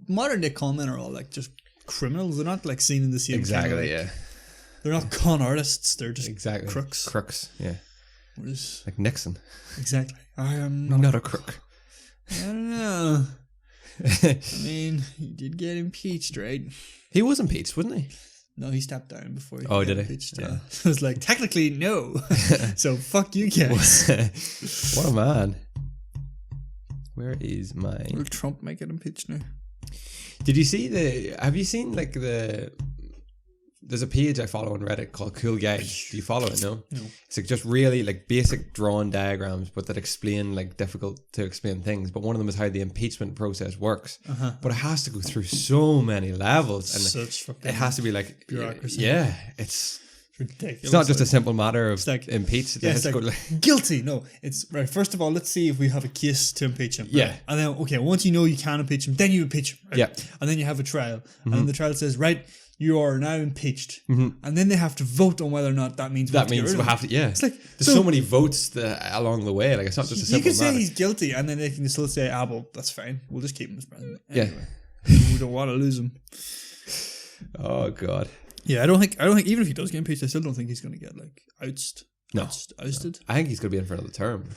modern day con men are all like just criminals. They're not like seen in the same Exactly, kind of, yeah. They're not con artists. They're just Exactly. crooks. Crooks, yeah. Whereas, Like Nixon. exactly. I am Not a crook. I don't know. I mean, he did get impeached, right? He was impeached, wasn't he? No, he stepped down before he Oh, got did he? impeached. Yeah. Yeah. So it was like, technically, no. So, fuck you guys. What a man. Where is Will mine? Trump might get impeached now? Did you see have you seen like there's a page I follow on Reddit called Cool Guides. Do you follow it? No? No. It's like just really like basic drawn diagrams, but that explain like difficult to explain things. But one of them is how the impeachment process works. Uh-huh. But it has to go through so many levels. And Such fucking it has to be like bureaucracy. Yeah, it's ridiculous. it's not just a simple matter of like- impeach. Yeah, it's Let's like, go like- guilty. No, it's right. First of all, let's see if we have a case to impeach him. Yeah. Right? And then, okay, once you know you can impeach him, then you impeach him. Right? Yeah. And then you have a trial. And then the trial says, right, you are now impeached. And then they have to vote on whether or not that means we that means we have to. Yeah, It's like, there's so many votes along the way. Like it's not just a you simple can say matter. he's guilty, and then they can still say, well, that's fine. We'll just keep him as president. Yeah. Anyway, we don't want to lose him. Oh god. Yeah, I don't think even if he does get impeached, I still don't think he's going to get like ousted. I think he's going to be in for another term.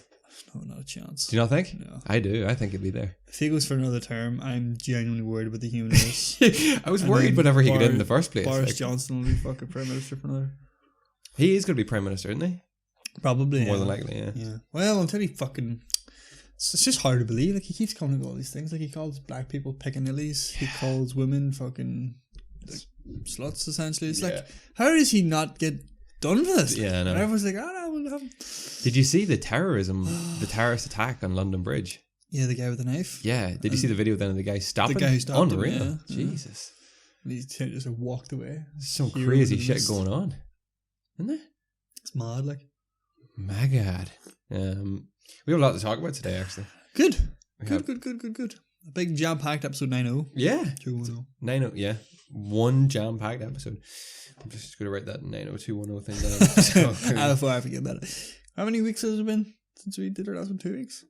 No, not a chance. Do you not think? No. I do. I think he'll be there. If he goes for another term, I'm genuinely worried about the human race. I was And worried then whenever he got in the first place. Boris like, Johnson will be fucking prime minister for another. he is going to be prime minister, isn't he? Probably. More than likely, yeah. Yeah. Well, until he fucking. It's just hard to believe. Like, he keeps coming with all these things. Like, he calls black people pickaninnies. He calls women fucking like, sluts, essentially. It's like, how does he not get done with this? Yeah, I know. And everyone's like, no, we'll have him. Did you see the terrorist attack on London Bridge? Yeah, the guy with the knife. Yeah. Did you see the video then of the guy stopping? The guy who stopped him, Unreal. yeah. Jesus. And he just walked away. Some Heroes crazy in shit this. going on. Isn't there? It's mad, like. My God. We have a lot to talk about today, actually. Good. We Good, have- good, good, good, good. A big jam-packed episode 90. Yeah. 210. 90, yeah. One jam-packed episode. I'm just going to write that 90210 thing down. Before I forget about it. How many weeks has it been since we did our last one? 2 weeks?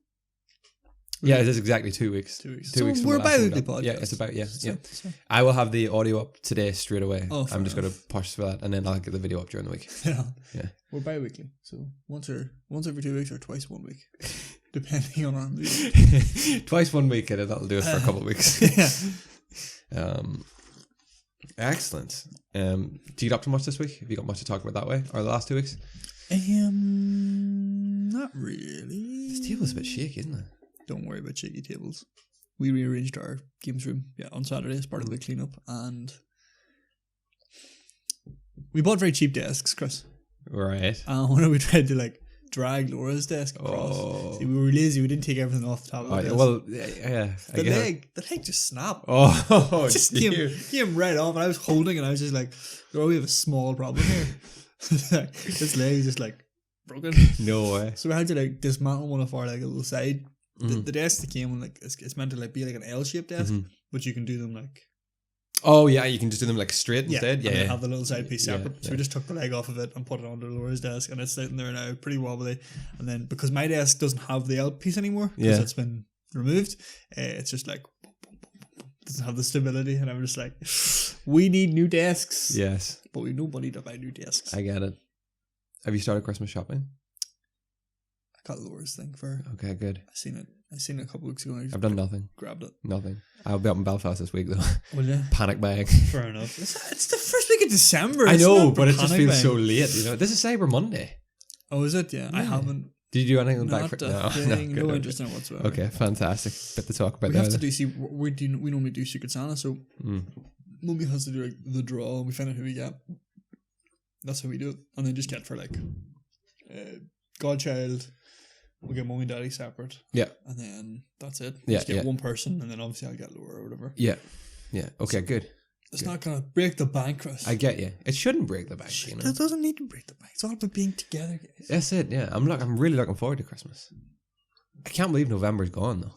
Yeah, it is exactly 2 weeks. 2 weeks. 2 weeks. So from we're the last bi-weekly one. podcast. Yeah, it's about, yeah. So- I will have the audio up today straight away. Oh, fair I'm just going enough. to push for that and then I'll get the video up during the week. Yeah. Yeah. We're bi-weekly. So once every 2 weeks or twice 1 week. Depending on our mood. Twice 1 week and that'll do it for a couple of weeks. Yeah. Excellent. Do you get up to much this week? Have you got much to talk about that way? Or the last 2 weeks? Not really. This table's a bit shaky, isn't it? Don't worry about shaky tables. We rearranged our games room on Saturday as part of the cleanup, and we bought very cheap desks, Chris. Right. And when we tried to like drag Laura's desk across, Oh. see, we were lazy. We didn't take everything off the top of the desk. Well, yeah. I the get it. leg just snapped. Oh, Just dear. came right off, and I was holding, and I was just like, "Oh, we have a small problem here." This leg is just like broken. No way. So we had to like dismantle one of our like little side. Mhm. The desk that came on like it's meant to like be like an L-shaped desk, Mhm. but you can do them like Oh, yeah, you can just do them like straight instead. and Yeah. then have the little side piece Yeah, separate. So we just took the leg off of it and put it onto Laura's desk, and it's sitting there now, pretty wobbly. And then because my desk doesn't have the L piece anymore, because Yeah. it's been removed, it's just like boom, boom, boom, boom, boom. Doesn't have the stability, and I'm just like, we need new desks, Yes, but we no money to buy new desks. I get it. Have you started Christmas shopping? I got Laura's thing for. Okay, good. I seen it a couple weeks ago. And I just I've done nothing. grabbed it. Nothing. I'll be up in Belfast this week though. Will you? Panic buying. Fair enough. It's the first week of December. I It's know, not but it just panic feels buying. so late. You know, this is Cyber Monday. Oh, is it? Yeah, I Yeah. haven't. Did you do anything on Black Not Friday? a thing. good, No okay. interest in it whatsoever. Okay, fantastic. Bit to talk about We there. have to do. See, we normally do Secret Santa, so Mm. Mummy has to do like the draw, and we find out who we get. That's how we do it, and then just get for like Godchild. We get Mummy and Daddy separate. Yeah. And then that's it. Yeah, Just get yeah. one person, and then obviously I'll get Laura or whatever. Yeah. Yeah. Okay, good. It's Good. not gonna break the bank, Chris. I get you. It shouldn't break the bank, you know. That doesn't need to break the bank. It's all about being together, guys. That's it, yeah. I'm really looking forward to Christmas. I can't believe November's gone though.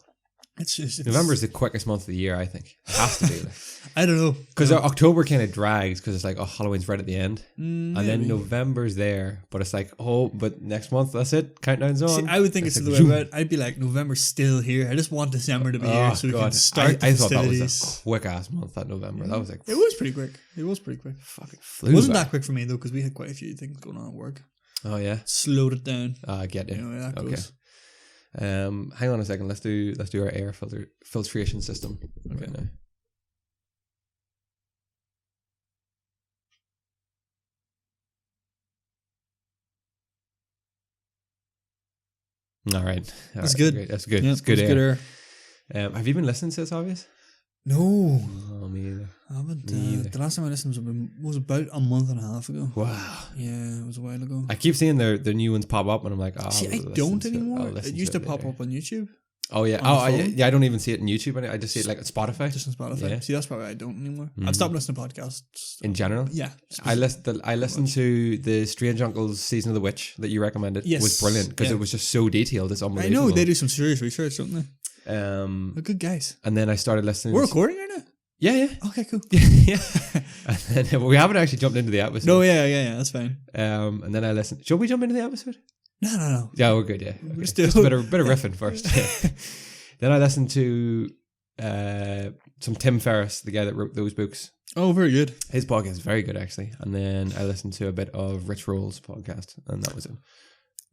It's November's the quickest month of the year, I think. has to be. Like. I don't know. Because October kind of drags because it's like, oh, Halloween's right at the end. And then November's there. But it's like, oh, but next month, that's it. Countdown's on. See, I would think it's the way about. I'd be like, November's still here. I just want December to be here so we can start the I thought festivities. that was a quick-ass month, that November. That was like... It was pretty quick. Fucking flew. It wasn't that quick for me, though, because we had quite a few things going on at work. Oh, yeah? Slowed it down. I get it. You know, that goes. Hang on a second. Let's do our air filtration system. Okay. Right now. All right. That's good. Great. That's good. Yeah, it's good air. Have you been listening to this, Obvious? No. Oh, me either. I haven't. The last time I listened was about a month and a half ago. Wow. Yeah, it was a while ago. I keep seeing their new ones pop up and I'm like, oh, see, I don't anymore. It used to pop up on YouTube. Oh, yeah. I don't even see it on YouTube. I just see it like on Spotify. Just on Spotify. Yeah. See, that's probably I don't anymore. I've stopped listening to podcasts. In general? Yeah. I listened to the Strange Uncle's Season of the Witch that you recommended. Yes. It was brilliant because it was just so detailed. It's unbelievable. I know. They do some serious research, don't they? They're good guys. And then I started listening. We're recording right now? Yeah. Okay, cool. Yeah. And then we haven't actually jumped into the episode. No, yeah. That's fine. And then I listened. Should we jump into the episode? No. Yeah, we're good. Yeah. Okay. Just a bit of riffing first. Then I listened to some Tim Ferriss, the guy that wrote those books. Oh, very good. His podcast is very good, actually. And then I listened to a bit of Rich Roll's podcast, and that was it.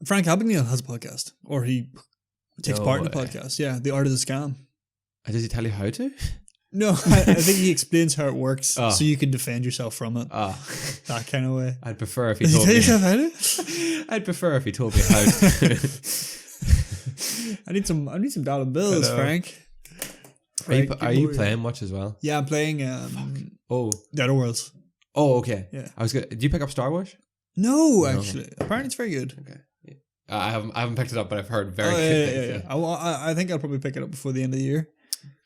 Frank Abagnale has a podcast, or he takes part in the podcast. Yeah, The Art of the Scam. Does he tell you how to? No, I think he explains how it works so you can defend yourself from it. That kind of way. I'd prefer if he told me. Does he tell you yourself how to? I'd prefer if he told me how to. I need some dollar bills, Frank. Are you playing much as well? Yeah, I'm playing The Outer Worlds. Oh, okay. Yeah. I was good. Did you pick up Star Wars? No, actually. Apparently it's very good. Okay. Yeah. I haven't picked it up, but I've heard very good things. Yeah. I think I'll probably pick it up before the end of the year.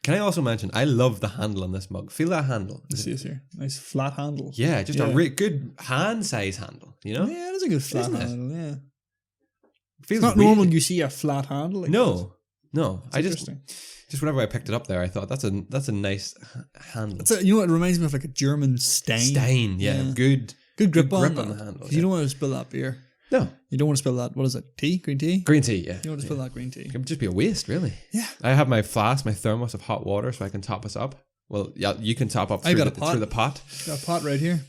Can I also mention, I love the handle on this mug. Feel that handle. See this here. Nice flat handle. Yeah, just a good hand size handle, you know? Yeah, it is a good flat handle, yeah. Feels it's not normal you see a flat handle like No. I just whenever I picked it up there, I thought that's a nice handle. You know what? It reminds me of like a German Stein. Yeah. Good grip on the handle. You don't want to spill that beer. No. You don't want to spill that. What is it? Tea? Green tea? Green tea, yeah. You don't want to spill that green tea. It would just be a waste, really. Yeah. I have my flask, my thermos of hot water, so I can top us up. Well, yeah, you can top up through the pot. Got a pot right here.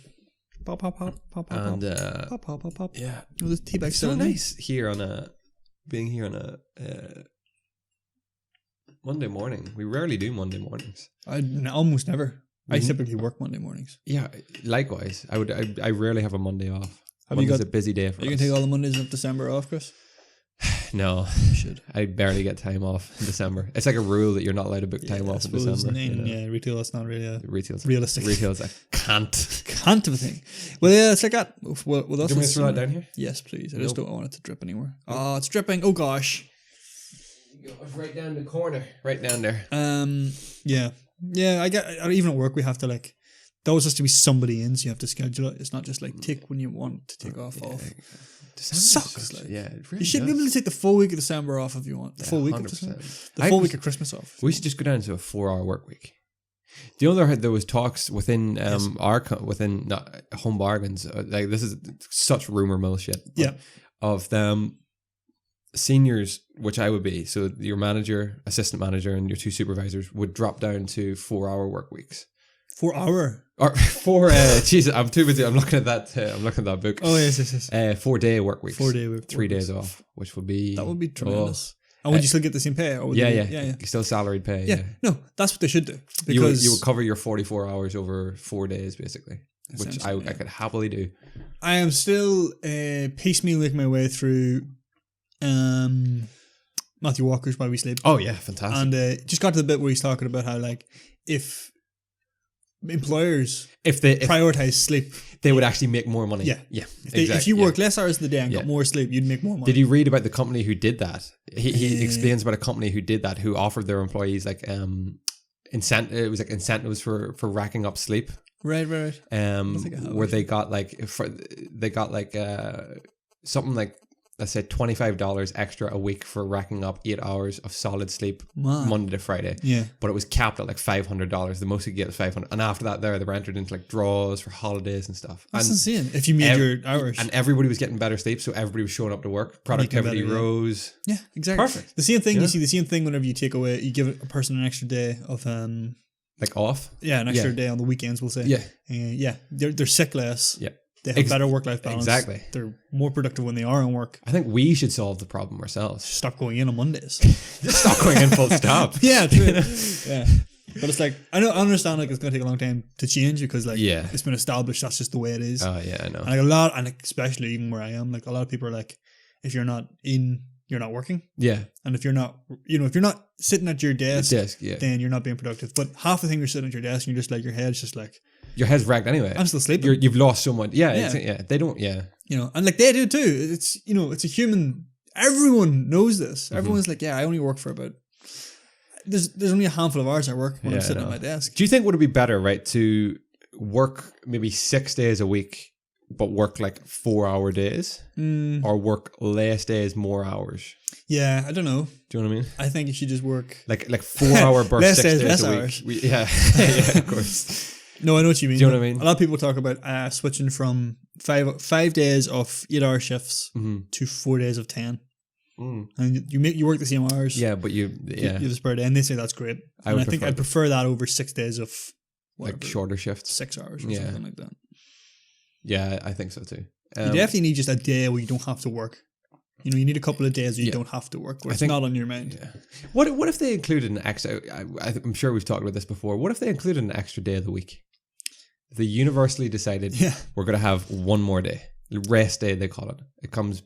Pop. And pop. Yeah. Oh, this tea bag's so nice here being here on a Monday morning. We rarely do Monday mornings. Almost never. I typically work Monday mornings. Yeah, likewise. I rarely have a Monday off. Monday's a busy day for us. You can take all the Mondays of December off, Chris? No. You should. I barely get time off in December. It's like a rule that you're not allowed to book time off in December. Yeah, retail, that's not really retail's realistic. Retail's a can't. Can't of a thing. Well, yeah, it's like that. With us, do you want me to throw that down here? Yes, please. I just don't want it to drip anywhere. Oh, it's dripping. Oh, gosh. Right down the corner. Right down there. Yeah. Yeah, even at work, we have to there always has to be somebody in, so you have to schedule it. It's not just tick when you want to take off. December sucks. It really you should be able to take the full week of December off if you want. The full week of December. The full week of Christmas off. We should just go down to a 4-hour work week. The other there was talks within within Home Bargains. This is such rumor mill shit. Yeah. Of them seniors, which I would be. So your manager, assistant manager, and your 2 supervisors would drop down to 4-hour work weeks. 4 hour? Or 4, Jesus, I'm too busy. I'm looking at that book. Oh, yes. 4-day work weeks. 4-day week. 3 days off, which would be... That would be tremendous. And would you still get the same pay? Or yeah. Still salaried pay. Yeah. No, that's what they should do. Because you would cover your 44 hours over 4 days, basically, which I could happily do. I am still piecemeal making my way through Matthew Walker's Why We Sleep. Oh, yeah. Fantastic. And just got to the bit where he's talking about how, if employers if prioritize sleep, they would actually make more money. Yeah. If you work less hours in the day and got more sleep, you'd make more money. Did you read about the company who did that? He explains about a company who did that, who offered their employees incentives for racking up sleep. Right. Where they got something like let's say $25 extra a week for racking up 8 hours of solid sleep Monday to Friday. Yeah. But it was capped at like $500. The most you get is $500. And after that they were entered into like draws for holidays and stuff. That's and insane. If you made your hours. And everybody was getting better sleep, so everybody was showing up to work. Productivity rose. Yeah, exactly. Perfect. The same thing, you see the same thing whenever you take away, you give a person an extra day of... like off? Yeah, an extra day on the weekends, we'll say. Yeah. They're sick less. Yeah. They have better work-life balance. Exactly. They're more productive when they are on work. I think we should solve the problem ourselves. Stop going in on Mondays. Just stop going in full stop. Yeah, true. Yeah. But it's like, I understand like it's going to take a long time to change because like it's been established, that's just the way it is. Oh, yeah, I know. And like and especially even where I am, like a lot of people are like, if you're not in, you're not working. Yeah. And if you're not, if you're not sitting at your desk, yeah, then you're not being productive. But half the thing you're sitting at your desk and you're just like, your head's just like, your head's racked anyway. I'm still sleeping. You've lost someone. Yeah. They don't. Yeah. And like they do too. It's it's a human. Everyone knows this. Everyone's like, yeah, I only work for about. There's only a handful of hours I work when I'm sitting at my desk. Do you think would it be better, right, to work maybe 6 days a week, but work like 4-hour days, or work less days, more hours? Yeah, I don't know. Do you know what I mean? I think you should just work like 4-hour bursts, 6 days a hours. week. Yeah, of course. No, I know what you mean. Do you know what I mean? A lot of people talk about switching from 5 days of 8-hour shifts to 4 days of 10. And you work the same hours. Yeah, but you have a spare day, and they say that's great. I think I'd prefer that over 6 days of like shorter shifts, 6 hours or something like that. Yeah, I think so too. You definitely need just a day where you don't have to work. You need a couple of days where you don't have to work, where it's not on your mind. Yeah. What if they included an extra? I'm sure we've talked about this before. What if they included an extra day of the week? They universally decided we're going to have one more day. Rest day, they call it.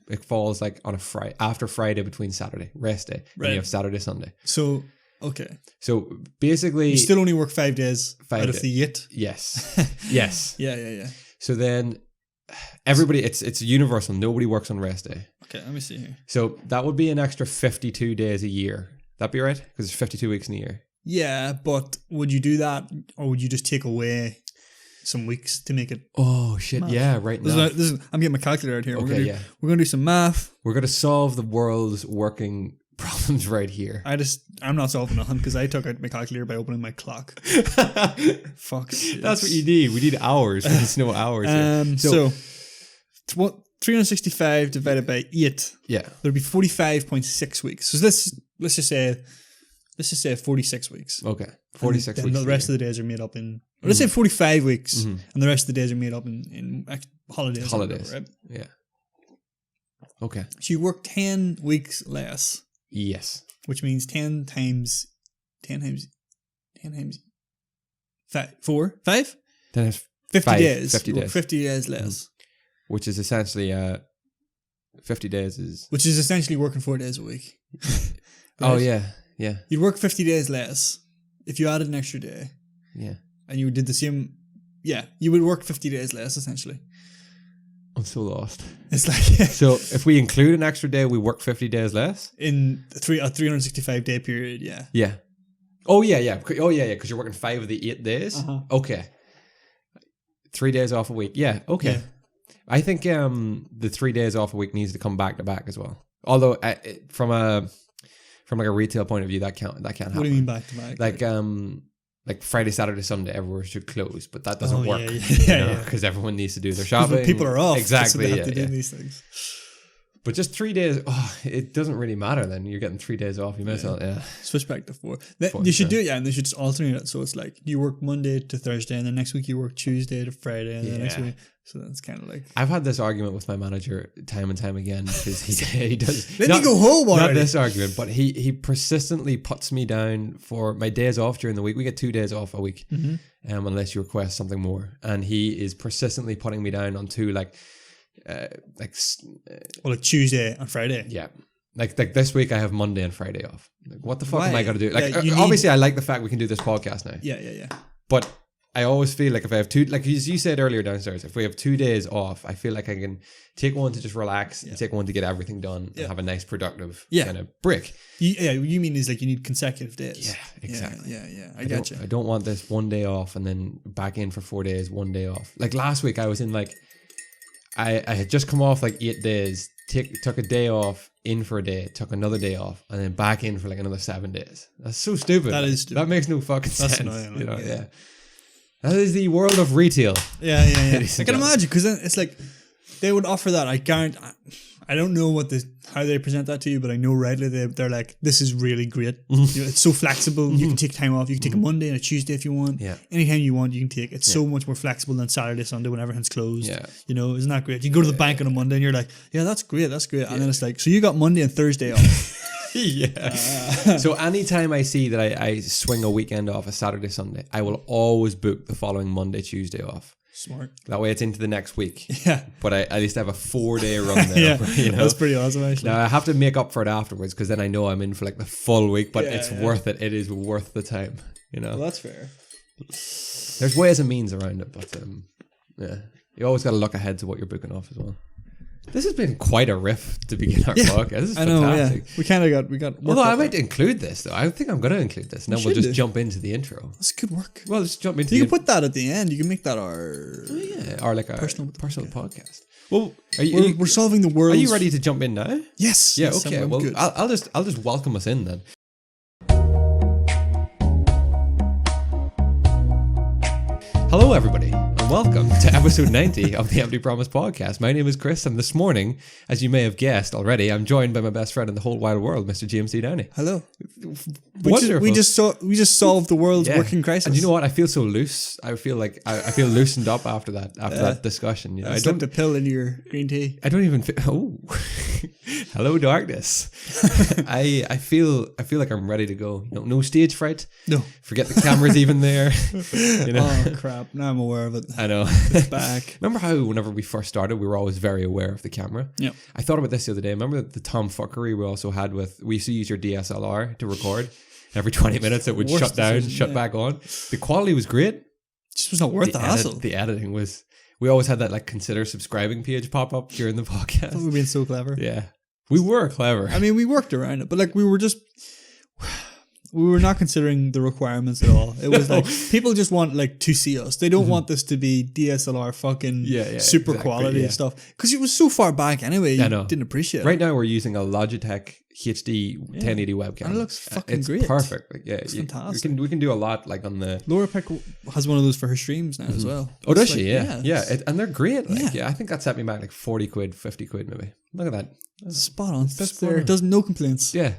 It falls like on a Friday, after Friday between Saturday. Rest day. Right. And you have Saturday, Sunday. So, okay. So basically... You still only work 5 days out of the 8? Yes. Yes. Yeah. So then everybody, it's universal. Nobody works on rest day. Okay, let me see here. So that would be an extra 52 days a year. That'd be right? Because there's 52 weeks in a year. Yeah, but would you do that, or would you just take away some weeks to make it? Oh shit! Math? Yeah, right now. I'm getting my calculator out here. Okay, we're gonna do some math. We're gonna solve the world's working problems right here. I'm not solving nothing because I took out my calculator by opening my clock. Fuck. That's what you need. We need hours. We need to know hours. So 365 divided by 8. Yeah, there'd be 45.6 weeks. So let's just say 46 weeks. Okay, 46 and weeks. The rest of the days are made up in. Let's say 45 weeks, and the rest of the days are made up in holidays. Holidays, right? Yeah. Okay. So you work 10 weeks less. Yes. Which means 10 times 4, 5? Then it's 50 days. 50 days. 50 days less. Which is essentially 50 days is... Which is essentially working 4 days a week. Right? Oh, yeah. Yeah. You'd work 50 days less if you added an extra day. Yeah. And you did the same... Yeah, you would work 50 days less, essentially. I'm so lost. It's like... So if we include an extra day, we work 50 days less? In a 365-day period, yeah. Yeah. Oh, yeah. Oh, yeah, because you're working 5 of the 8 days? Uh-huh. Okay. 3 days off a week. Yeah, okay. Yeah. I think the 3 days off a week needs to come back to back as well. Although from like a retail point of view, that can't happen. What do you mean back to back? Like Friday, Saturday, Sunday, everywhere should close, but that doesn't work. Yeah, because everyone needs to do their shopping. People are off. Exactly. So they have to do these things. But just 3 days, it doesn't really matter then. You're getting 3 days off. You might as well, switch back to 4. You should do it, and they should just alternate it. So it's like you work Monday to Thursday, and then next week you work Tuesday to Friday, and then next week. So that's kind of like... I've had this argument with my manager time and time again because he does... Let me go home already. Not this argument, but he persistently puts me down for my days off during the week. We get 2 days off a week, unless you request something more. And he is persistently putting me down on 2 like Tuesday and Friday. Yeah. Like this week I have Monday and Friday off. Like, what the fuck am I going to do? Like, obviously I like the fact we can do this podcast now. Yeah. But I always feel like if I have 2, like as you said earlier downstairs, if we have 2 days off, I feel like I can take one to just relax and take one to get everything done and have a nice productive kind of break. You mean is like you need consecutive days. Yeah, exactly. Yeah. I got you. I don't want this 1 day off and then back in for 4 days, 1 day off. Like last week I was in like, I had just come off like 8 days took a day off, in for a day, took another day off, and then back in for like another 7 days. That's so stupid. That is stupid. That makes no fucking sense. Annoying, you know, yeah. yeah. That is the world of retail. Yeah. I can imagine, because then it's like they would offer that. I don't know how they present that to you, but I know readily they're like, this is really great. You know, it's so flexible. You can take time off. You can take a Monday and a Tuesday if you want. Yeah. Anytime you want, you can take. It's so much more flexible than Saturday, Sunday when everything's closed. Yeah. You know, isn't that great? You go to the bank on a Monday and you're like, yeah, that's great. And then it's like, so you got Monday and Thursday off. Yeah. So anytime I see that I swing a weekend off, a Saturday, Sunday, I will always book the following Monday, Tuesday off. Smart. That way it's into the next week. Yeah. But I at least have a 4-day run there. Yeah. You know? That's pretty awesome, actually. Now I have to make up for it afterwards, because then I know I'm in for like the full week, but it's worth it. It is worth the time, you know. Well, that's fair. There's ways and means around it, but yeah. You always got to look ahead to what you're booking off as well. This has been quite a riff to begin our podcast. This is fantastic. We kind of got. Although I might include this though. I think I'm going to include this. Now we'll just jump into the intro. That's good work. Well, just jump into. You can put that at the end. You can make that our. Oh, yeah, or like our personal podcast. Well, we're solving the world. Are you ready to jump in now? Yes. Yeah. Yes, Okay. Well, good. I'll just welcome us in then. Hello, everybody, and welcome to episode 90 of the Empty Promise podcast. My name is Chris, and this morning, as you may have guessed already, I'm joined by my best friend in the whole wide world, Mr. James C. Downey. Hello. Wonderful. We just solved the world's working crisis. And you know what? I feel so loose. I feel like I feel loosened up after that discussion. You know, I slipped a pill in your green tea. I don't even feel. Oh, hello, darkness. I feel like I'm ready to go. No stage fright. No. Forget the camera's even there. You know. Oh crap! Now I'm aware of it. I know. It's back. Remember how whenever we first started, we were always very aware of the camera? Yeah. I thought about this the other day. Remember the tomfuckery we also had we used to use your DSLR to record. Every 20 minutes it would shut down, shut back on. The quality was great. It just was not worth the hassle. The editing was... We always had that like consider subscribing page pop up during the podcast. I thought we were being so clever. Yeah. We were clever. I mean, we worked around it, but like we were not considering the requirements at all. It was like people just want like to see us. They don't want this to be DSLR fucking super quality stuff, because it was so far back anyway. You didn't appreciate it. Right now we're using a Logitech HD 1080 webcam. And it looks fucking it's great. Perfect. Like, it's fantastic. We can do a lot like on the... Laura Peck has one of those for her streams now as well. Oh, does she? Yeah. And they're great. Like, yeah. I think that set me back like 40 quid, 50 quid maybe. Look at that. Spot on. There does no complaints. Yeah.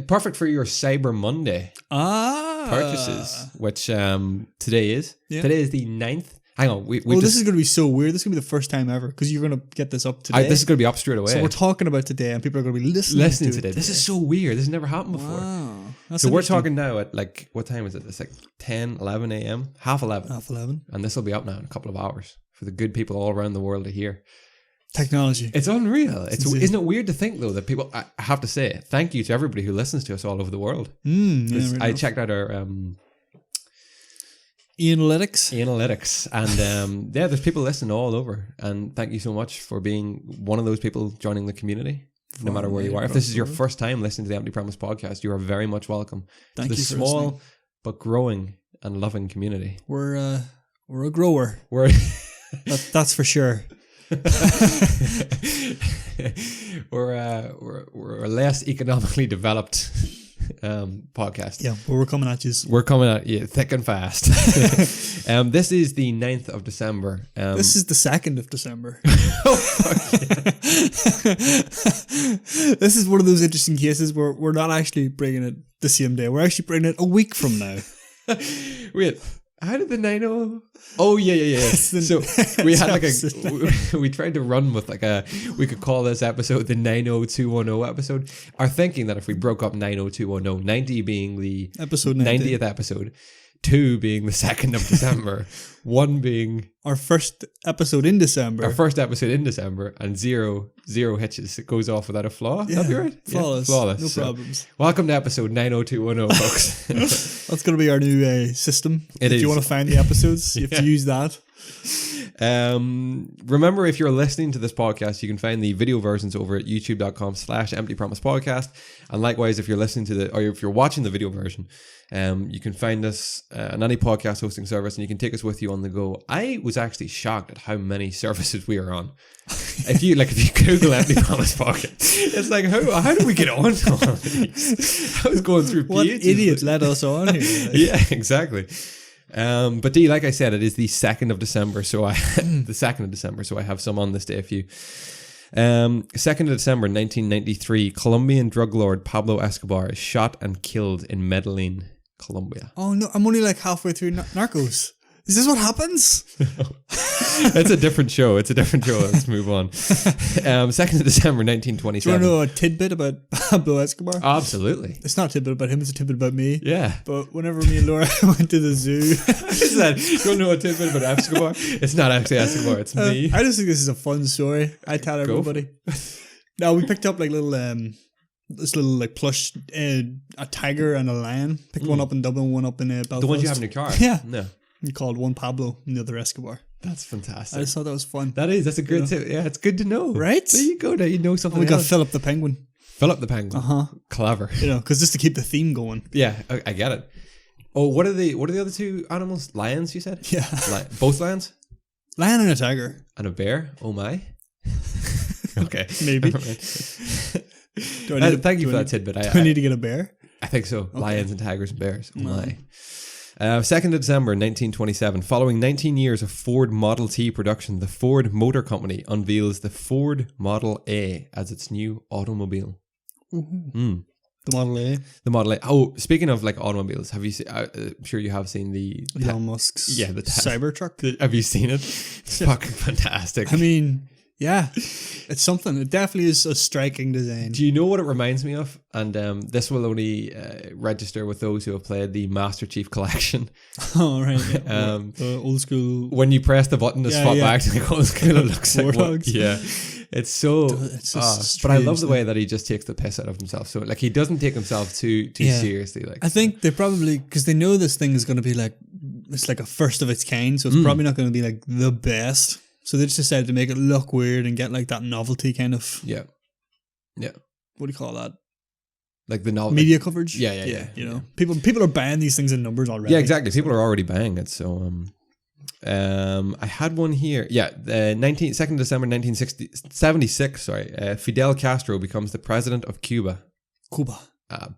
Perfect for your Cyber Monday purchases, which today is. Yeah. Today is the 9th. Hang on. This is going to be so weird. This is going to be the first time ever, because you're going to get this up today. This is going to be up straight away. So we're talking about today, and people are going to be listening to today. This is so weird. This has never happened before. Wow. So we're talking now at like, what time is it? It's like 10, 11 a.m. Half 11. And this will be up now in a couple of hours for the good people all around the world to hear. Technology. It's unreal. Isn't it weird to think though that people? I have to say, thank you to everybody who listens to us all over the world. I checked out our analytics, and there's people listening all over. And thank you so much for being one of those people joining the community. No matter where you are, if this is your first time listening to the Empty Promise podcast, you are very much welcome to the small but growing and loving community. We're a grower. That's for sure. we're a less economically developed podcast. Yeah, but we're coming at you. We're coming at you thick and fast. This is the 9th of December. This is the 2nd of December. This is one of those interesting cases where we're not actually bringing it the same day. We're actually bringing it a week from now. Wait. How did the 90? Oh yeah. So we had we tried to run with we could call this episode the 90210 episode. Our thinking that if we broke up 90210, 90 being the episode 90th episode, 2 being the 2nd of December, 1 being our first episode in December. And zero hitches. It goes off without a flaw. Yeah. That'd be right. Flawless. No problems. Welcome to episode 90210, folks. That's going to be our new system. If you want to find the episodes, you have to use that. Remember, if you're listening to this podcast, you can find the video versions over at youtube.com/emptypromisepodcast. And likewise, if you're listening or if you're watching the video version, you can find us on any podcast hosting service, and you can take us with you on the go. I was actually shocked at how many services we are on. If you Google empty promise pocket, it's like how do we get on to all of these? I was going through What pages. idiot let us on here? Like. Yeah, exactly. But D, like I said, it is the 2nd of December, so I have some on this day. A few. 2nd of December 1993, Colombian drug lord Pablo Escobar is shot and killed in Medellin, Colombia. Oh no, I'm only like halfway through Narcos. Is this what happens? It's a different show. Let's move on. 2nd of December 1927. Do you want to know a tidbit about Pablo Escobar? Absolutely. It's not a tidbit about him, it's a tidbit about me. Yeah. But whenever me and Laura went to the zoo... Is that, you want to know a tidbit about Escobar? It's not actually Escobar, it's me. I just think this is a fun story. I tell everybody. No, we picked up like little... this little like plush a tiger and a lion. Picked one up in Dublin, one up in Belfast. The ones you have in your car? Yeah. No. We called one Pablo and the other Escobar. That's fantastic. I just thought that was fun. That's a good tip. Yeah, it's good to know. Right? There you go. Now you know something. And we got else. Philip the penguin. Philip the penguin. Clever. Because just to keep the theme going. Yeah, I get it. Oh, what are the other two animals? Lions, you said? Yeah. Both lions? Lion and a tiger. And a bear? Oh my. Okay. Maybe. Thank you for that tidbit. Do I need to get a bear? I think so. Okay. Lions and tigers and bears. Oh my. 2nd of December 1927. Following 19 years of Ford Model T production, the Ford Motor Company unveils the Ford Model A as its new automobile. The Model A. The Model A. Oh, speaking of like automobiles, have you seen? I'm sure you have seen the Elon Musk's the Cybertruck. Have you seen it? It's fucking fantastic. I mean, yeah, it's something. It definitely is a striking design. Do you know what it reminds me of? And this will only register with those who have played the Master Chief Collection. Oh, right. Yeah. Old school. When you press the button to swap back to the old school, it looks like what, yeah. It's so. But I love the way that he just takes the piss out of himself. So like he doesn't take himself too seriously. Like I think they probably because they know this thing is going to be like it's like a first of its kind, so it's probably not going to be like the best. So they just decided to make it look weird and get like that novelty kind of. Yeah. What do you call that? Like the novelty. Media coverage. Yeah. You know, people are buying these things in numbers already. Yeah, exactly. People are already buying it. So I had one here. Yeah, 2nd December 1976. Sorry, Fidel Castro becomes the president of Cuba.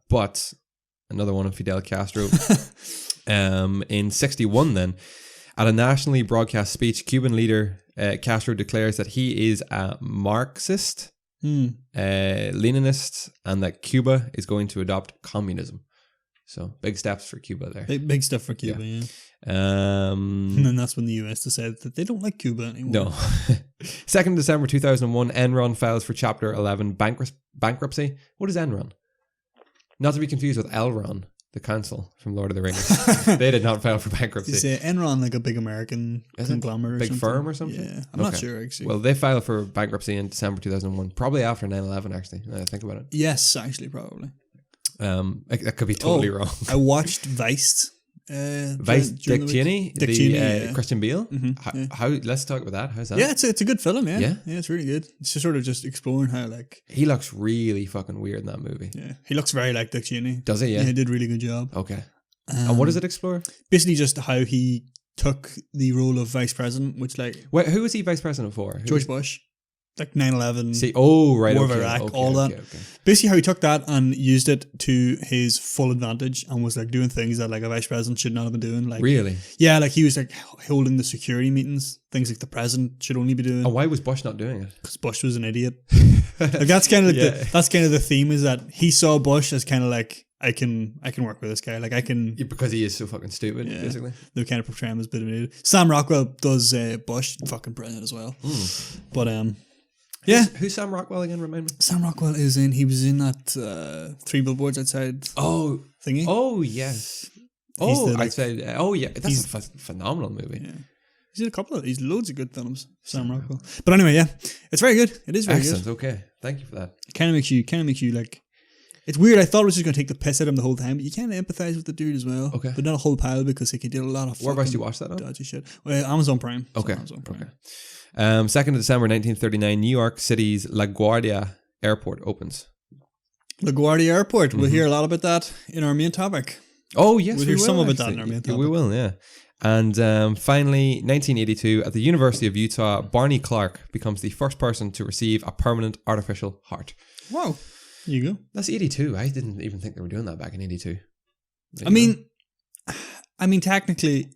But another one of Fidel Castro. In 61, then at a nationally broadcast speech, Cuban leader Castro declares that he is a Marxist, Leninist, and that Cuba is going to adopt communism. So big steps for Cuba there. Big stuff for Cuba, yeah. And then that's when the US decided that they don't like Cuba anymore. No. 2nd December 2001, Enron files for Chapter 11 bankruptcy. What is Enron? Not to be confused with Elron, the council from Lord of the Rings. They did not file for bankruptcy. You say Enron like a big American conglomerate, big firm or something? Yeah, I'm not sure actually. Well, they filed for bankruptcy in December 2001, probably after 9/11. Actually, now that I think about it. Yes, actually, probably. That could be totally wrong. I watched Vice. Dick Cheney, Christian Bale. How? Let's talk about that. How's that? Yeah, it's a good film. Yeah, it's really good. It's just sort of just exploring how like he looks really fucking weird in that movie. Yeah, he looks very like Dick Cheney. Does he? Yeah, he did a really good job. Okay. And what does it explore? Basically, just how he took the role of vice president, which like who was he vice president for? George Bush. Like 9/11. See, right, War of Iraq, all that. Okay. Basically, how he took that and used it to his full advantage and was like doing things that like a vice president should not have been doing. Like really, yeah, like he was like holding the security meetings, things like the president should only be doing. And why was Bush not doing it? Because Bush was an idiot. Like that's kind of like that's kind of the theme is that he saw Bush as kind of like I can work with this guy. Like I can because he is so fucking stupid. Basically, they kind of portray him as a bit of an idiot. Sam Rockwell does Bush, fucking brilliant as well. But Who's Sam Rockwell again? Remind me. Sam Rockwell he was in that 3 Billboards Outside thingy. Oh yes. I'd say that's a phenomenal movie. Yeah. He's loads of good films, Sam Rockwell. But anyway, yeah, it's very good. It is very excellent. good. Okay, thank you for that. It kind of makes you like. It's weird. I thought it was just going to take the piss out of him the whole time, but you kind of empathize with the dude as well. Okay, but not a whole pile because he did a lot of. Whereabouts do you watch that on? Dodgy shit. Well, Amazon Prime. Okay. Amazon Prime. Okay. 2nd of December 1939, New York City's LaGuardia Airport opens. LaGuardia Airport. We'll hear a lot about that in our main topic. Oh yes, we'll hear some about that in our main topic. We will, yeah. And finally, 1982, at the University of Utah, Barney Clark becomes the first person to receive a permanent artificial heart. Wow. There you go. That's 82. I didn't even think they were doing that back in 82. I mean, technically,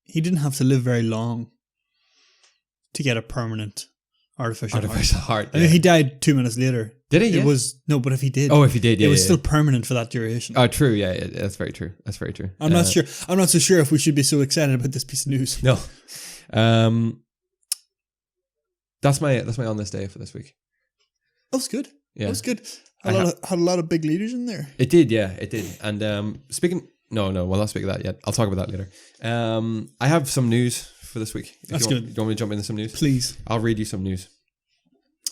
he didn't have to live very long to get a permanent artificial heart. Yeah. I mean, he died 2 minutes later. Did he? Yeah. It was no, but if he did, if he did, yeah, it was still permanent for that duration. Oh, true. Yeah, that's very true. That's very true. I'm not sure. I'm not so sure if we should be so excited about this piece of news. No. That's my on this day for this week. That was good. Yeah, that was good. Had a lot of big leaders in there. It did, yeah, it did. And speaking, no, we'll not speak of that yet. I'll talk about that later. I have some news for this week. That's good. You want me to jump into some news? Please. I'll read you some news.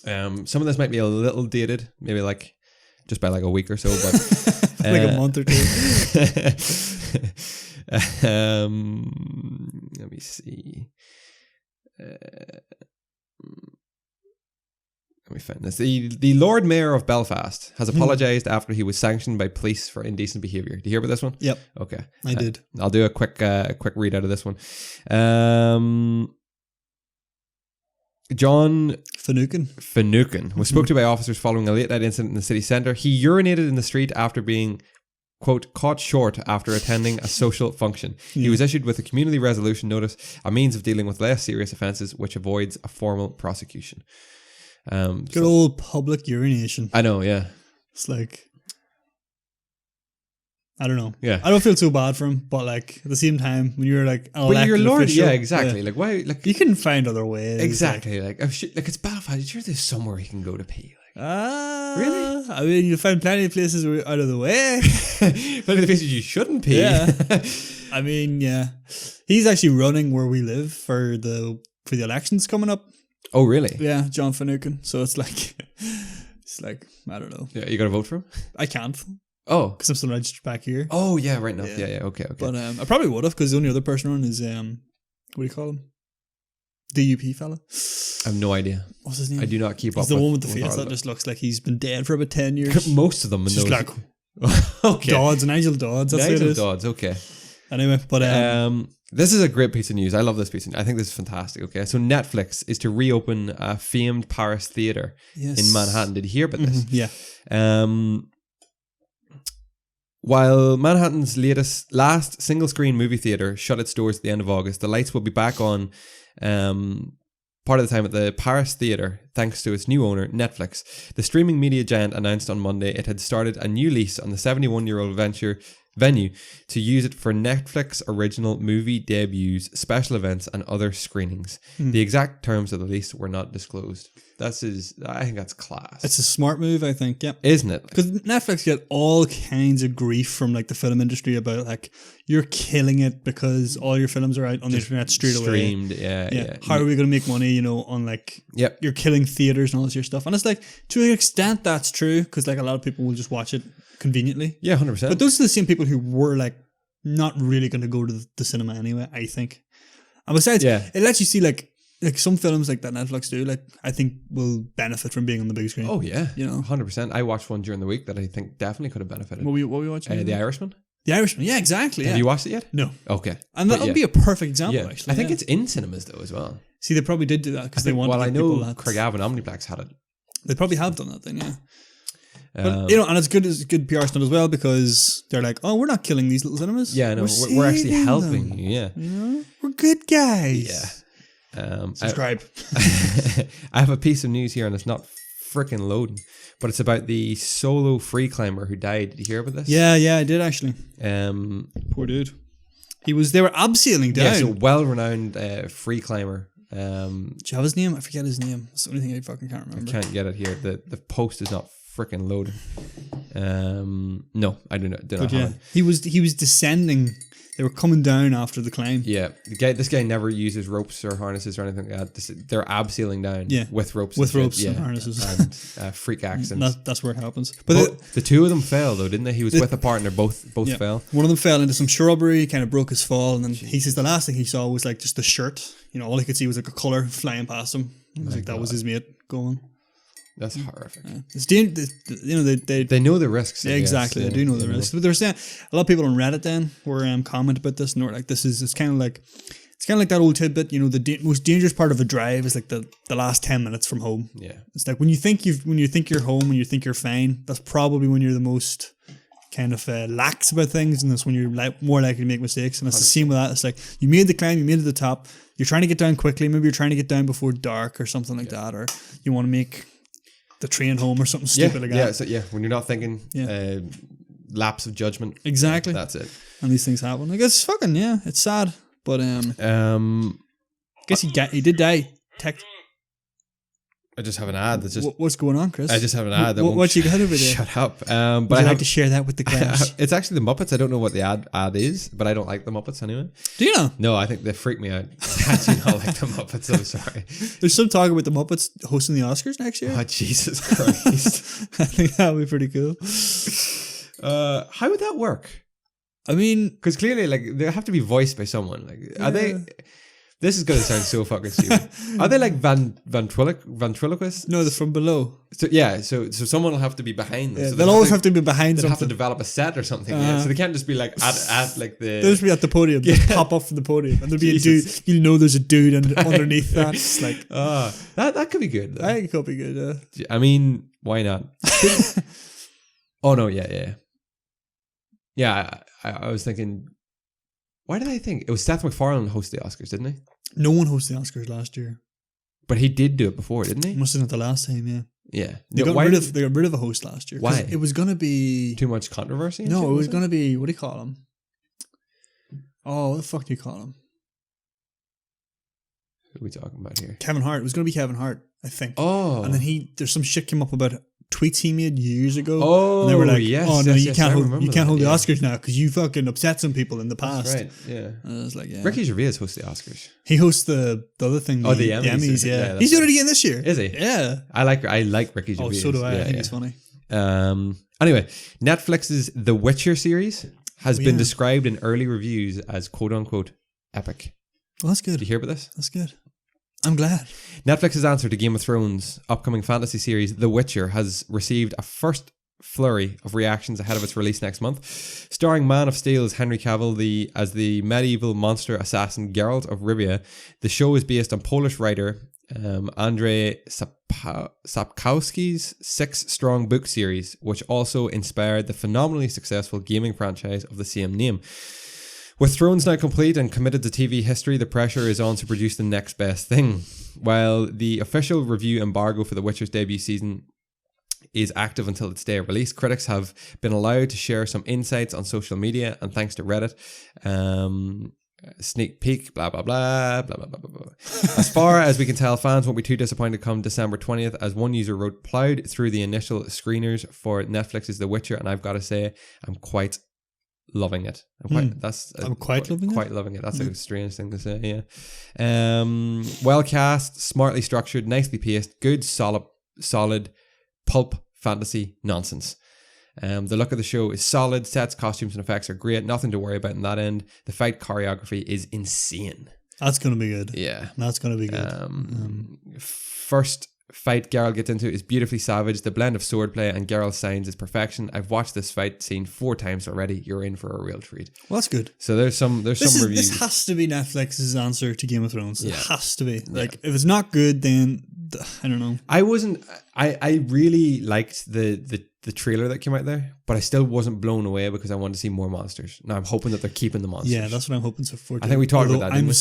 Some of this might be a little dated, maybe like just by like a week or so, but like a month or two. Let me see. Let me find this. The Lord Mayor of Belfast has apologised after he was sanctioned by police for indecent behaviour. Do you hear about this one? Yep. Okay. I did. I'll do a quick read out of this one. John Finucane was spoke to by officers following a late night incident in the city centre. He urinated in the street after being, quote, caught short after attending a social function. He was issued with a community resolution notice, a means of dealing with less serious offences, which avoids a formal prosecution. Good old public urination. I know, yeah. It's like, I don't know. Yeah. I don't feel too bad for him, but like at the same time, when you're like an elected you're Lord, official, yeah, exactly. Like why? Like you can find other ways. Exactly. Like it's Belfast. Sure, there's somewhere he can go to pee. Really? I mean, you find plenty of places out of the way. Plenty of places you shouldn't pee. Yeah. I mean, yeah. He's actually running where we live for the elections coming up. Oh, really? Yeah, John Finucane. So it's like, I don't know. Yeah, you got to vote for him? I can't. Oh, because I'm still registered back here. Oh, yeah, right now. Yeah. Okay. But I probably would have, because the only other person on is what do you call him? DUP fella. I have no idea. What's his name? I do not keep up. He's the one with the face that just looks like he's been dead for about 10 years. Most of them. It's just like okay. Dodds, Nigel Dodds. That's Nigel what it is. Dodds. Okay. Anyway, but this is a great piece of news. I love this piece of news. I think this is fantastic. Okay, so Netflix is to reopen a famed Paris theater in Manhattan. Did you hear about this? Yeah. While Manhattan's last single-screen movie theater shut its doors at the end of August, the lights will be back on part of the time at the Paris theater, thanks to its new owner, Netflix. The streaming media giant announced on Monday it had started a new lease on the 71-year-old venue to use it for Netflix original movie debuts, special events, and other screenings. The exact terms of the lease were not disclosed. I think that's class. It's a smart move, I think. Yep. Isn't it? Because Netflix get all kinds of grief from like the film industry about like you're killing it because all your films are out on the internet straight away. Streamed, yeah. How are we going to make money? On like you're killing theaters and all this your stuff. And it's like to an extent that's true, because like a lot of people will just watch it conveniently. Yeah, 100%. But those are the same people who were like not really going to go to the cinema anyway, I think. And besides, it lets you see like some films like that Netflix do, like I think will benefit from being on the big screen. Oh yeah, 100%. I watched one during the week that I think definitely could have benefited. What were you watching? The Irishman. The Irishman, yeah, exactly. Have you watched it yet? No. Okay. And that would be a perfect example, actually. I think it's in cinemas though as well. See, they probably did do that because they wanted. Well, I know Craigavon Omniplex had it. They probably have done that then, yeah. But, and it's good PR stunt as well, because they're like, oh, we're not killing these little cinemas. Yeah, no, we're actually helping you. Yeah, we're good guys. Yeah. Subscribe. I have a piece of news here, and it's not freaking loading, but it's about the solo free climber who died. Did you hear about this? Yeah, I did actually. Poor dude. They were abseiling down. Yeah, so well-renowned free climber. Do you have his name? I forget his name. That's the only thing I fucking can't remember. I can't get it here. The post is not freaking loading. No, I do not have it. He was descending. They were coming down after the climb. Yeah, this guy never uses ropes or harnesses or anything like that. They're abseiling down with ropes. And harnesses and freak accidents. That's where it happens. But the two of them fell though, didn't they? He was with a partner. Both fell. One of them fell into some shrubbery, kind of broke his fall, and then he says the last thing he saw was like just the shirt. All he could see was like a colour flying past him. That was his mate going. That's horrific. It's they know the risks. Yeah, exactly. They do know the risks. But they're saying a lot of people on Reddit then were comment about this, and they're like, it's kind of like that old tidbit. You know, the most dangerous part of a drive is like the last 10 minutes from home. Yeah, it's like when you think you're home and you think you're fine. That's probably when you're the most kind of lax about things, and that's when you're more likely to make mistakes. And it's 100%. The same with that. It's like you made the climb, you made it to the top. You're trying to get down quickly. Maybe you're trying to get down before dark or something like that, or you want to make the train home or something stupid like that. Yeah, when you're not thinking, lapse of judgment. Exactly. That's it. And these things happen. Like, it's fucking, it's sad. But I guess he did die. I just have an ad that's just... What's going on, Chris? I just have an ad that what you got over there? Shut up. But I'd like to share that with the class. It's actually the Muppets. I don't know what the ad is, but I don't like the Muppets anyway. Do you know? No, I think they freak me out. I actually don't like the Muppets. I'm sorry. There's some talk about the Muppets hosting the Oscars next year. Oh, Jesus Christ. I think that would be pretty cool. How would that work? I mean... Because clearly, like, they have to be voiced by someone. Like, are they... This is going to sound so fucking stupid. Are they like ventriloquists? No, they're from below. So someone will have to be behind them. Yeah, so they'll always have to be behind something. They'll have to develop a set or something. So they can't just be like at like the... They'll just be at the podium. Just pop up from the podium. And there'll be a dude. You know there's a dude underneath that. It's like... that could be good, though. I think it could be good, I mean, why not? Oh, no, yeah. Yeah, I was thinking... Why did I think? It was Seth MacFarlane hosted the Oscars, didn't he? No one hosted the Oscars last year. But he did do it before, didn't he? Must have done it the last time, yeah. Yeah. They got rid of a host last year. Why? It was going to be... Too much controversy? No, it was going to be... What do you call him? Oh, what the fuck do you call him? Who are we talking about here? Kevin Hart. It was going to be Kevin Hart, I think. Oh. And then there's some shit came up about tweets he made years ago. Oh, and they were like, you can't hold the yeah. Oscars now because you fucking upset some people in the past. That's right, yeah. And I was like, yeah. Ricky Gervais hosts the Oscars. He hosts the other thing. The Emmys. Yeah. He's doing it again this year. Is he? Yeah. I like Ricky Gervais. Oh, so do I. I think he's funny. Anyway, Netflix's The Witcher series has been described in early reviews as quote unquote epic. Well, that's good. Did you hear about this? That's good. I'm glad. Netflix's answer to Game of Thrones' upcoming fantasy series, The Witcher, has received a first flurry of reactions ahead of its release next month. Starring Man of Steel's Henry Cavill as the medieval monster assassin Geralt of Rivia, the show is based on Polish writer Andrzej Sapkowski's 6-strong book series, which also inspired the phenomenally successful gaming franchise of the same name. With Thrones now complete and committed to TV history, the pressure is on to produce the next best thing. While the official review embargo for The Witcher's debut season is active until its day of release, critics have been allowed to share some insights on social media, and thanks to Reddit, sneak peek, blah, blah, blah, blah, blah, blah, blah, blah. As far as we can tell, fans won't be too disappointed come December 20th, as one user wrote, plowed through the initial screeners for Netflix's The Witcher, and I've got to say, I'm quite loving it. I'm quite loving it. That's a strange thing to say. Yeah. Well cast, smartly structured, nicely paced, good solid pulp fantasy nonsense. The look of the show is solid. Sets, costumes, and effects are great. Nothing to worry about in that end. The fight choreography is insane. That's going to be good. Yeah, that's going to be good. First fight Geralt gets into is beautifully savage. The blend of swordplay and Geralt's signs is perfection. I've watched this fight scene 4 times already. You're in for a real treat. Well, that's good. So there's some reviews. This has to be Netflix's answer to Game of Thrones. It has to be. Like, if it's not good, then I don't know. I really liked the trailer that came out there, but I still wasn't blown away because I wanted to see more monsters. Now I'm hoping that they're keeping the monsters. Yeah, that's what I'm hoping for. I think we talked about that. I'm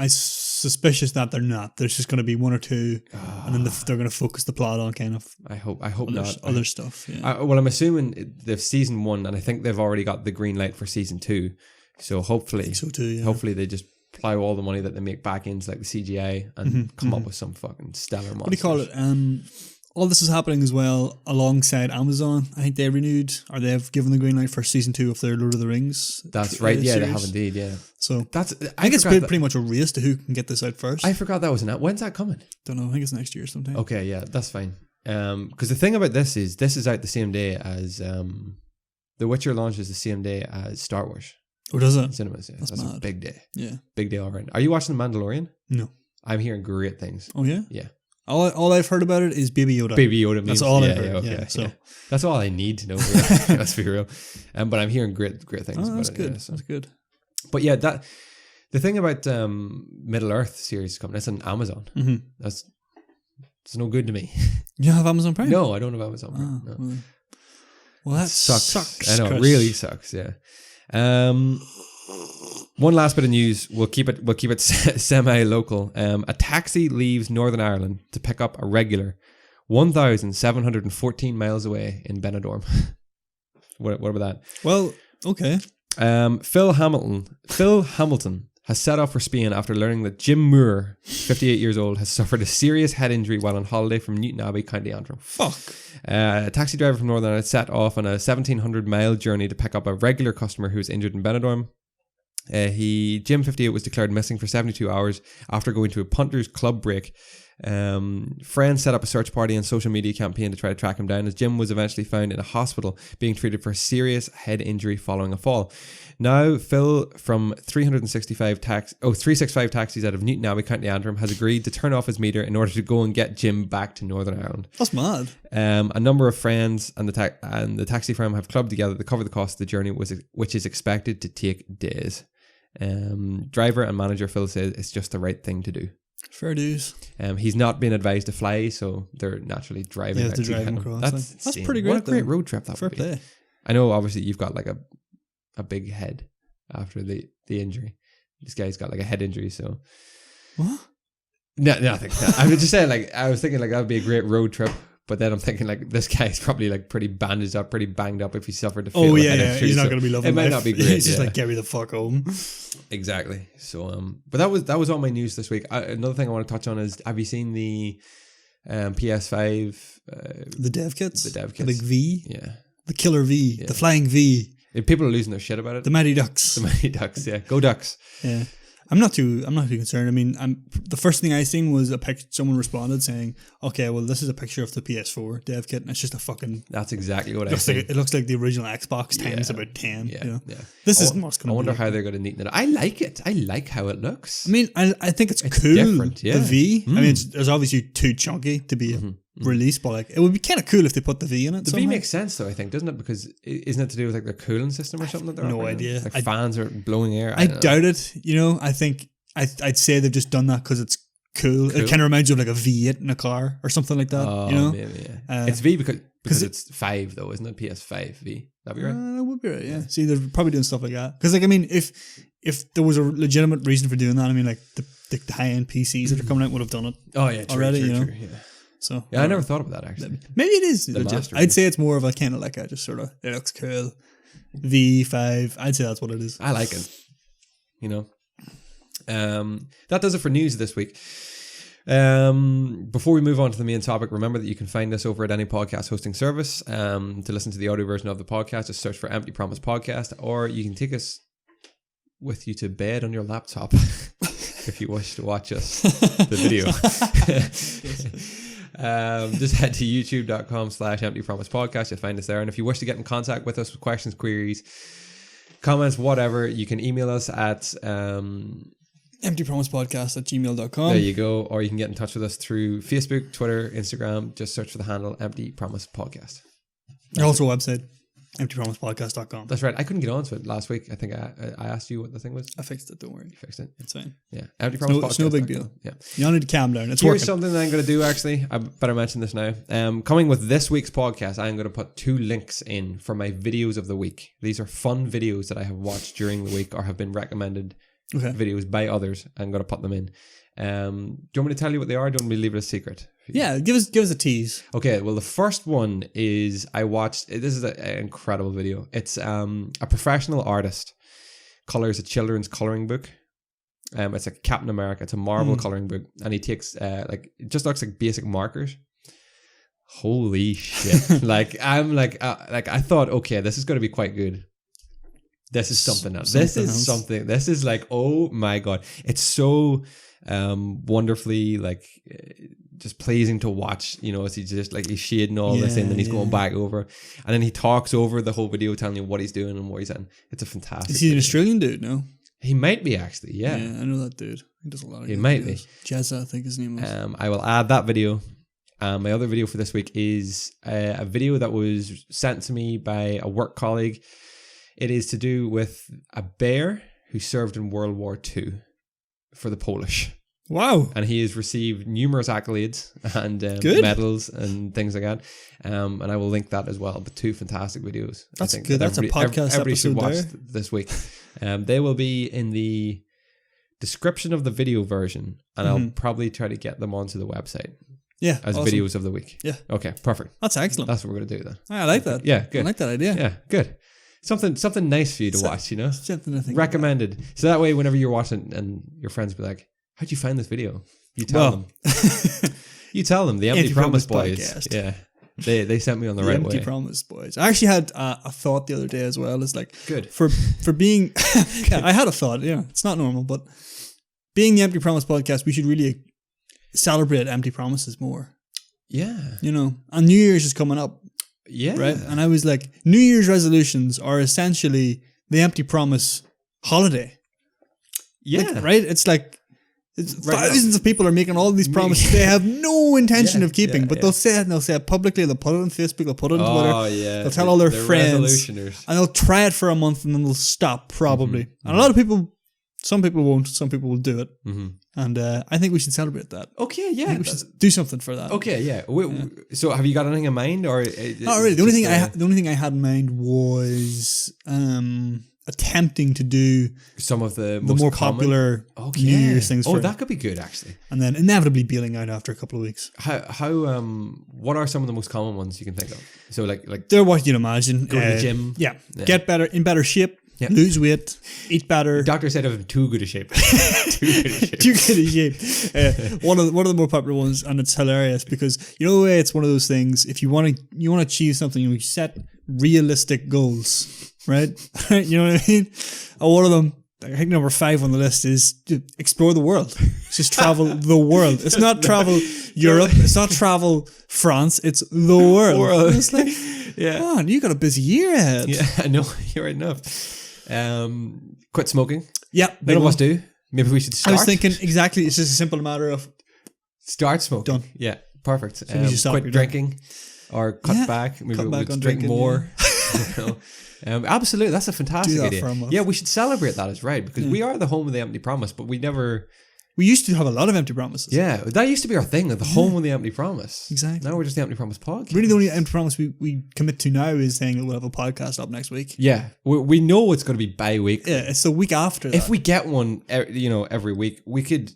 suspicious that they're not. There's just going to be 1 or 2, and then they're going to focus the plot on kind of. I hope not other stuff. Yeah. Well, I'm assuming they've season 1, and I think they've already got the green light for season 2. So hopefully, I think so too. Yeah. Hopefully they just plow all the money that they make back into like the CGI and come up with some fucking stellar monsters. What do you call it? All this is happening as well alongside Amazon. I think they renewed, or they have given the green light for season 2 of their Lord of the Rings. That's right. Yeah, series. They have indeed. Yeah. So I think it's pretty much a race to who can get this out first. I forgot that was an. When's that coming? Don't know. I think it's next year sometime. Okay, yeah, that's fine. Because the thing about this is out the same day as The Witcher launches the same day as Star Wars. Oh, does it? Cinemas. Yeah. That's a big day. Yeah, big day all around. Are you watching The Mandalorian? No. I'm hearing great things. Oh yeah. Yeah. All I've heard about it is Baby Yoda. Baby Yoda memes. That's all I've heard. Okay, yeah, so that's all I need to know. Really. Let's be real. But I'm hearing great things about that's it. good. Yeah, so. That's good. But yeah, the thing about Middle Earth series coming, it's on Amazon. Mm-hmm. It's no good to me. You don't have Amazon Prime? No, I don't have Amazon Prime. No. Well, that sucks. I know, Chris. it really sucks. Yeah. One last bit of news. We'll keep it semi-local. A taxi leaves Northern Ireland to pick up a regular 1,714 miles away in Benidorm. What about that? Well, okay. Phil Hamilton has set off for Spain after learning that Jim Moore, 58 years old, has suffered a serious head injury while on holiday from Newton Abbey, County Antrim. Fuck. A taxi driver from Northern Ireland set off on a 1,700-mile journey to pick up a regular customer who was injured in Benidorm. Jim, 58, was declared missing for 72 hours after going to a punter's club break. Friends set up a search party and social media campaign to try to track him down, as Jim was eventually found in a hospital being treated for a serious head injury following a fall. Now, Phil from 365 taxis out of Newton Abbey, County Antrim, has agreed to turn off his meter in order to go and get Jim back to Northern Ireland. That's mad. A number of friends and the taxi firm have clubbed together to cover the cost of the journey, which is expected to take days. Driver and manager Phil says it's just the right thing to do. Fair dues. He's not been advised to fly, so they're naturally driving. Yeah, they're driving across. That's pretty great. What a great road trip that Fair would be. play. I know, obviously, you've got like a big head after the injury. This guy's got like a head injury, so what? No, nothing. I was just saying, like, I was thinking like that would be a great road trip. But then I'm thinking like this guy's probably like pretty bandaged up, pretty banged up if he suffered a fatal head injury. He's not going to be loving it. It might life. not be great. He's just like, get me the fuck home. Exactly. So, but that was all my news this week. Another thing I want to touch on is, have you seen the PS5? The dev kits? The big V? Yeah. The killer V. Yeah. The flying V. People are losing their shit about it. The Mighty Ducks. The Mighty Ducks, yeah. Go Ducks. Yeah. I'm not too concerned. I mean, the first thing I seen was someone responded saying, okay, well, this is a picture of the PS4 dev kit, and it's just a fucking... That's exactly what I think. It looks like the original Xbox times about 10. Yeah, you know? yeah. This is what's going to I wonder how they're going to neaten it. I like it. I like how it looks. I mean, I think it's cool. Different, yeah. The V. I mean, it's obviously too chunky to be released, but like, it would be kind of cool if they put the V in it. The V makes sense, though, I think, doesn't it? Because isn't it to do with like their cooling system or something? No idea. Like fans are blowing air. I doubt it. You know, I think... I'd say they've just done that because it's cool. It kind of reminds you of like a V8 in a car or something like that. Oh, you know, maybe, yeah. It's V because it's 5 though, isn't it? PS5 V. That'd be right. That would be right. Yeah. See, they're probably doing stuff like that because, like, I mean, if there was a legitimate reason for doing that, I mean, like the high end PCs that are coming out would have done it. Oh yeah, true, already. True, you know. True, yeah. So yeah, I never thought about that actually. Maybe it is legit. I'd say it's more of a kind of like a just sort of it looks cool. V5. I'd say that's what it is. I like it. You know. That does it for news this week. Before we move on to the main topic, remember that you can find us over at any podcast hosting service. To listen to the audio version of the podcast, just search for Empty Promise Podcast, or you can take us with you to bed on your laptop if you wish to watch us the video. Just head to youtube.com/Empty Promise Podcast. You'll find us there, and if you wish to get in contact with us with questions, queries, comments, whatever, you can email us at emptypromisepodcast@gmail.com. There you go. Or you can get in touch with us through Facebook, Twitter, Instagram. Just search for the handle Empty Promise Podcast. Also website, emptypromisepodcast.com. That's right. I couldn't get onto it last week. I think I asked you what the thing was. I fixed it. Don't worry. You fixed it. It's fine. Yeah. Empty Promise Podcast. It's no big deal. Yeah. You don't need to calm down. It's Here's working. something that I'm going to do, actually. I better mention this now. Coming with this week's podcast, I'm going to put 2 links in for my videos of the week. These are fun videos that I have watched during the week or have been recommended videos by others. I'm going to put them in. Do you want me to tell you what they are? Or do you want me to leave it a secret? Yeah, give us a tease. Okay, well, the first one is I watched. This is an incredible video. It's a professional artist colors a children's coloring book. It's like Captain America. It's a Marvel coloring book, and he takes like it just looks like basic markers. Holy shit! I thought, okay, this is going to be quite good. This is something else. This is like, oh my god, it's so wonderfully like just pleasing to watch, you know, as he's just like he's shading all this in and he's going back over, and then he talks over the whole video telling you what he's doing and where he's in. It's a fantastic Is he an video. Australian dude? No, He might be actually, yeah. I know that dude. He does a lot of He good might videos. Jezza, I think his name was. I will add that video. My other video for this week is a video that was sent to me by a work colleague. It is to do with a bear who served in World War II for the Polish. Wow. And he has received numerous accolades and medals and things like that. And I will link that as well. But 2 fantastic videos. That's I think good. That's a podcast everybody should watch there. this week. They will be in the description of the video version. And I'll probably try to get them onto the website. Yeah. As videos of the week. Yeah. Okay, perfect. That's excellent. That's what we're going to do then. I like that. Yeah, good. I like that idea. Yeah, good. Something nice for you to watch, you know? Something to think recommended. about. So that way, whenever you're watching and your friends be like, how'd you find this video? You tell them. You tell them. The Empty Promise Boys. Podcast. Yeah. They sent me on the right way. Empty Promise Boys. I actually had a thought the other day as well. It's like, good. For being, I had a thought, it's not normal, but being the Empty Promise Podcast, we should really celebrate empty promises more. Yeah. And New Year's is coming up. Yeah. Right. And I was like, New Year's resolutions are essentially the Empty Promise holiday. Yeah. Right? It's like thousands of people are making all these promises they have no intention of keeping, but they'll say it and they'll say it publicly, they'll put it on Facebook, they'll put it on Twitter. Oh, yeah. They'll tell all their friends. And they'll try it for a month and then they'll stop, probably. And a lot of people, some people won't, some people will do it. And I think we should celebrate that. Okay, yeah. I think we should do something for that. Okay, yeah. So have you got anything in mind? Or not really. The only thing I had in mind was attempting to do some of the more popular New Year's things. That could be good actually. And then inevitably bailing out after a couple of weeks. How what are some of the most common ones you can think of? So like they're what you'd imagine. Go to the gym. Yeah. Get better, in better shape. Yeah. Lose weight, eat better. The doctor said I'm too good a shape. Too good a shape. One of the more popular ones, and it's hilarious because it's one of those things. If you want to achieve something, you set realistic goals, right? You know what I mean? And one of them, I think number 5 on the list, is to explore the world. It's just travel the world. It's not travel Europe. It's not travel France. It's the world. It's like, man, you got a busy year ahead. Yeah, I know. You're right enough. Quit smoking. Yeah. None of us do. Maybe we should start. I was thinking exactly. It's just a simple matter of start smoking. Done. Yeah, perfect. Quit drinking or cut back. Maybe we could drink more. Absolutely, that's a fantastic idea. Yeah, we should celebrate that as right because we are the home of the Empty Promise, but we never. We used to have a lot of empty promises. Yeah, that used to be our thing, the home of the Empty Promise. Exactly. Now we're just the Empty Promise podcast. Really, the only empty promise we commit to now is saying that we'll have a podcast up next week. Yeah, we know it's going to be bi-weekly. Yeah, it's the week after that. If we get one, every week, we could.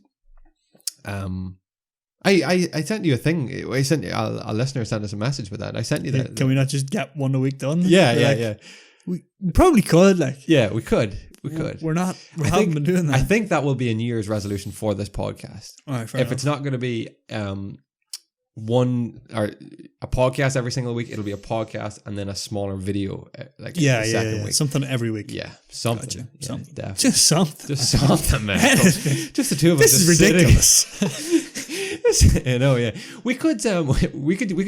I sent you a thing. I sent you, a listener sent us a message with that. I sent you that. Can we not just get one a week done? Yeah. We probably could. Yeah, we could. We could. We're not. We haven't been doing that. I think that will be a New Year's resolution for this podcast. All right, if enough. It's not going to be one or a podcast every single week, it'll be a podcast and then a smaller video the second week. Something every week. Yeah, something. Gotcha. Yeah, something. Definitely. Just something, man. Just the two of us. This is ridiculous. I know. Yeah, we could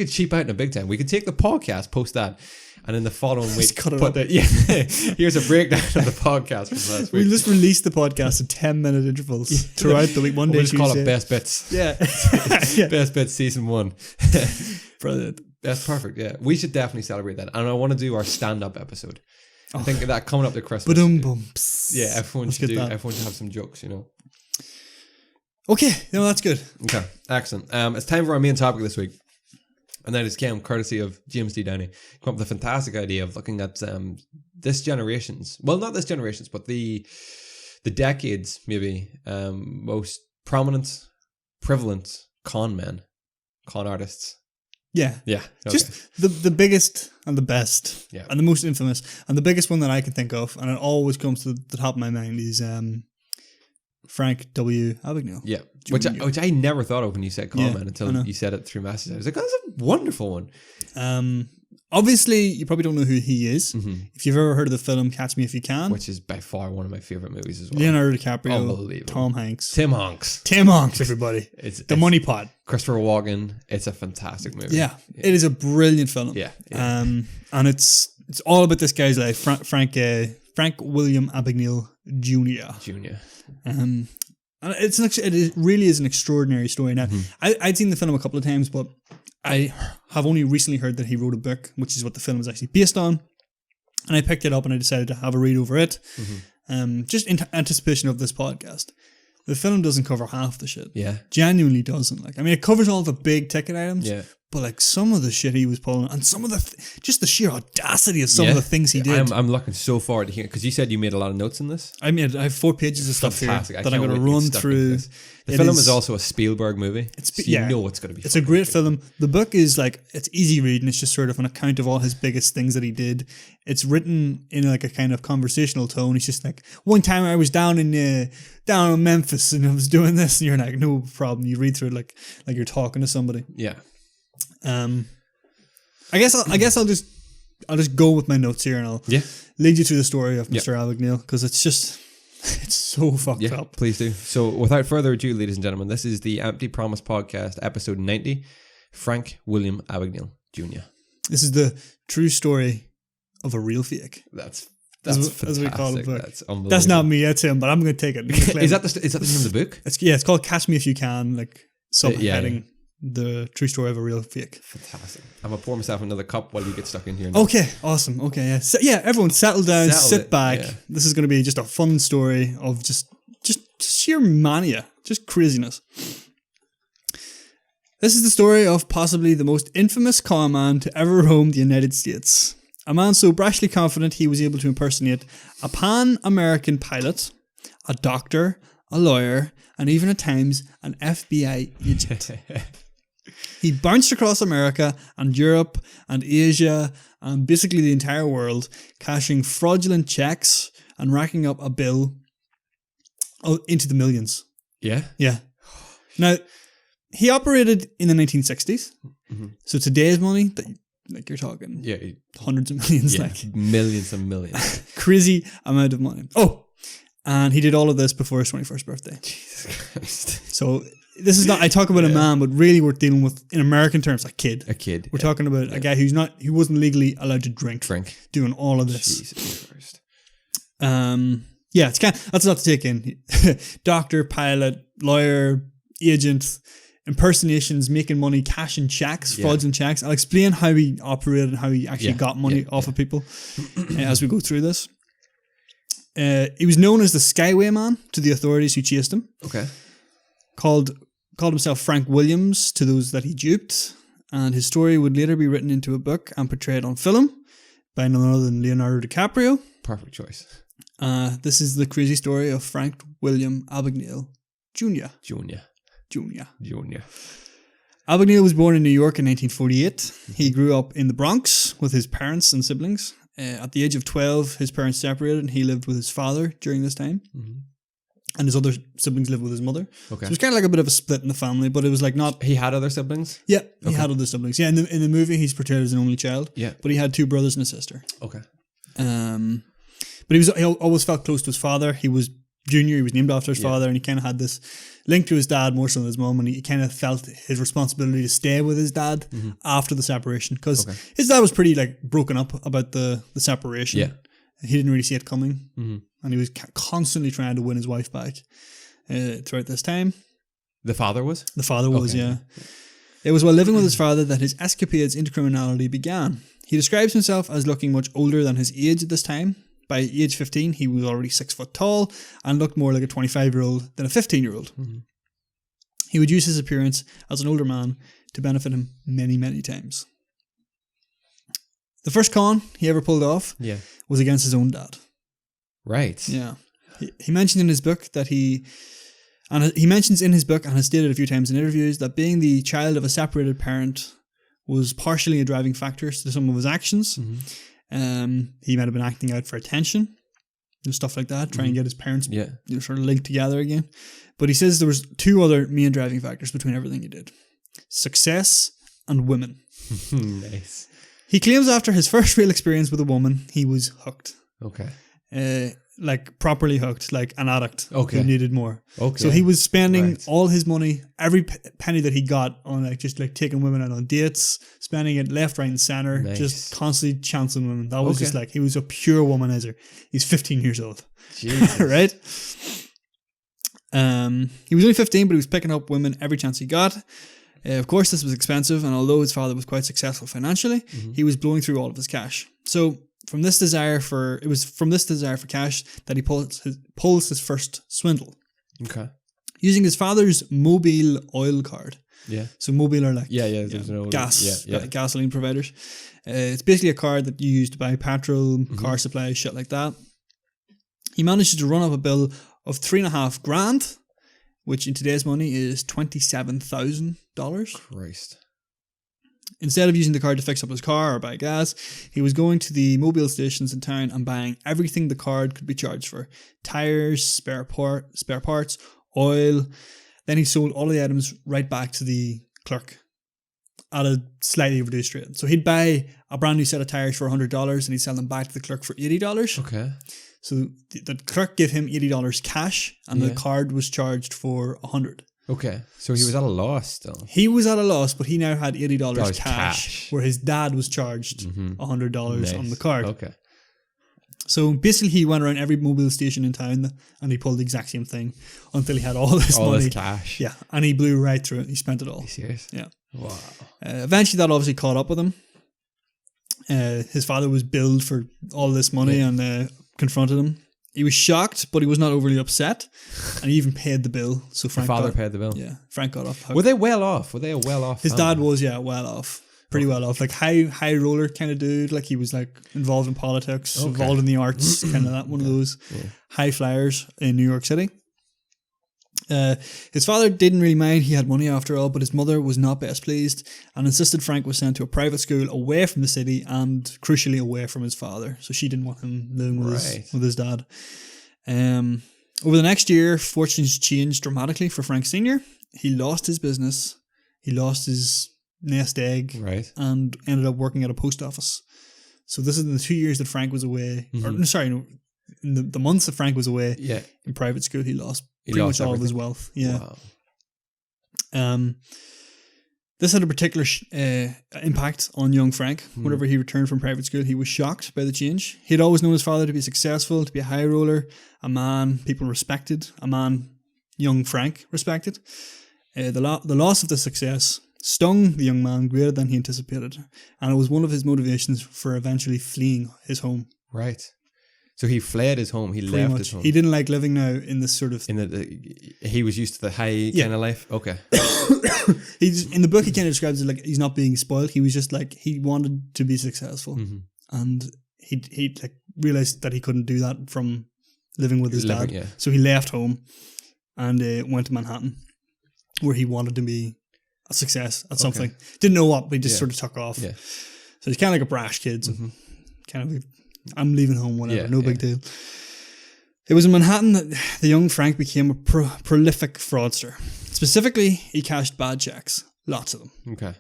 cheap out in a big time. We could take the podcast, post that. And in the following week, here's a breakdown of the podcast from last week. We just release the podcast in 10-minute intervals throughout the week. Monday, we'll just call it Best Bits. Yeah. Best Bits Season 1. Brilliant. That's perfect, yeah. We should definitely celebrate that. And I want to do our stand-up episode. I think that coming up to Christmas. Yeah, everyone should have some jokes, Okay, that's good. Okay, excellent. It's time for our main topic this week. And that is came courtesy of James D. Downey. Come up with a fantastic idea of looking at this generation's, well, not this generation's, but the decades maybe most prominent, prevalent con artists. Yeah. Okay. Just the biggest and the best, and the most infamous, and the biggest one that I can think of, and it always comes to the top of my mind is Frank W. Abignale. Yeah, which I never thought of when you said con man until you said it through message. I was like, oh, that's a wonderful one. Obviously, you probably don't know who he is. Mm-hmm. If you've ever heard of the film Catch Me If You Can. Which is by far one of my favourite movies as well. Leonardo DiCaprio, Tom Hanks. Tim Hanks, everybody. It's the Money Pot. Christopher Walken. It's a fantastic movie. Yeah. It is a brilliant film. Yeah. And it's all about this guy's life, Frank William Abignale Jr. Junior. And it really is an extraordinary story. Now, I'd seen the film a couple of times, but I have only recently heard that he wrote a book, which is what the film is actually based on. And I picked it up and I decided to have a read over it, just in anticipation of this podcast. The film doesn't cover half the shit. Yeah. Genuinely doesn't. Like, I mean, it covers all the big ticket items. Yeah. But like some of the shit he was pulling, and some of just the sheer audacity of some of the things he did. I'm looking so forward to hearing, because you said you made a lot of notes in this. I have 4 pages of stuff here that I'm going to run through. The film is also a Spielberg movie. You know it's going to be. It's a great film. The book is like, it's easy reading. It's just sort of an account of all his biggest things that he did. It's written in like a kind of conversational tone. He's just like, one time I was down in Memphis and I was doing this, and you're like, no problem. You read through it like you're talking to somebody. Yeah. I guess I'll just go with my notes here and I'll lead you through the story of Mr. Abagnale, because it's so fucked up. Please do. So without further ado, ladies and gentlemen, this is the Empty Promise podcast, episode 90, Frank William Abignale Jr. This is the true story of a real fake. That's as we call the book. That's unbelievable. That's not me, that's him, but I'm going to take it. Is that the name of the book? It's called Catch Me If You Can, like subheading. The true story of a real fake. Fantastic. I'm going to pour myself another cup while you get stuck in here. Okay, awesome. Okay, yeah. So, everyone settle down, sit back. Yeah. This is going to be just a fun story of just sheer mania, just craziness. This is the story of possibly the most infamous con man to ever roam the United States. A man so brashly confident he was able to impersonate a Pan-American pilot, a doctor, a lawyer, and even at times an FBI agent. He bounced across America and Europe and Asia and basically the entire world, cashing fraudulent checks and racking up a bill into the millions. Yeah? Yeah. Now, he operated in the 1960s. Mm-hmm. So today's money, like you're talking hundreds of millions. Yeah, like millions and millions. Crazy amount of money. Oh, and he did all of this before his 21st birthday. Jesus Christ. So this is not, I talk about a man, but really we're dealing with, in American terms, a kid. A kid. We're talking about a guy who wasn't legally allowed to drink. Doing all of this. Jesus Christ. That's a lot to take in. Doctor, pilot, lawyer, agent, impersonations, making money, cashing checks, fraudulent checks. I'll explain how he operated and how he actually got money off of people as we go through this. He was known as the Skyway Man to the authorities who chased him. Okay. Called himself Frank Williams to those that he duped, and his story would later be written into a book and portrayed on film by none other than Leonardo DiCaprio. Perfect choice. This is the crazy story of Frank William Abignale Jr. Abignale was born in New York in 1948. He grew up in the Bronx with his parents and siblings. At the age of 12, his parents separated and he lived with his father during this time. Mm-hmm. And his other siblings lived with his mother. Okay. So it was kind of like a bit of a split in the family, but it was like not... He had other siblings? Yeah, he had other siblings. Yeah, in the movie, he's portrayed as an only child. Yeah. But he had 2 brothers and a sister. Okay. But he always felt close to his father. He was junior, he was named after his father, and he kind of had this link to his dad more so than his mum, and he kind of felt his responsibility to stay with his dad after the separation, because his dad was pretty like broken up about the separation. Yeah. He didn't really see it coming, and he was constantly trying to win his wife back throughout this time. The father was? The father was, yeah. It was while living with his father that his escapades into criminality began. He describes himself as looking much older than his age at this time. By age 15, he was already 6 foot tall and looked more like a 25-year-old than a 15-year-old. Mm-hmm. He would use his appearance as an older man to benefit him many, many times. The first con he ever pulled off was against his own dad. Right. Yeah. He mentioned in his book that he mentions in his book and has stated a few times in interviews that being the child of a separated parent was partially a driving factor to some of his actions. Mm-hmm. He might have been acting out for attention, stuff like that, trying to get his parents sort of linked together again. But he says there was 2 other main driving factors between everything he did: success and women. Nice. He claims after his first real experience with a woman, he was hooked. Okay. like properly hooked, like an addict Okay. who needed more. Okay. So he was spending Right. all his money, every penny that he got on like just like taking women out on dates, spending it left, right, and center, Nice. just constantly chancing women. That was Okay. just like, he was a pure womanizer. He's 15 years old, Jesus. right? He was only 15, but he was picking up women every chance he got. Of course, this was expensive, and although his father was quite successful financially, he was blowing through all of his cash. So from this desire for cash that he pulls his first swindle. Okay. Using his father's mobile oil card. Yeah. So mobile are like There's an old, gasoline providers. It's basically a card that you use to buy petrol, car supplies, shit like that. He manages to run up a bill of $3.5 grand, which in today's money is $27,000. Christ. Instead of using the card to fix up his car or buy gas, he was going to the mobile stations in town and buying everything the card could be charged for. Tires, spare parts, oil. Then he sold all the items right back to the clerk at a slightly reduced rate. So he'd buy a brand new set of tires for $100 and he'd sell them back to the clerk for $80. Okay. So the clerk gave him $80 cash and the card was charged for $100. Okay. So he was at a loss still. He was at a loss, but he now had $80 cash, cash. where his dad was charged $100 on the card. Okay. So basically he went around every mobile station in town and he pulled the exact same thing until he had all this All money. this cash. Yeah, and he blew right through it. He spent it all. Are you serious? Yeah. Wow. Eventually that obviously caught up with him. His father was billed for all this money and confronted him. He was shocked, but he was not overly upset, and he even paid the bill. So Frank paid the bill. Yeah, Frank got off the hook. Were they well off? Were they a well off? His dad was, well off. Pretty well off. Like high roller kind of dude. Like he was like involved in politics, involved in the arts, kind of that one of those high flyers in New York City. His father didn't really mind. He had money after all, but his mother was not best pleased and insisted Frank was sent to a private school away from the city and crucially away from his father. So she didn't want him living with his dad. Over the next year, fortunes changed dramatically for Frank Sr. He lost his business. He lost his nest egg and ended up working at a post office. So this is in the 2 years that Frank was away. In the months that Frank was away in private school, he lost pretty much all of his wealth. Yeah. Wow. This had a particular impact on young Frank. Whenever he returned from private school, he was shocked by the change. He had always known his father to be successful, to be a high roller, a man people respected, a man young Frank respected. The loss of the success stung the young man greater than he anticipated, and it was one of his motivations for eventually fleeing his home. Right. So he fled his home. He left his home. He didn't like living now in this sort of... He was used to the high kind of life? Okay. In the book, he kind of describes it like he's not being spoiled. He was just like, he wanted to be successful. And he like realized that he couldn't do that from living with his dad. Yeah. So he left home and went to Manhattan, where he wanted to be a success at something. Didn't know what, but he just sort of took off. Yeah. So he's kind of like a brash kid. So kind of like, I'm leaving home, whatever, no big deal. It was in Manhattan that the young Frank became a prolific fraudster. Specifically, he cashed bad checks, lots of them. Okay.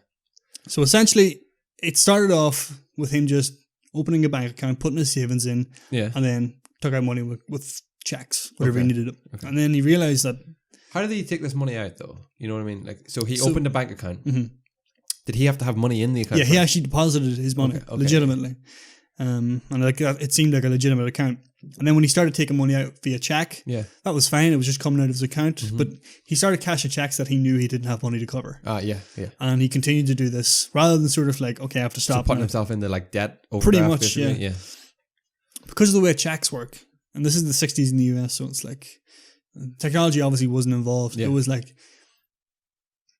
So essentially, it started off with him just opening a bank account, putting his savings in, and then took out money with checks, whatever he needed. Okay. And then he realized that... How did he take this money out, though? You know what I mean? Like, so he opened a bank account. Did he have to have money in the account? Yeah, he actually deposited his money legitimately. And like that, it seemed like a legitimate account. And then when he started taking money out via check, that was fine. It was just coming out of his account. But he started cashing checks that he knew he didn't have money to cover. And he continued to do this rather than sort of like, okay, I have to stop. So putting himself into like debt overdraft. Pretty much, yeah. Because of the way checks work, and this is the 60s in the US, so it's like technology obviously wasn't involved. It was like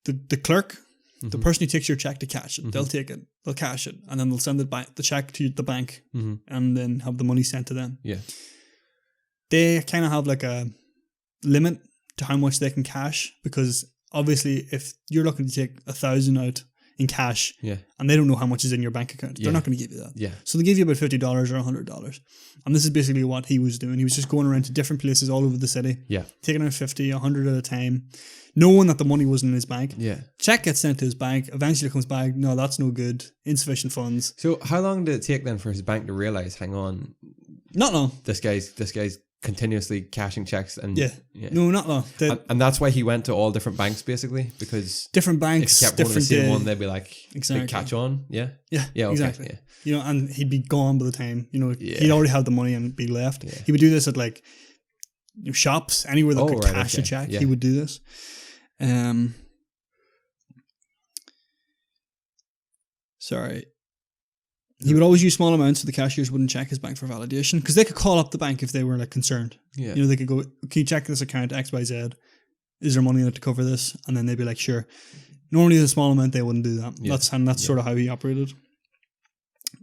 the clerk. The person who takes your check to cash it, they'll take it, they'll cash it, and then they'll send the check to the bank and then have the money sent to them. Yeah. They kind of have like a limit to how much they can cash, because obviously if you're looking to take 1,000 out in cash and they don't know how much is in your bank account, they're not going to give you that. Yeah. So they give you about $50 or $100. And this is basically what he was doing. He was just going around to different places all over the city, taking out 50, 100 at a time, knowing that the money wasn't in his bank. Yeah. Check gets sent to his bank, eventually comes back, no, that's no good, insufficient funds. So how long did it take then for his bank to realize, hang on, not long. This guy's continuously cashing checks and no, not long. And that's why he went to all different banks basically, because different banks, if he kept going to the different same one, they'd be like, exactly, they'd catch on. Yeah, okay, exactly. Yeah. You know, and he'd be gone by the time, you know, he'd already had the money and be left. Yeah. He would do this at like shops, anywhere that could cash a check. He would do this. Sorry. He would always use small amounts so the cashiers wouldn't check his bank for validation, because they could call up the bank if they were like concerned. Yeah. You know, they could go, can you check this account XYZ? Is there money in it to cover this? And then they'd be like, sure. Normally with a small amount, they wouldn't do that. Yeah. That's sort of how he operated.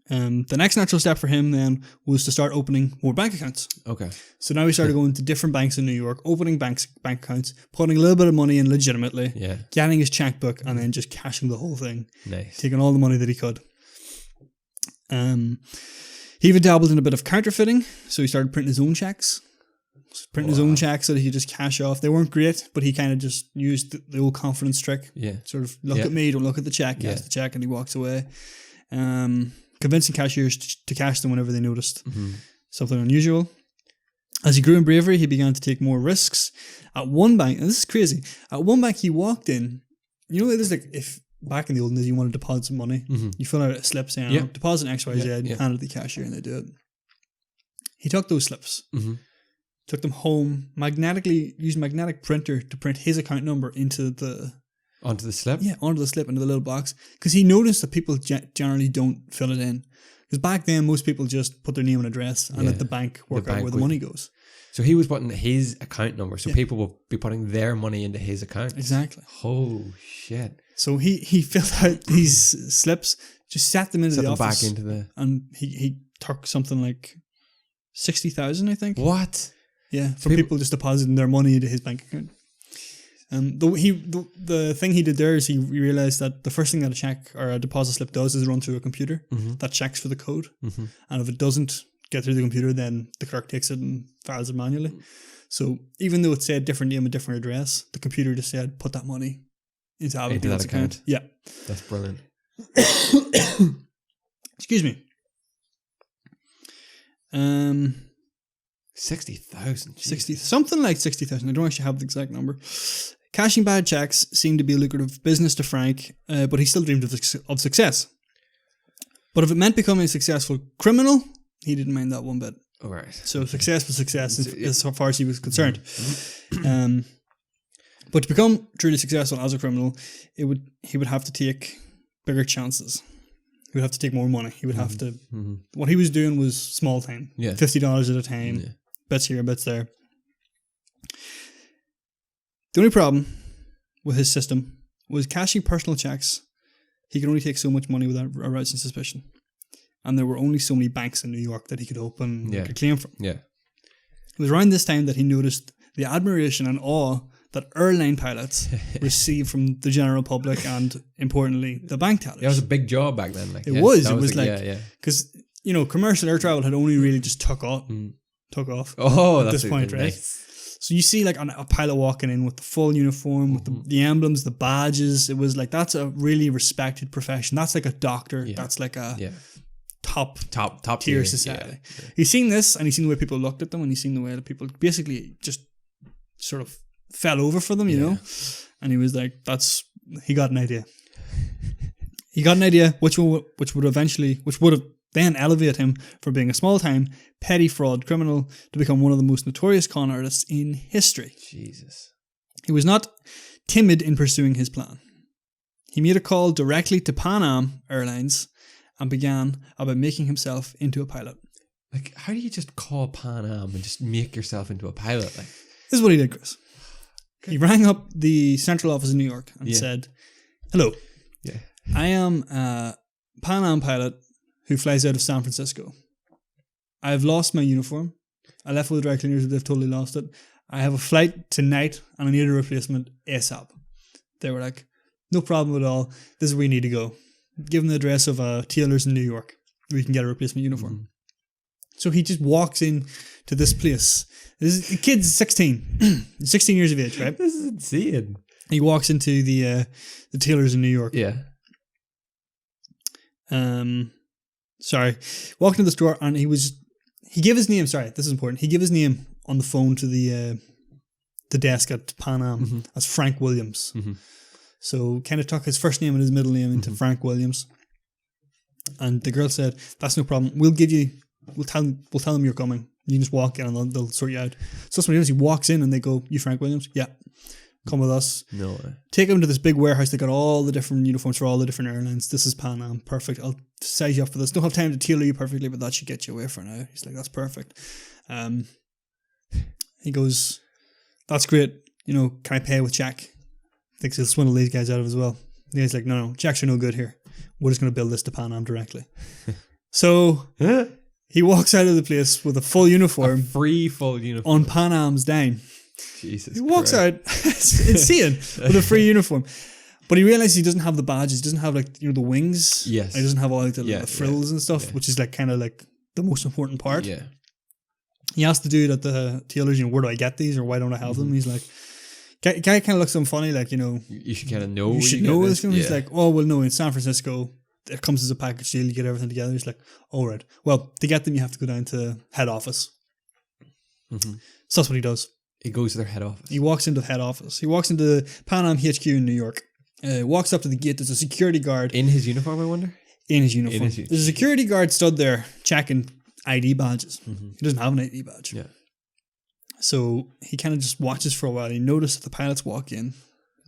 The next natural step for him then was to start opening more bank accounts. Okay. So now he started going to different banks in New York, opening bank accounts, putting a little bit of money in legitimately, getting his checkbook, and then just cashing the whole thing. Nice. Taking all the money that he could. He even dabbled in a bit of counterfeiting, so he started printing his own checks. His own checks so that he could just cash off. They weren't great, but he kind of just used the old confidence trick. Yeah. Sort of, look at me, don't look at the check, cash the check, and he walks away. Convincing cashiers to cash them whenever they noticed something unusual. As he grew in bravery, he began to take more risks. At one bank, and this is crazy, at one bank he walked in, you know, there's like, if back in the old days you want to deposit some money, you fill out a slip saying, deposit XYZ, hand it to the cashier, and they do it. He took those slips, took them home, used magnetic printer to print his account number onto the slip? Yeah, onto the slip, into the little box. Because he noticed that people generally don't fill it in. Because back then, most people just put their name and address and let the bank work out where the money goes. So he was putting his account number. So people will be putting their money into his account. Exactly. Oh, shit. So he filled out these slips, just sat them into the office. Back into the... And he took something like 60,000, I think. What? Yeah, for people just depositing their money into his bank account. The thing he did there is he realized that the first thing that a check or a deposit slip does is run through a computer that checks for the code. And if it doesn't get through the computer, then the clerk takes it and files it manually. So even though it said different name and different address, the computer just said, put that money into that account. Yeah. That's brilliant. Excuse me. 60,000. 60, something like 60,000. I don't actually have the exact number. Cashing bad checks seemed to be a lucrative business to Frank, but he still dreamed of success. But if it meant becoming a successful criminal, he didn't mind that one bit. All right. So success was success as far as he was concerned. But to become truly successful as a criminal, he would have to take bigger chances. He would have to take more money. He would have to... What he was doing was small time. Yeah. $50 at a time. Bits here, bits there. The only problem with his system was cashing personal checks. He could only take so much money without arousing suspicion. And there were only so many banks in New York that he could open and could claim from. Yeah. It was around this time that he noticed the admiration and awe that airline pilots received from the general public and, importantly, the bank tellers. It was a big job back then. Like, it was because, you know, commercial air travel had only really just took off. Oh, at this point, right? Nice. So you see like a pilot walking in with the full uniform, with the emblems, the badges. It was like, that's a really respected profession. That's like a doctor. Yeah. That's like a top tier society. Yeah. He's seen this, and he's seen the way people looked at them, and he's seen the way that people basically just sort of fell over for them, you know? And he was like, he got an idea. He got an idea which would have then elevate him from being a small-time, petty fraud criminal to become one of the most notorious con artists in history. Jesus. He was not timid in pursuing his plan. He made a call directly to Pan Am Airlines and began about making himself into a pilot. Like, how do you just call Pan Am and just make yourself into a pilot? Like, this is what he did, Chris. He rang up the central office in New York and said, "Hello, I am a Pan Am pilot who flies out of San Francisco. I've lost my uniform. I left with the dry cleaners, but they've totally lost it. I have a flight tonight and I need a replacement ASAP." They were like, "No problem at all. This is where you need to go. Give them the address of a tailor's in New York where you can get a replacement uniform." So he just walks in to this place. The kid's 16. 16 years of age, right? This is insane. He walks into the tailor's in New York. Yeah. Walked into the store and he gave his name. Sorry, this is important. He gave his name on the phone to the desk at Pan Am as Frank Williams. So kind of took his first name and his middle name into Frank Williams. And the girl said, "That's no problem. We'll tell them you're coming. You can just walk in and they'll sort you out." So that's what he does. He walks in and they go, "You Frank Williams? Yeah. Come with us." No way. Take him to this big warehouse. They got all the different uniforms for all the different airlines. This is Pan Am. Perfect. I'll size you up for this. Don't have time to tailor you perfectly, but that should get you away for now. He's like, "That's perfect." He goes, "That's great. Can I pay with check?" Thinks he'll swindle these guys out of as well. The guy's like, no, checks are no good here. We're just going to bill this to Pan Am directly. So he walks out of the place with a full uniform. A free full uniform. On Pan Am's dime. Jesus He walks out, it's insane, with a free uniform. But he realizes he doesn't have the badges. He doesn't have the wings. Yes. He doesn't have all the frills and stuff, which is kind of the most important part. Yeah. He asked the dude at the tailors, where do I get these or why don't I have them? He's like, guy kind of looks at him funny, you should kind of know. You should know this. He's like, "Oh, well, no, in San Francisco, it comes as a package deal. You get everything together." He's like, "All right. Well, to get them, you have to go down to head office." So that's what he does. He goes to their head office. He walks into the head office. He walks into Pan Am HQ in New York. Walks up to the gate. There's a security guard. In his uniform, I wonder? In his uniform. There's a security guard stood there checking ID badges. He doesn't have an ID badge. Yeah. So he kind of just watches for a while. He noticed that the pilots walk in,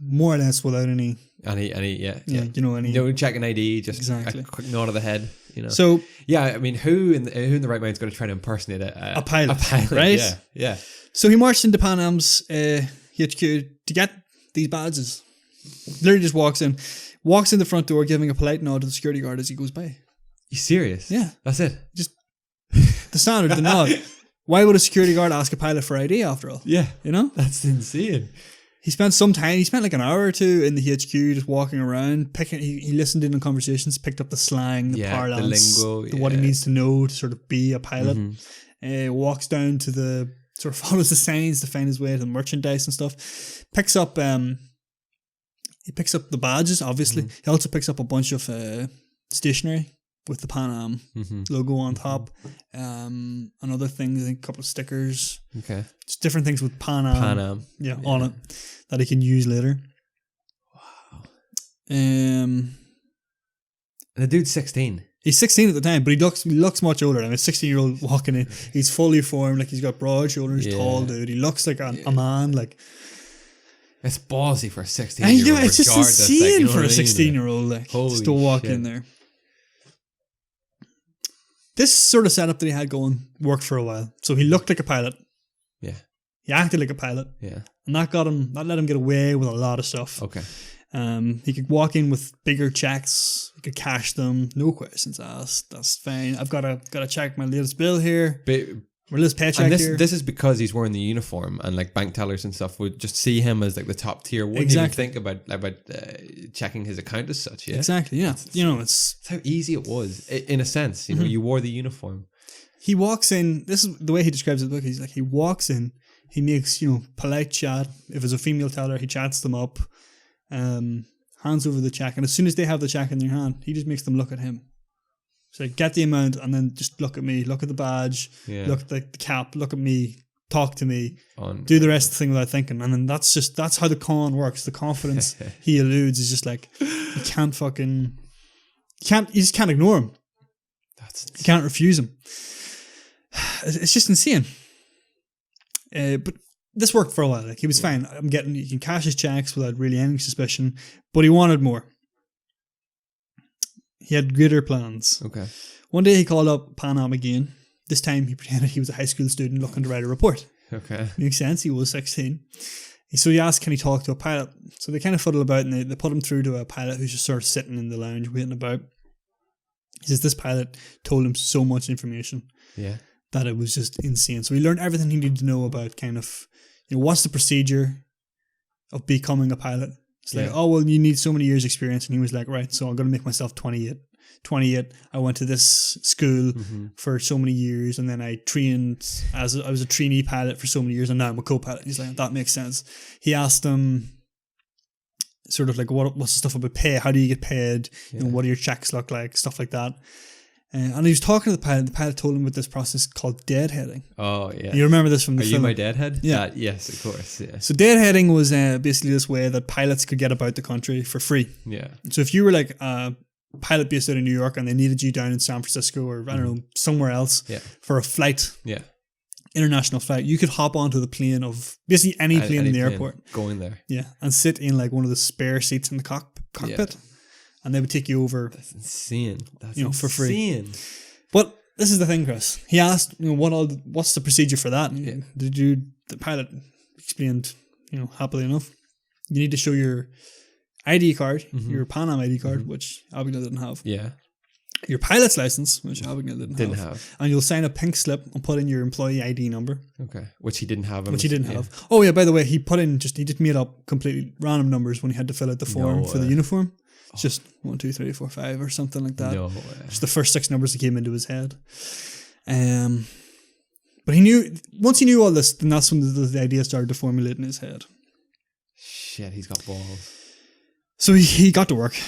more or less without any... No checking ID, just exactly. A quick nod of the head, So... Yeah, I mean, who in the right mind is going to try to impersonate a pilot? A pilot, right? Yeah. So he marched into Pan Am's HQ to get these badges. Literally just walks in the front door, giving a polite nod to the security guard as he goes by. You serious? Yeah. That's it? Just the standard, the nod. Why would a security guard ask a pilot for ID after all? Yeah. That's insane. He spent some time, an hour or two in the HQ just walking around, he listened in on conversations, picked up the slang, the parlance, the lingo, what he needs to know to sort of be a pilot. Walks down to sort of follows the signs to find his way to the merchandise and stuff. Picks up the badges, obviously. He also picks up a bunch of stationery with the Pan Am logo on top, and other things, a couple of stickers. Okay. Just different things with Pan Am. On it that he can use later. Wow. And the dude's 16. He's 16 at the time, but he looks much older. I mean, a 16-year-old walking in, he's fully formed, he's got broad shoulders, tall dude. He looks like a man, It's ballsy for a 16-year-old. It's just insane for a 16-year-old, just to walk in there. This sort of setup that he had going worked for a while. So he looked like a pilot. Yeah. He acted like a pilot. Yeah. And that let him get away with a lot of stuff. Okay. He could walk in with bigger checks. He could cash them. No questions asked. That's fine. I've got to check my latest bill here. My latest paycheck here. This is because he's wearing the uniform, and bank tellers and stuff would just see him as the top tier. Wouldn't even think about checking his account as such. Yeah. Exactly. Yeah. It's how easy it was in a sense. You wore the uniform. He walks in. This is the way he describes it. Look, he's like, he walks in. He makes polite chat. If it's a female teller, he chats them up. Hands over the check, and as soon as they have the check in their hand, he just makes them look at him. So get the amount, and then just look at me, look at the badge, look at the cap, look at me, talk to me, do the rest of the thing without thinking. And then that's how the con works. The confidence he alludes is just you just can't ignore him. You can't refuse him. It's just insane. But this worked for a while. He was fine. He can cash his checks without really any suspicion, but he wanted more. He had greater plans. Okay. One day he called up Pan Am again. This time he pretended he was a high school student looking to write a report. Okay. Makes sense. He was 16. So he asked, can he talk to a pilot? So they kind of fuddle about, and they put him through to a pilot who's just sort of sitting in the lounge waiting about. He says this pilot told him so much information that it was just insane. So he learned everything he needed to know about what's the procedure of becoming a pilot. It's you need so many years experience. And he was like, right, so I'm going to make myself 28. 28, I went to this school for so mthe years, and then I trained I was a trainee pilot for so many years, and now I'm a co-pilot. He's like, that makes sense. He asked him sort of what's the stuff about pay? How do you get paid? What do your checks look like? Stuff like that. And he was talking to the pilot. The pilot told him about this process called deadheading. Oh, yeah. You remember this from the Are film? you my deadhead? Yeah. Yes, of course. Yeah. So deadheading was basically this way that pilots could get about the country for free. Yeah. So if you were like a pilot based out of New York and they needed you down in San Francisco or I don't know, somewhere else for a flight, international flight, you could hop onto the plane of basically any plane in the airport. Go in there. Yeah. And sit in like one of the spare seats in the cockpit. Yeah. And they would take you over. That's insane. That's for free. insane. But this is the thing, Chris. He asked, what's the procedure for that? And the pilot explained, happily enough, you need to show your ID card, your Pan Am ID card, which Abagnale didn't have. Yeah. Your pilot's license, which Abagnale didn't have. And you'll sign a pink slip and put in your employee ID number. Okay. Which he didn't have. Which he didn't have. Oh yeah, by the way, he just made up completely random numbers when he had to fill out the form for the uniform. It's just 1, 2, 3, 4, 5 or something like that. No way. Just the first 6 numbers that came into his head. But he knew, once he knew all this, then that's when the idea started to formulate in his head. Shit, he's got balls. So he got to work.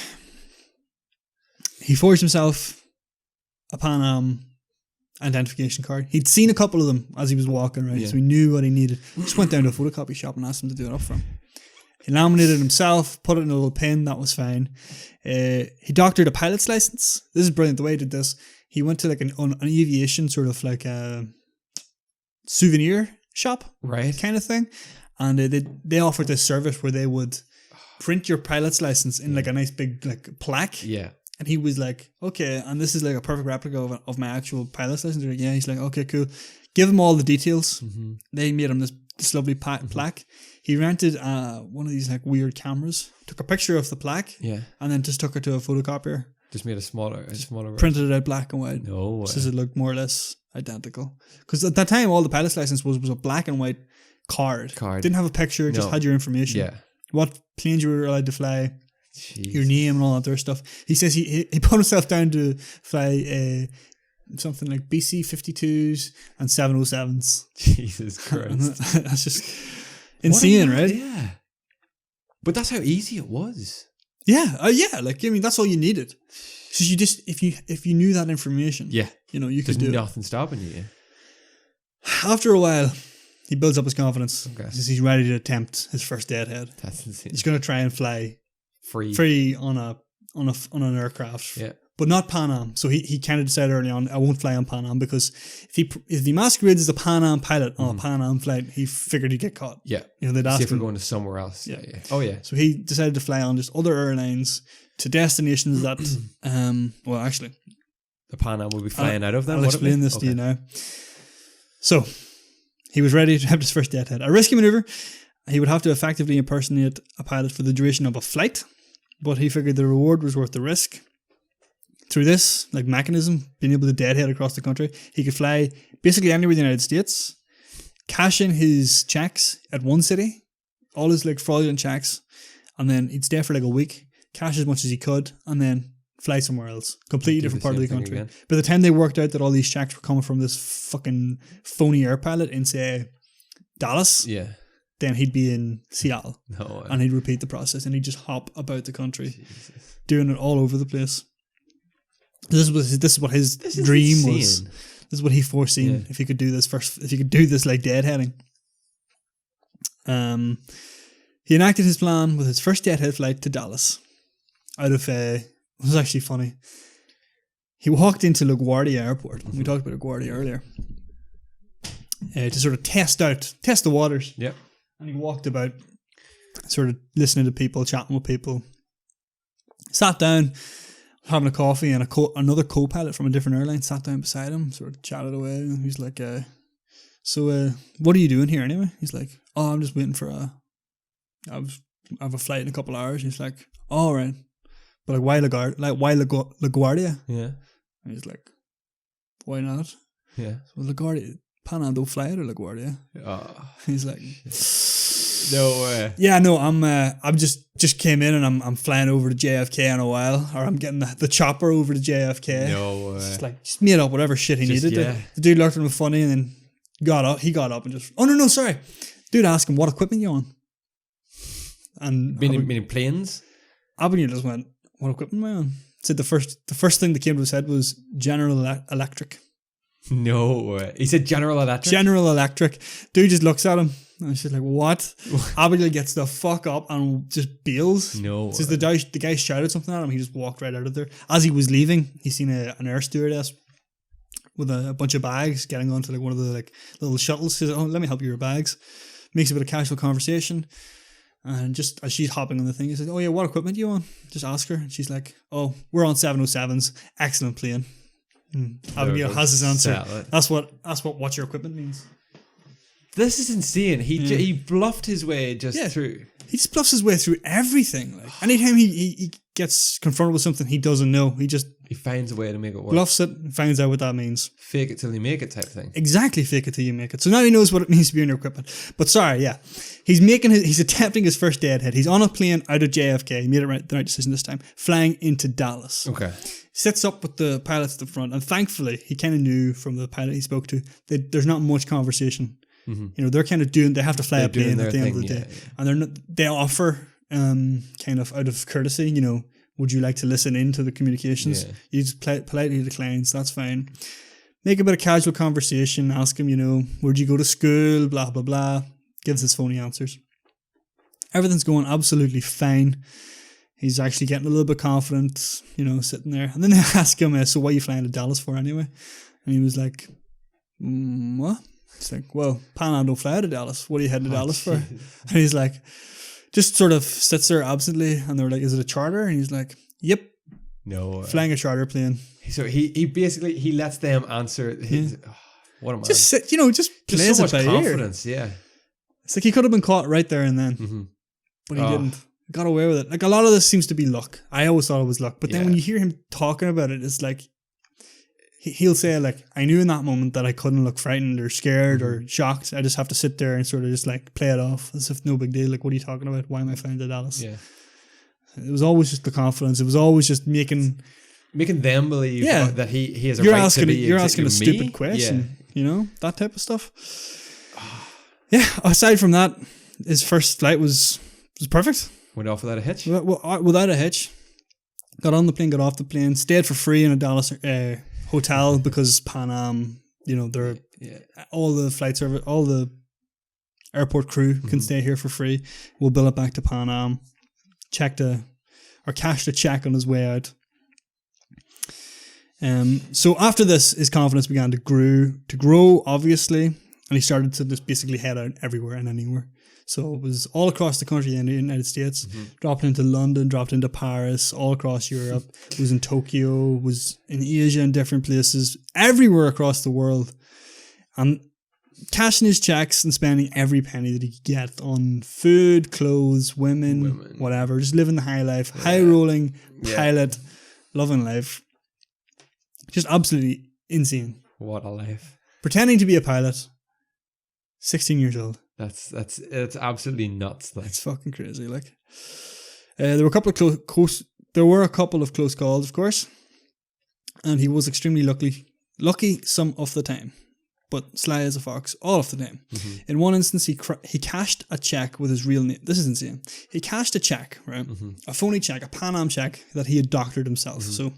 He forged himself a Pan Am identification card. He'd seen a couple of them as he was walking, right? Yeah. So he knew what he needed. He just went down to a photocopy shop and asked him to do it up for him. He laminated it himself, put it in a little pin, that was fine. He doctored a pilot's license. This is brilliant, the way he did this. He went to like an aviation sort of like a souvenir shop, right, kind of thing. And they offered this service where they would print your pilot's license in like a nice big like plaque. Yeah. And he was like, okay, and this is like a perfect replica of my actual pilot's license. Like, yeah, he's like, okay, cool. Give him all the details. Mm-hmm. They made him this lovely plaque. He rented one of these like weird cameras, took a picture of the plaque, and then just took it to a photocopier. Just made a smaller printed it out black and white. No way. So it looked more or less identical. Because at that time, all the pilot's license was a black and white card. Didn't have a picture, just had your information. Yeah. What planes you were allowed to fly, Jeez. your name and all that other stuff. He says he put himself down to fly something like BC 52s and 707s. Jesus Christ. That's just insane, right? Yeah. But that's how easy it was. Yeah. Yeah. Like, I mean, that's all you needed. So you just, if you knew that information, you could do it. There's nothing stopping you. After a while, he builds up his confidence. Okay. He's ready to attempt his first deadhead. That's insane. He's going to try and fly free on an aircraft. Yeah. But not Pan Am. So he kind of decided early on, I won't fly on Pan Am, because if he masquerades as a Pan Am pilot on a Pan Am flight, he figured he'd get caught. Yeah. They'd ask him. If we're going to somewhere else. Yeah. Oh yeah. So he decided to fly on just other airlines to destinations that, well, actually, the Pan Am will be flying out of them. I'll explain this to you now. So he was ready to have his first deadhead. A risky maneuver. He would have to effectively impersonate a pilot for the duration of a flight, but he figured the reward was worth the risk. Through this mechanism, being able to deadhead across the country, he could fly basically anywhere in the United States, cash in his checks at one city, all his fraudulent checks, and then he'd stay for a week, cash as much as he could, and then fly somewhere else, completely different part of the country. By the time they worked out that all these checks were coming from this fucking phony air pilot in, say, Dallas, then he'd be in Seattle, and he'd repeat the process, and he'd just hop about the country, doing it all over the place. This is what his dream was. This is what he foreseen if he could do this deadheading. He enacted his plan with his first deadhead flight to Dallas. It was actually funny. He walked into LaGuardia Airport. We talked about LaGuardia earlier. To sort of test the waters. Yep. And he walked about, sort of listening to people, chatting with people. Sat down, having a coffee, and another co-pilot from a different airline sat down beside him, sort of chatted away. He's like, so what are you doing here anyway? He's like, oh, I'm just waiting for I have a flight in a couple of hours. He's like, oh, all right. But why LaGuardia? Yeah. And he's like, why not? Yeah. So LaGuardia, Pan Am don't fly out of LaGuardia. Oh. He's like, no way. Yeah, no, I'm just came in and I'm flying over to JFK in a while, or I'm getting the chopper over to JFK. No way. Just made up whatever shit he needed. Yeah. The dude looked at him funny and then he got up and just, oh no, sorry. Dude asked him, what equipment you on? And meaning planes? Abagnale just went, what equipment am I on? said the first thing that came to his head was General Electric. No, he said General Electric. General Electric. Dude just looks at him and she's like, "What?" Abigail gets the fuck up and just bails. No, says the guy shouted something at him. He just walked right out of there. As he was leaving, he seen an air stewardess with a bunch of bags getting onto like one of the like little shuttles. He says, "Oh, let me help you with your bags." Makes a bit of casual conversation. And just as she's hopping on the thing, he says, "Oh yeah, what equipment are you on?" Just ask her. And she's like, "Oh, we're on 707s. Excellent plane." Abigail has his answer. That's what what's your equipment means. This is insane. He bluffed his way through. He just bluffs his way through everything. Like anytime he gets confronted with something he doesn't know, he finds a way to make it work. Bluffs it and finds out what that means. Fake it till you make it type thing. Exactly, fake it till you make it. So now he knows what it means to be on your equipment. But sorry, yeah. He's attempting his first deadhead. He's on a plane out of JFK. He made the right decision this time. Flying into Dallas. Okay. Sits up with the pilots at the front, and thankfully he kind of knew from the pilot he spoke to that there's not much conversation. Mm-hmm. You know, they're kind of they have to fly a plane at the end of the day, and they offer kind of out of courtesy, you know, would you like to listen into the communications? Yeah. You just politely declines. That's fine. Make a bit of casual conversation. Ask him, you know, where'd you go to school? Blah blah blah. Gives his phony answers. Everything's going absolutely fine. He's actually getting a little bit confident, you know, sitting there. And then they ask him, so what are you flying to Dallas for anyway? And he was like, what? It's like, well, Pan Am don't fly to Dallas. What are you heading to Dallas for? And he's like, just sort of sits there absently. And they were like, is it a charter? And he's like, yep. No. Flying a charter plane. So he basically, he lets them answer his, what am I? Just sit, you know, just plays so much it by confidence, ear. yeah. It's like he could have been caught right there and then. But he didn't. Got away with it. Like a lot of this seems to be luck. I always thought it was luck, but then when you hear him talking about it, it's like he'll say like, I knew in that moment that I couldn't look frightened or scared or shocked. I just have to sit there and sort of just like play it off as if no big deal. Like, what are you talking about? Why am I flying to Dallas? Yeah. It was always just the confidence. It was always just making them believe that he has a you're right asking, to be. You're asking a stupid question. You know, that type of stuff. Yeah. Aside from that, his first flight was perfect. Went off without a hitch? Without a hitch. Got on the plane, got off the plane, stayed for free in a Dallas hotel because Pan Am, you know, they're all the flight service, all the airport crew can stay here for free. We'll bill it back to Pan Am. Cashed a check on his way out. So after this, his confidence began to grow, obviously, and he started to just basically head out everywhere and anywhere. So it was all across the country in the United States, dropped into London, dropped into Paris, all across Europe, was in Tokyo, was in Asia in different places, everywhere across the world. And cashing his checks and spending every penny that he could get on food, clothes, women, whatever. Just living the high life, high rolling, pilot, loving life. Just absolutely insane. What a life. Pretending to be a pilot, 16 years old. It's absolutely nuts. Like. It's fucking crazy. Like, there were a couple of close calls, of course, and he was extremely lucky some of the time, but sly as a fox all of the time. In one instance, he cashed a check with his real name. This is insane. He cashed a check, right? A phony check, a Pan Am check that he had doctored himself. So,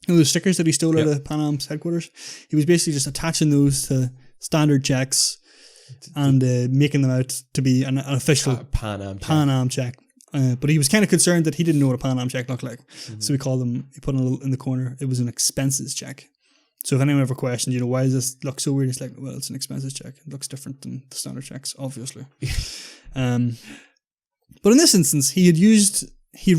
you know, the stickers that he stole out of Pan Am's headquarters. He was basically just attaching those to standard checks. And making them out to be an official Pan Am check. But he was kind of concerned that he didn't know what a Pan Am check looked like. So he put a little in the corner. It was an expenses check. So if anyone ever questioned, you know, why does this look so weird? It's like, well, it's an expenses check. It looks different than the standard checks, obviously. But in this instance, he'd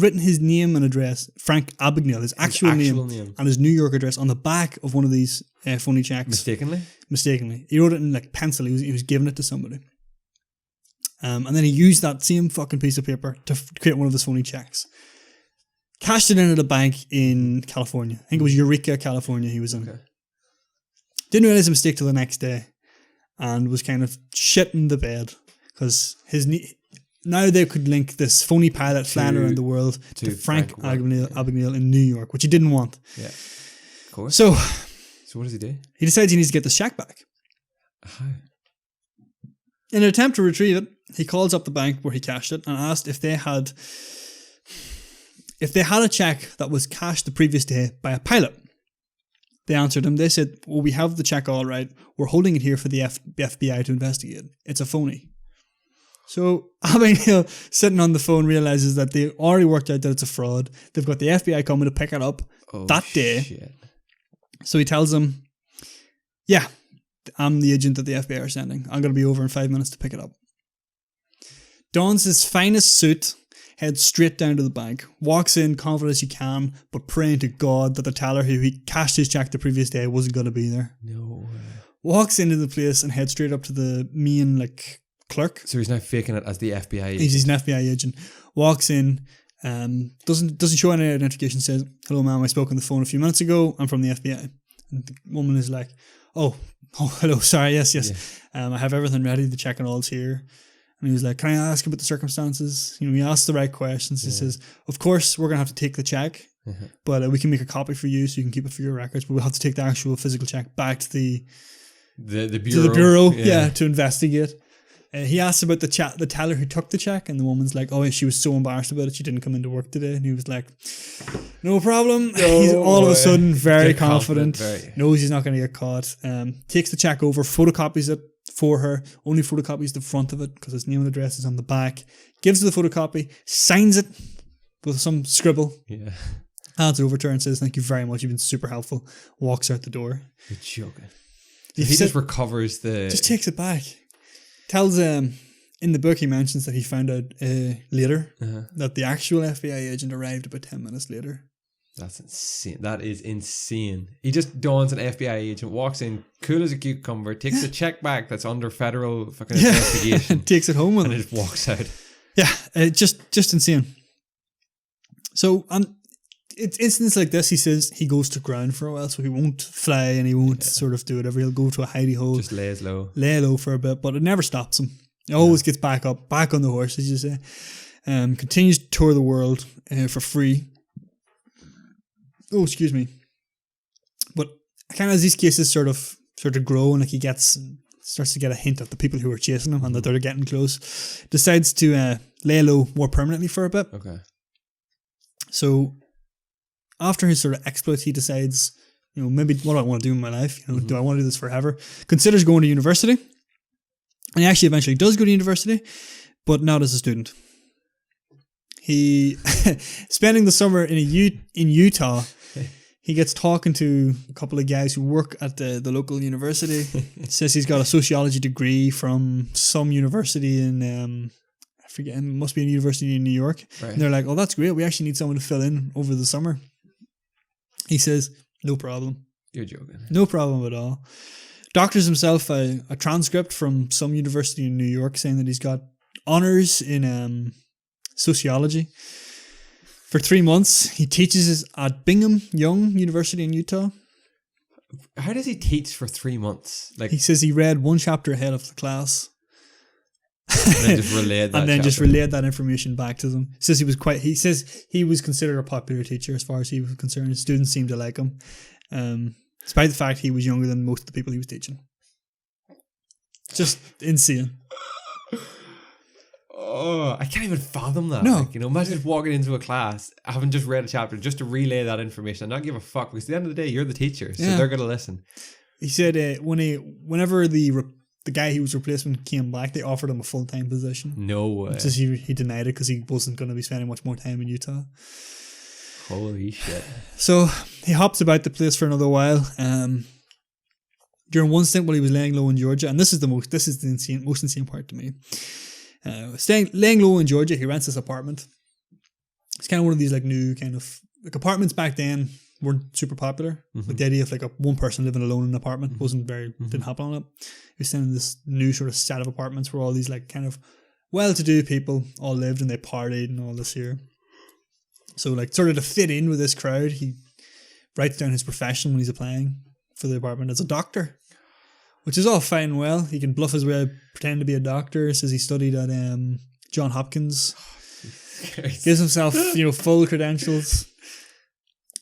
written his name and address, Frank Abagnale, his actual name, and his New York address on the back of one of these phony checks. Mistakenly. He wrote it in like pencil. He was giving it to somebody. And then he used that same fucking piece of paper to create one of his phony checks. Cashed it in at a bank in California. I think it was Eureka, California he was in. Okay. Didn't realize a mistake till the next day. And was kind of shitting the bed. Because now they could link this phony pilot flying around the world to Frank Abignale in New York, which he didn't want. Yeah, of course. So what does he do? He decides he needs to get this check back. How? In an attempt to retrieve it, he calls up the bank where he cashed it and asked if they had if they had a check that was cashed the previous day by a pilot. They answered him. They said, well, we have the check all right. We're holding it here for the FBI to investigate. It's a phony. So Abagnale, sitting on the phone, realizes that they already worked out that it's a fraud. They've got the FBI coming to pick it up that day. Shit. So he tells them, yeah, I'm the agent that the FBI are sending. I'm going to be over in 5 minutes to pick it up. Dons his finest suit, heads straight down to the bank, walks in confident as he can, but praying to God that the teller who he cashed his check the previous day wasn't going to be there. No way. Walks into the place and heads straight up to the main clerk. So he's now faking it as the FBI agent. He's an FBI agent. Walks in, doesn't show any identification, says, hello ma'am, I spoke on the phone a few minutes ago, I'm from the FBI. And the woman is like, oh hello, sorry, yes. Yeah. I have everything ready, the check and all's here. And he was like, can I ask about the circumstances? He asked the right questions. He says, of course, we're going to have to take the check, but we can make a copy for you so you can keep it for your records, but we'll have to take the actual physical check back to the bureau. To the bureau, to investigate. He asked about the teller who took the check, and the woman's like, oh, she was so embarrassed about it, she didn't come into work today. And he was like, no problem. He's all of a sudden very confident. Knows he's not going to get caught. Takes the check over, photocopies it for her, only photocopies the front of it because his name and address is on the back. Gives her the photocopy, signs it with some scribble. Yeah. Hands it over to her and says, thank you very much, you've been super helpful. Walks out the door. You're joking. He just recovers the... Just takes it back. Tells in the book he mentions that he found out later that the actual FBI agent arrived about 10 minutes later. That's insane. That is insane. He just dons an FBI agent, walks in, cool as a cucumber, takes the check back that's under federal fucking investigation. Takes it home with him. And just walks out. Yeah, just insane. So it's incidents like this, he says he goes to ground for a while, so he won't fly and he won't sort of do whatever. He'll go to a hidey hole. Just lays low. Lay low for a bit, but it never stops him. He always gets back up, back on the horse, as you say. Continues to tour the world for free. Oh, excuse me. But kind of as these cases sort of grow and he starts to get a hint of the people who are chasing him and that they're getting close, decides to lay low more permanently for a bit. Okay. So after his sort of exploits, he decides, maybe what do I want to do in my life? Do I want to do this forever? Considers going to university. And he actually eventually does go to university, but not as a student. He, spending the summer in Utah, he gets talking to a couple of guys who work at the local university. Says he's got a sociology degree from some university in, I forget, it must be a university in New York. Right. And they're like, oh, that's great. We actually need someone to fill in over the summer. He says, no problem. You're joking. No problem at all. Doctors himself a transcript from some university in New York saying that he's got honors in sociology. For 3 months, he teaches at Brigham Young University in Utah. How does he teach for 3 months? He says he read one chapter ahead of the class. And then just relayed that. Just relayed that information back to them. He says he was considered a popular teacher as far as he was concerned. Students seemed to like him, despite the fact he was younger than most of the people he was teaching. Just insane. Oh, I can't even fathom that. No. Imagine just walking into a class, having just read a chapter, just to relay that information and not give a fuck, because at the end of the day, you're the teacher, so they're going to listen. He said whenever the guy he was replacing came back, they offered him a full-time position. No way. Just he denied it because he wasn't going to be spending much more time in Utah. Holy shit. So he hops about the place for another while. During one stint while he was laying low in Georgia, and this is the most insane part to me. Laying low in Georgia, he rents this apartment. It's kind of one of these new kind of apartments back then weren't super popular. Mm-hmm. The idea of a one person living alone in an apartment didn't happen on it. He was in this new sort of set of apartments where all these kind of well-to-do people all lived and they partied and all this here. So sort of to fit in with this crowd, he writes down his profession when he's applying for the apartment as a doctor. Which is all fine and well. He can bluff his way, pretend to be a doctor. Says he studied at Johns Hopkins. Gives himself, full credentials.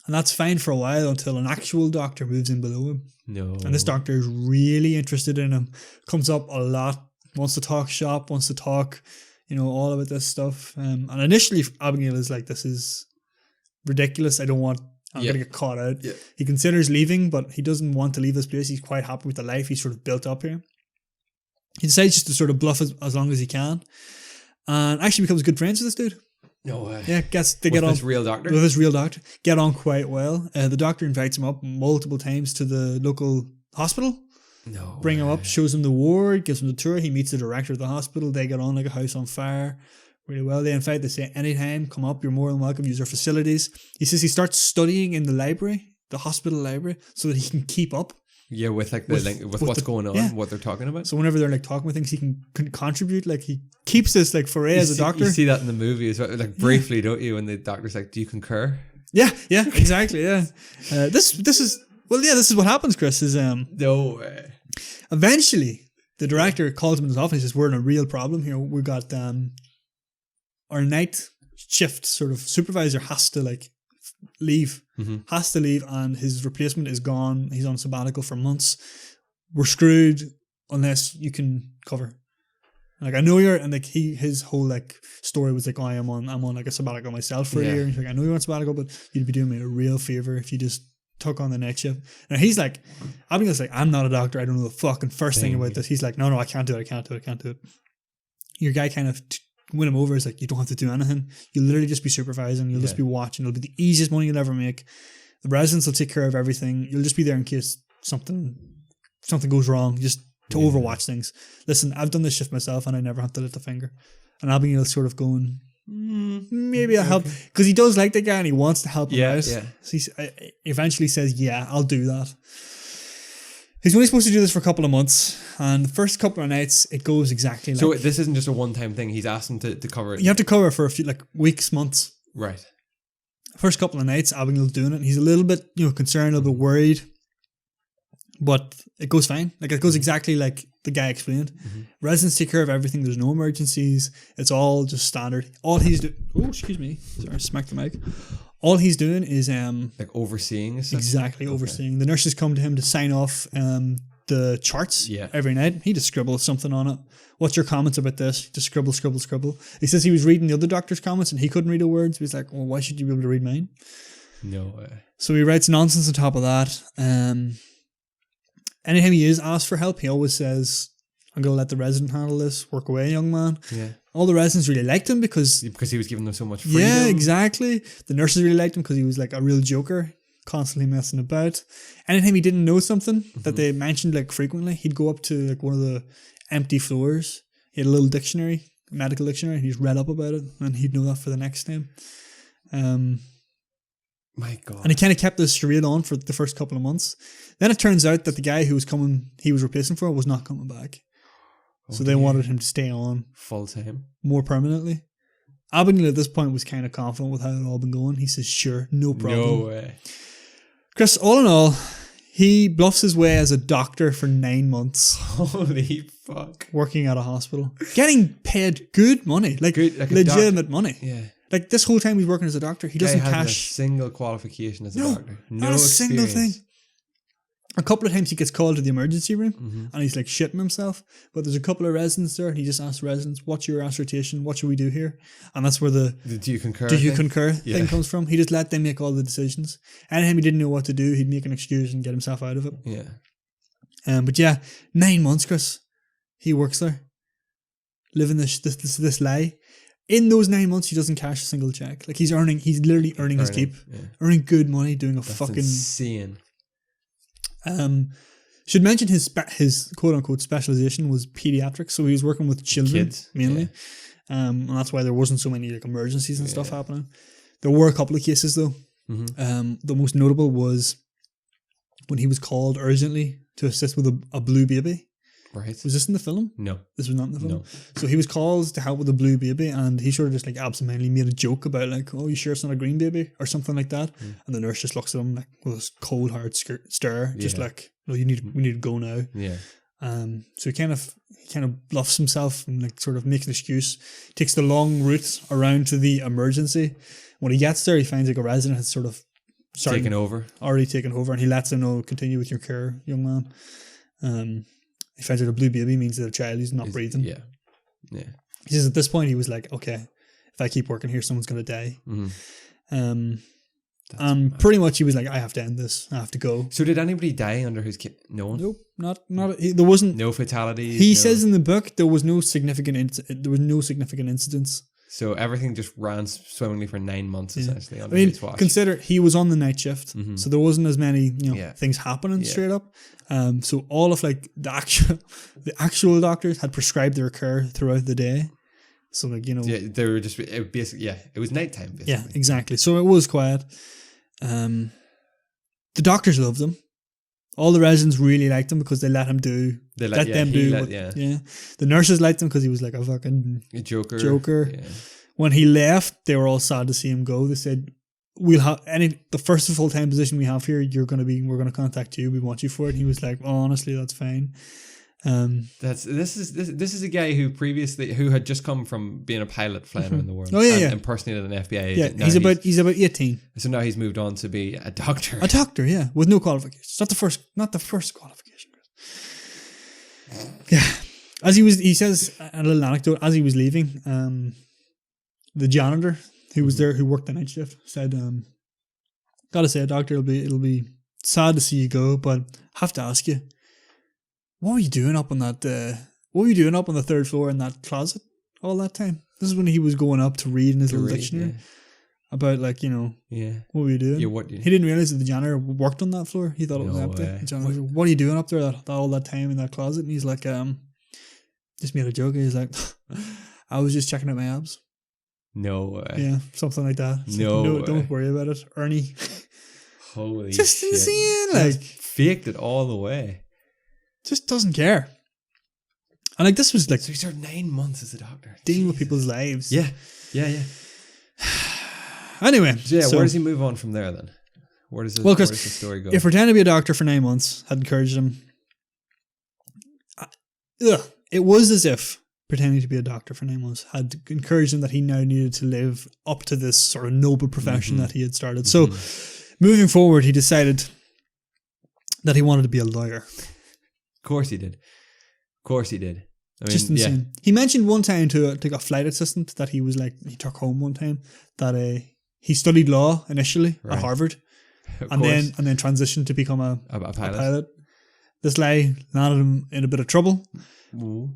And that's fine for a while until an actual doctor moves in below him. No. And this doctor is really interested in him. Comes up a lot. Wants to talk shop. Wants to talk, all about this stuff. And initially, Abagnale is like, this is ridiculous. I'm going to get caught out. Yeah. He considers leaving, but he doesn't want to leave this place. He's quite happy with the life he's sort of built up here. He decides just to sort of bluff as long as he can, and actually becomes good friends with this dude. No way. Yeah, they get on with this real doctor. With this real doctor, get on quite well. The doctor invites him up multiple times to the local hospital. No. Bring him up, shows him the ward, gives him the tour. He meets the director of the hospital. They get on like a house on fire really well. They say anytime, come up, you're more than welcome, use our facilities. He says he starts studying in the library, the hospital library, so that he can keep up. Yeah, with what's going on, what they're talking about. So whenever they're like talking about things, he can contribute. Like he keeps this like foray as a doctor. You see that in the movie as well, like briefly, don't you? When the doctor's like, "Do you concur?" Yeah, exactly. Yeah, this is what happens. Chris is no way. Eventually, the director calls him in his office. He says, "We're in a real problem here. We got our night shift sort of supervisor has to like leave, and his replacement is gone. He's on sabbatical for months. We're screwed unless you can cover." Like, I know you're, and like his whole like story was like, "Oh, I'm on like a sabbatical myself for a year." And he's like, "I know you're on sabbatical, but you'd be doing me a real favor if you just took on the night shift." Now he's like, Abignale's like, "I'm not a doctor. I don't know the fucking first thing about this." He's like, "No, I can't do it. Your guy kind of win him over. Is like, "You don't have to do anything. You'll literally just be supervising. You'll just be watching. It'll be the easiest money you'll ever make. The residents will take care of everything. You'll just be there in case something goes wrong, just to overwatch things. Listen, I've done this shift myself and I never have to lift a finger." And Abignale's sort of going, maybe I'll help, because he does like the guy and he wants to help him out. Yeah. So he eventually says, "Yeah, I'll do that." He's only supposed to do this for a couple of months, and the first couple of nights it goes exactly like. So this isn't just a one-time thing. He's asked him to cover it. You have to cover it for a few weeks, months. Right. First couple of nights, Abignale's doing it. And he's a little bit concerned, a little bit worried, but it goes fine. Like, it goes exactly like the guy explained. Residents take care of everything. There's no emergencies. It's all just standard. All he's doing. Oh, excuse me. Sorry, I smacked the mic. All he's doing is like overseeing. Exactly, overseeing. The nurses come to him to sign off the charts every night. He just scribbles something on it. "What's your comments about this?" Just scribble. He says he was reading the other doctor's comments and he couldn't read a word. So he's like, "Well, why should you be able to read mine?" No way. So he writes nonsense on top of that. Anytime he is asked for help, he always says, "I'm going to let the resident handle this. Work away, young man." Yeah. All the residents really liked him because he was giving them so much freedom. Yeah, exactly. The nurses really liked him because he was like a real joker, constantly messing about. Anytime he didn't know something that they mentioned like frequently, he'd go up to like one of the empty floors. He had a little dictionary, medical dictionary, and he'd read up about it, and he'd know that for the next time. My God. And he kind of kept this charade on for the first couple of months. Then it turns out that the guy who was he was replacing for was not coming back. So they wanted him to stay on full time, more permanently. Abagnale at this point was kind of confident with how it all been going. He says, "Sure, no problem." No way. Chris, all in all, he bluffs his way as a doctor for 9 months. Holy fuck. Working at a hospital. Getting paid good money. Like legitimate money. Yeah. Like, this whole time he's working as a doctor, he doesn't cash a single qualification as a doctor. No, not a single thing. A couple of times he gets called to the emergency room and he's like shitting himself, but there's a couple of residents there and he just asks residents, "What's your assertion? What should we do here?" And that's where the "Do you concur?" thing comes from. He just let them make all the decisions. Anytime he didn't know what to do, he'd make an excuse and get himself out of it. Yeah. But yeah, 9 months, Chris. He works there, living this lie. In those 9 months, he doesn't cash a single check. Like, he's literally earning his keep, earning good money, doing That's insane. Should mention his quote unquote specialization was pediatrics, so he was working with children mainly, and that's why there wasn't so many like emergencies and stuff happening. There were a couple of cases though. The most notable was when he was called urgently to assist with a blue baby. Right. Was this in the film? No. This was not in the film? No. So he was called to help with a blue baby and he sort of just like absentmindedly made a joke about like, "Oh, you sure it's not a green baby?" or something like that. And the nurse just looks at him like with this cold hard stare, just like, "No, we need to go now." Yeah. So he kind of bluffs himself and like sort of makes an excuse, takes the long route around to the emergency. When he gets there, he finds like a resident has sort of already taken over, and he lets him know, "Continue with your care, young man." He finds out a blue baby means that a child is not breathing. Yeah. He says at this point he was like, "Okay, if I keep working here, someone's going to die." Pretty much he was like, I have to end this. I have to go. So did anybody die under his kit? No one? Nope. There wasn't. No fatalities? He says in the book there was no significant incidents. So everything just ran swimmingly for 9 months, essentially. Under his watch. Consider he was on the night shift, so there wasn't as many things happening straight up. So all of like the actual doctors had prescribed their care throughout the day. So like they were just basically it was nighttime. Basically. Yeah, exactly. So it was quiet. The doctors loved him. All the residents really liked him because they let him do. The nurses liked him because he was like a fucking joker. Yeah. When he left, they were all sad to see him go. They said, "We'll have the first full time position we have here. We're going to contact you. We want you for it." And he was like, "Oh, honestly, that's fine." This is a guy who had just come from being a pilot flying around the world. Impersonated an FBI agent. Yeah, he's about 18. So now he's moved on to be a doctor. A doctor, yeah, with no qualifications. Not the first qualification. Yeah, he says a little anecdote. As he was leaving, the janitor who was there, who worked the night shift, said, "Gotta say, doctor, it'll be sad to see you go, but have to ask you." What were you doing up on that? What were you doing up on the third floor in that closet all that time? This is when he was going up to read in his little dictionary about what were you doing? He didn't realize that the janitor worked on that floor. He thought it was empty. The janitor was like, "What are you doing up there all that time in that closet?" And he's like, just made a joke. He's like, "I was just checking out my abs." No way. Yeah, something like that. No, don't worry about it, Ernie. Holy just shit. Insane. Like faked it all the way. Just doesn't care. And like this was like, so he served 9 months as a doctor dealing with people's lives. Yeah. Anyway, where does he move on from there then? Where does the story go? If pretending to be a doctor for 9 months had encouraged him, it was as if pretending to be a doctor for 9 months had encouraged him that he now needed to live up to this sort of noble profession that he had started. So moving forward, he decided that he wanted to be a lawyer. Of course he did. I mean, just insane. Yeah. He mentioned one time to a flight assistant that he was like, he took home one time that he studied law initially at Harvard and then transitioned to become a pilot. This lie landed him in a bit of trouble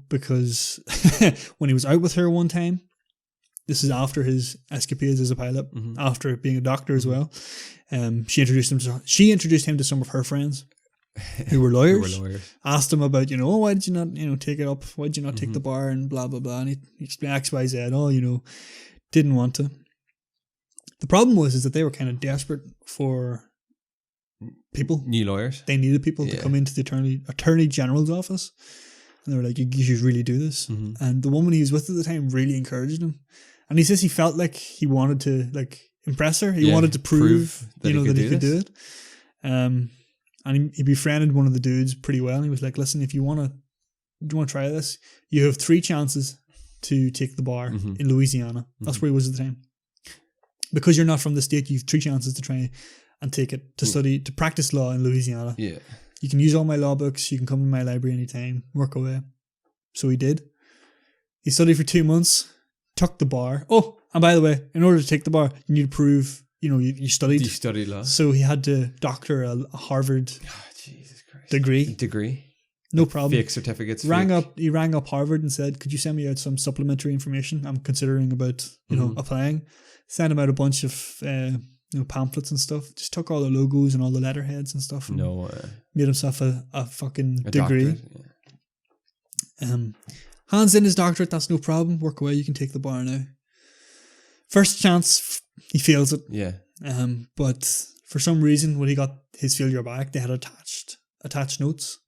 because when he was out with her one time, this is after his escapades as a pilot, after being a doctor as well, she introduced him to some of her friends. Who were lawyers, asked him about, why did you not, take it up? Why did you not take the bar and blah, blah, blah. And he explained X, Y, Z. Didn't want to. The problem is that they were kind of desperate for people. New lawyers. They needed people to come into the Attorney General's office. And they were like, you should really do this. And the woman he was with at the time really encouraged him. And he says he felt like he wanted to impress her. He wanted to prove that he could do it. And he befriended one of the dudes pretty well. And he was like, "Listen, if you want to try this, you have 3 chances to take the bar in Louisiana." That's where he was at the time. Because you're not from the state, you have 3 chances to try and take it to practice law in Louisiana. Yeah, you can use all my law books. You can come to my library anytime. Work away. So he did. He studied for 2 months. Took the bar. Oh, and by the way, in order to take the bar, you need to prove. You studied. You studied law. So he had to doctor a Harvard degree. No problem. Fake certificates. He rang up Harvard and said, "Could you send me out some supplementary information? I'm considering about applying." Sent him out a bunch of pamphlets and stuff. Just took all the logos and all the letterheads and stuff. And made himself a fucking degree. Hands in his doctorate. That's no problem. Work away. You can take the bar now. First chance. He fails it. Yeah. But for some reason, when he got his failure back, they had attached notes.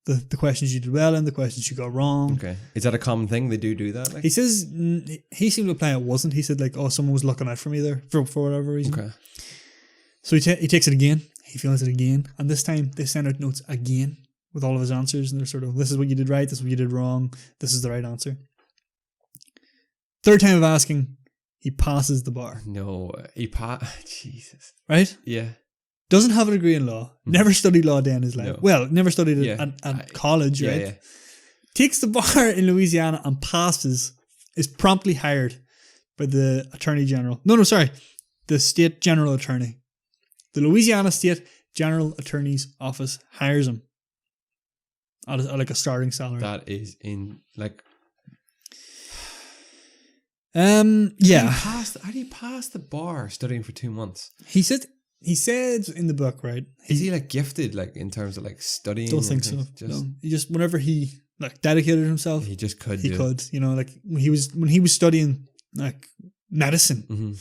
The questions you did well and the questions you got wrong. Okay. Is that a common thing? They do that? He says he seemed to imply it wasn't. He said someone was looking out for me there for whatever reason. Okay. So he takes it again. He fails it again. And this time they send out notes again with all of his answers. And they're sort of, this is what you did right. This is what you did wrong. This is the right answer. Third time of asking, he passes the bar. No, Jesus. Right? Yeah. Doesn't have a degree in law. Never studied law a day in his life. No. Well, never studied it at college, right? Yeah. Takes the bar in Louisiana and passes. Is promptly hired by the Attorney General. No, sorry. The State General Attorney The Louisiana State General Attorney's Office hires him at like a starting salary. That is in like. Yeah. How do you pass the bar studying for 2 months? He said in the book, right? Is he like gifted, like in terms of like studying? Don't think so. No. He just whenever he like dedicated himself, he just could. He could, you know, like when he was studying like medicine,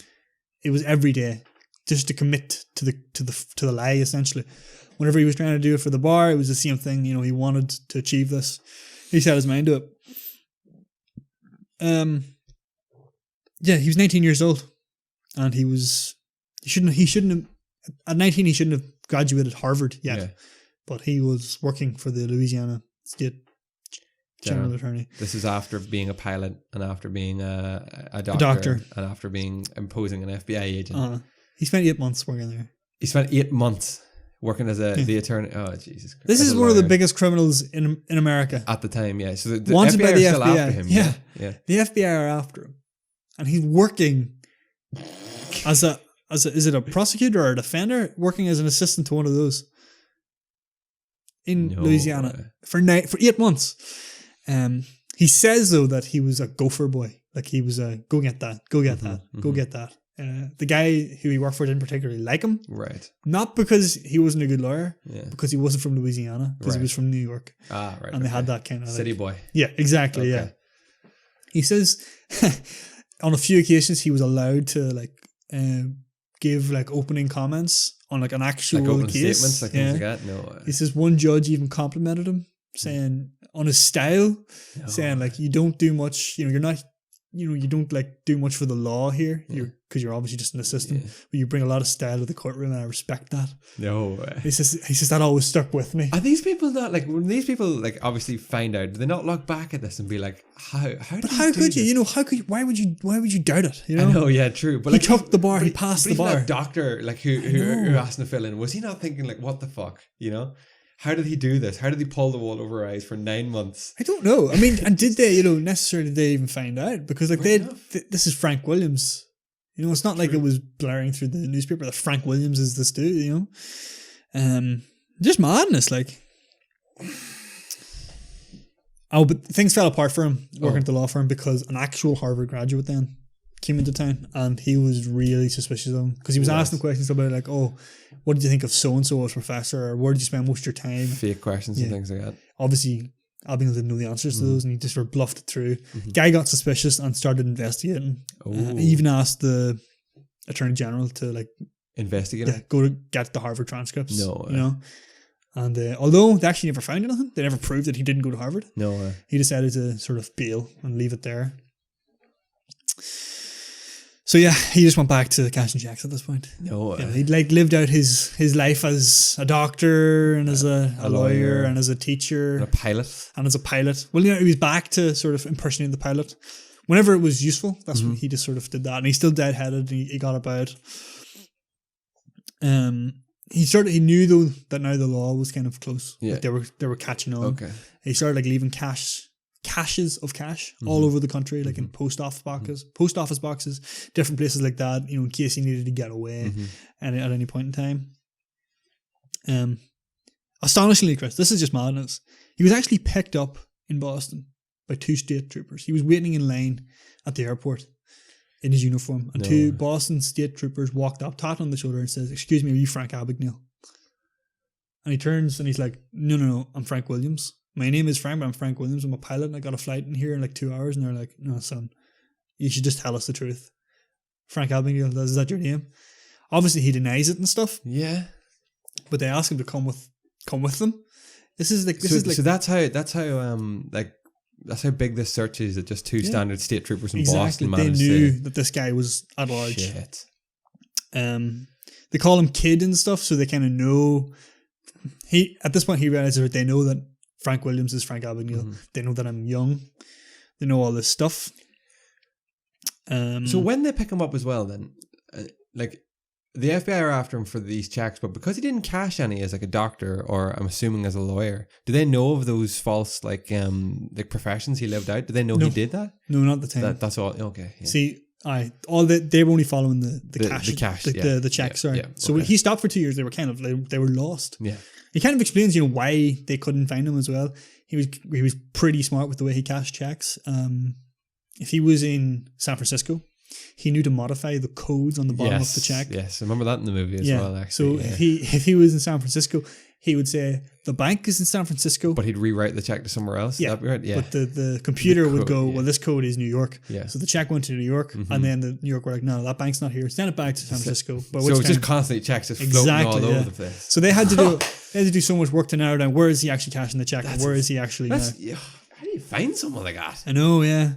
it was every day just to commit to the lie. Essentially, whenever he was trying to do it for the bar, it was the same thing. You know, he wanted to achieve this. He set his mind to it. Yeah, he was 19 years old, and he shouldn't have at 19 he shouldn't have graduated Harvard yet, Yeah. but he was working for the Louisiana State General Attorney. This is after being a pilot and after being a doctor and after imposing an FBI agent. He spent 8 months working there. He spent 8 months working as the attorney. Oh, Jesus Christ. This is one of the biggest criminals in America. At the time, yeah. So the Wanted FBI by the are still FBI. after him. Yeah. Yeah. The FBI are after him. And he's working as is it a prosecutor or a defender? Working as an assistant to one of those in Louisiana for 8 months. He says though that he was a gopher boy. Like he was a go get that, go get that. The guy who he worked for didn't particularly like him. Right. Not because he wasn't a good lawyer, Yeah. because he wasn't from Louisiana, because he was from New York. Ah, right. And they had that kind of city boy. Yeah, exactly. Okay. Yeah. He says on a few occasions he was allowed to give like opening comments on like an actual like open case. Statements, like things like that. No. He says one judge even complimented him, saying on his style, saying like you don't do much. You know, you're not. You know, you don't like do much for the law here. Because you're obviously just an assistant, but you bring a lot of style to the courtroom, and I respect that. No. He says that always stuck with me. Are these people not like when these people like obviously find out? Do they not look back at this and be like, how? But how could you? You know, how could you? Why would you doubt it? You know? I know, yeah, true. But he like, took the bar. He passed the bar. That doctor, like who asked him to fill in, was he not thinking like, what the fuck? You know, how did he do this? How did he pull the wool over our eyes for 9 months? I don't know. I mean, and did they? You know, necessarily did they even find out? Because like this is Frank Williams. You know, it's not like it was blaring through the newspaper that Frank Williams is this dude, you know? Just madness, like. Oh, but things fell apart for him working at the law firm because an actual Harvard graduate then came into town and he was really suspicious of him because he was asking questions about like, oh, what did you think of so-and-so as professor, or where did you spend most of your time? Fake questions and things like that. Obviously, Abignale didn't know the answers to those and he just sort of bluffed it through. Guy got suspicious and started investigating. He even asked the Attorney General to like investigate. Yeah, go to get the Harvard transcripts. No, you know. And although they actually never found anything, they never proved that he didn't go to Harvard. No, he decided to sort of bail and leave it there. So yeah, he just went back to cash and checks at this point. No, he'd like lived out his life as a doctor and as a lawyer and as a teacher and a pilot. Well, you know, he was back to sort of impersonating the pilot whenever it was useful. That's what he just sort of did that, and he's still deadheaded. He got about. He knew though that now the law was kind of close. Yeah, like they were catching on. Okay, he started like leaving caches of cash all over the country, like in post office boxes, different places like that, you know, in case he needed to get away at any point in time. Astonishingly, Chris, this is just madness. He was actually picked up in Boston by 2 state troopers. He was waiting in line at the airport in his uniform, and 2 Boston state troopers walked up, tapped on the shoulder and says, "Excuse me, are you Frank Abignale?" And he turns and he's like, No, I'm Frank Williams. My name is Frank, but I'm Frank Williams. I'm a pilot and I got a flight in here in like 2 hours. And they're like, "No, son, you should just tell us the truth. Frank Abignale, is that your name?" Obviously he denies it and stuff. Yeah. But they ask him to come with them. So that's how big this search is, that just 2 standard state troopers in Boston managed they knew that this guy was at large. Shit. They call him Kid and stuff, so they kind of know. At this point he realizes that they know that Frank Williams is Frank Abignale. They know that I'm young. They know all this stuff. So when they pick him up as well, then, like, the FBI are after him for these checks, but because he didn't cash any as like a doctor, or I'm assuming as a lawyer, do they know of those false like professions he lived out? Do they know he did that? No, not the time. That's all. Okay. Yeah. See, They were only following the cash, the checks. Yeah, sorry. yeah, So he stopped for 2 years. They were kind of they were lost. Yeah. He kind of explains, why they couldn't find him as well. He was pretty smart with the way he cashed checks. If he was in San Francisco, he knew to modify the codes on the bottom of the check. Yes, I remember that in the movie as well. Actually, so if he was in San Francisco, he would say the bank is in San Francisco, but he'd rewrite the check to somewhere else. Yeah, that'd be right. Yeah. But the computer would go, well, this code is New York. Yeah. So the check went to New York, and then the New York were like, no, that bank's not here. Send it back to San Francisco. But so it's just constantly checks just floating all over the place. So they had to do so much work to narrow down where is he actually cashing the check, and where is he actually now. How do you find someone like that? I know, yeah.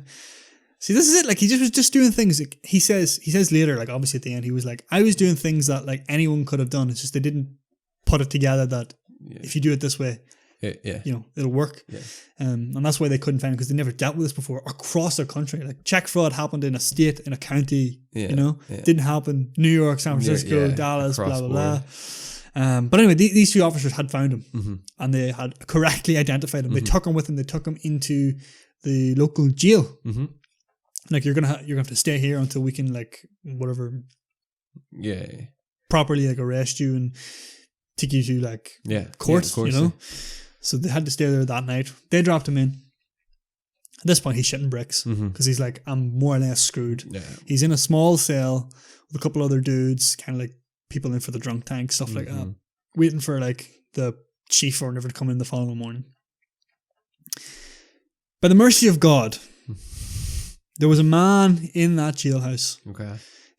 See, this is it. Like, he just was just doing things. Like, he says later, like, obviously at the end, he was like, I was doing things that like anyone could have done. It's just they didn't put it together that if you do it this way, it'll work. Yeah. And that's why they couldn't find it, because they never dealt with this before across their country. Like, check fraud happened in a state, in a county, didn't happen New York, San Francisco, Dallas, blah, blah, blah. But anyway, these two officers had found him, and they had correctly identified him. They took him with them. They took him into the local jail. Like, you're gonna have to stay here until we can, like, whatever, properly, like, arrest you and take you to, like, court, So they had to stay there that night. They dropped him in. At this point, he's shitting bricks because he's like, I'm more or less screwed. Yeah. He's in a small cell with a couple other dudes, kind of like people in for the drunk tank, stuff like that, waiting for, like, the chief or whatever to come in the following morning. By the mercy of God, there was a man in that jailhouse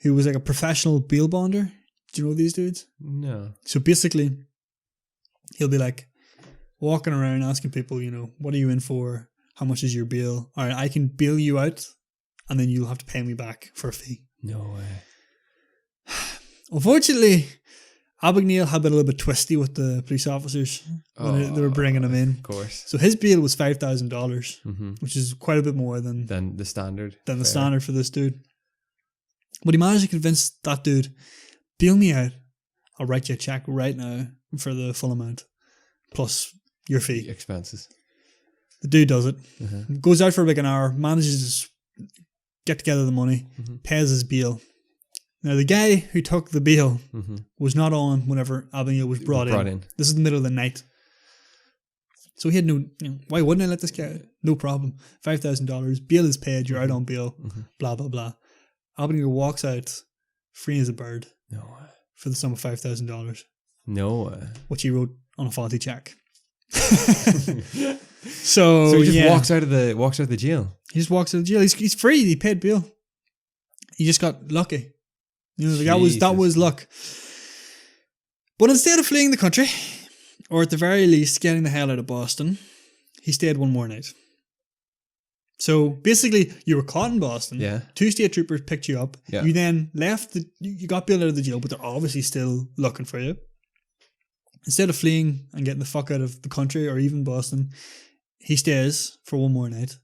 who was like a professional bail bonder. Do you know these dudes? No. So basically, he'll be like walking around asking people, what are you in for? How much is your bail? All right, I can bail you out, and then you'll have to pay me back for a fee. No way. Unfortunately, Abagnale had been a little bit twisty with the police officers when they were bringing him in. Of course. So his bail was $5,000, which is quite a bit more than the standard. The standard for this dude. But he managed to convince that dude, bail me out. I'll write you a check right now for the full amount, plus your fee. Expenses. The dude does it. Goes out for like an hour, manages to get together the money, pays his bail. Now, the guy who took the bail was not on whenever Abagnale was brought in. This is the middle of the night. So he had no, why wouldn't I let this guy out? No problem. $5,000, bail is paid, you're out on bail, blah, blah, blah. Abagnale walks out free as a bird. No way. For the sum of $5,000. No way. Which he wrote on a faulty check. So he just walks out of the jail. He just walks out of the jail. He's free. He paid bail. He just got lucky. That was luck. But instead of fleeing the country, or at the very least getting the hell out of Boston, he stayed one more night. So basically, you were caught in Boston. Yeah. 2 state troopers picked you up. Yeah. You then left. You got bailed out of the jail, but they're obviously still looking for you. Instead of fleeing and getting the fuck out of the country or even Boston, he stays for one more night,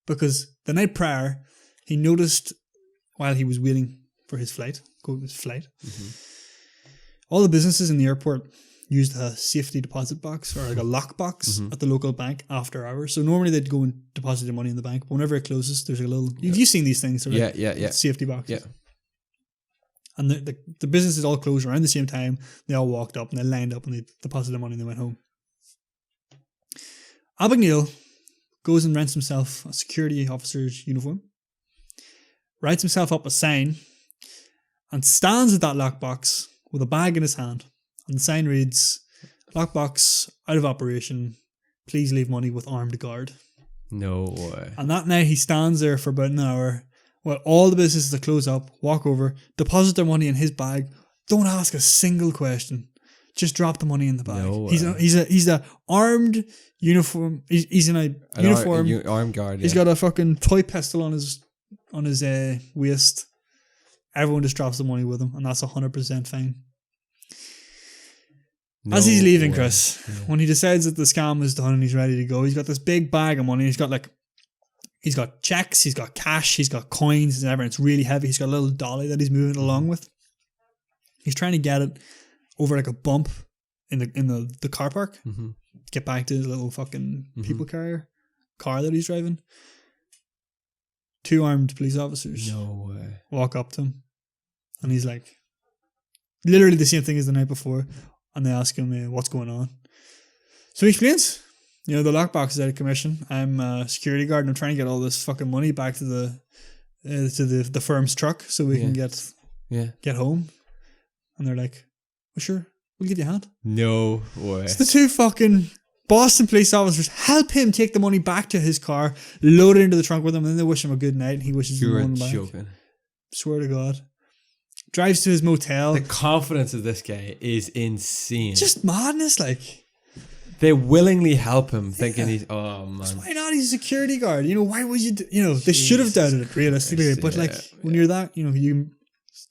because the night prior, he noticed while he was waiting for his flight, all the businesses in the airport used a safety deposit box, or like a lock box at the local bank after hours. So normally they'd go and deposit their money in the bank, but whenever it closes, there's a little. You've seen these things, safety box. Yeah. And the businesses all closed around the same time. They all walked up and they lined up and they deposited their money and they went home. Abagnale goes and rents himself a security officer's uniform, writes himself up a sign, and stands at that lockbox with a bag in his hand. And the sign reads, "Lockbox out of operation. Please leave money with armed guard." No way. And that night he stands there for about an hour while all the businesses that close up walk over, deposit their money in his bag, don't ask a single question. Just drop the money in the bag. No way. He's a armed uniform. He's in a uniform. Armed guard. Yeah. He's got a fucking toy pistol on his waist. Everyone just drops the money with him, and that's 100% fine. As he's leaving, Chris, when he decides that the scam is done and he's ready to go, he's got this big bag of money. He's got checks, he's got cash, he's got coins, and everything. It's really heavy. He's got a little dolly that he's moving along with. He's trying to get it over like a bump in the car park to get back to his little fucking people carrier car that he's driving. 2 armed police officers No way. walk up to him, and he's like, literally the same thing as the night before, and they ask him what's going on. So he explains, the lockbox is out of commission. I'm a security guard, and I'm trying to get all this fucking money back to the firm's truck so we can get home. And they're like, well, sure, we'll give you a hand. No way. So the 2 fucking Boston police officers help him take the money back to his car, load it into the trunk with him, and then they wish him a good night, and he wishes him one back. Joking. Swear to God. Drives to his motel. The confidence of this guy is insane. Just madness, like. They willingly help him, thinking he's, oh man. So why not? He's a security guard. Why would you, they should have doubted it realistically, but when you're that, you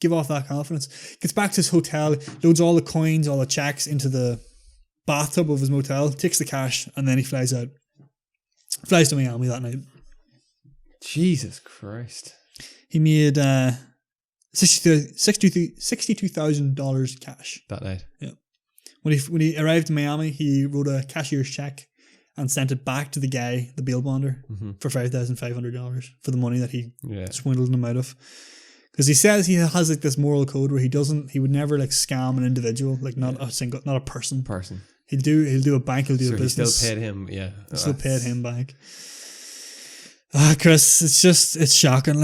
give off that confidence. Gets back to his hotel, loads all the coins, all the checks into the bathtub of his motel, takes the cash, and then he flies out. Flies to Miami that night. Jesus Christ. He made $62,000 cash that night. Yeah. When he arrived in Miami, he wrote a cashier's check and sent it back to the guy, the bail bonder, for $5,500 for the money that he swindled him out of. Because he says he has this moral code where he would never scam an individual, not a person. He'll do a bank, he'll do a business. He still paid him, yeah. Still paid him back. Chris, it's shocking,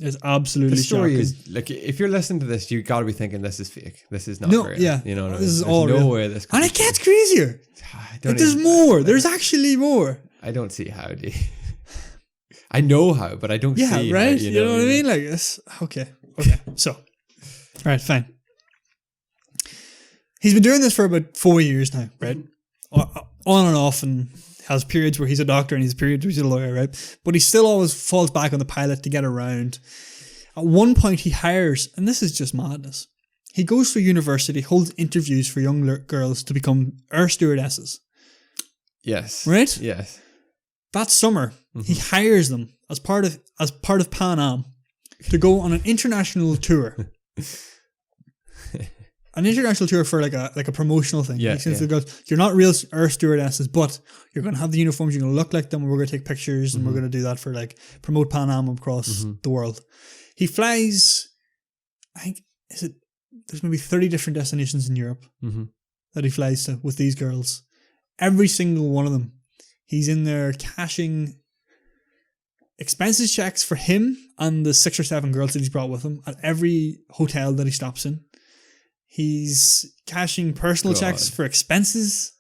It's absolutely shocking. The story shocking. is, if you're listening to this, you got to be thinking this is fake. This is not real. Yeah. You know what I mean? This is all real. No way this could and it gets crazier. There's more. There's actually more. I don't see how, dude. I know how, but I don't see how. Yeah, right? You know what I mean? This. Okay. So, all right, fine. He's been doing this for about 4 years now, right? On and off, and has periods where he's a doctor and he's periods where he's a lawyer, right? But he still always falls back on the pilot to get around. At one point he hires, and this is just madness, he goes to university, holds interviews for young girls to become air stewardesses. Yes. Right? Yes. That summer, he hires them as part of Pan Am to go on an international tour. An international tour for like a promotional thing. Yeah, he goes, you're not real air stewardesses, but you're going to have the uniforms, you're going to look like them, and we're going to take pictures, and we're going to do that for promote Pan Am across the world. He flies, I think, there's maybe 30 different destinations in Europe that he flies to with these girls. Every single one of them, he's in there cashing expenses checks for him and the 6 or 7 girls that he's brought with him at every hotel that he stops in. He's cashing personal checks for expenses.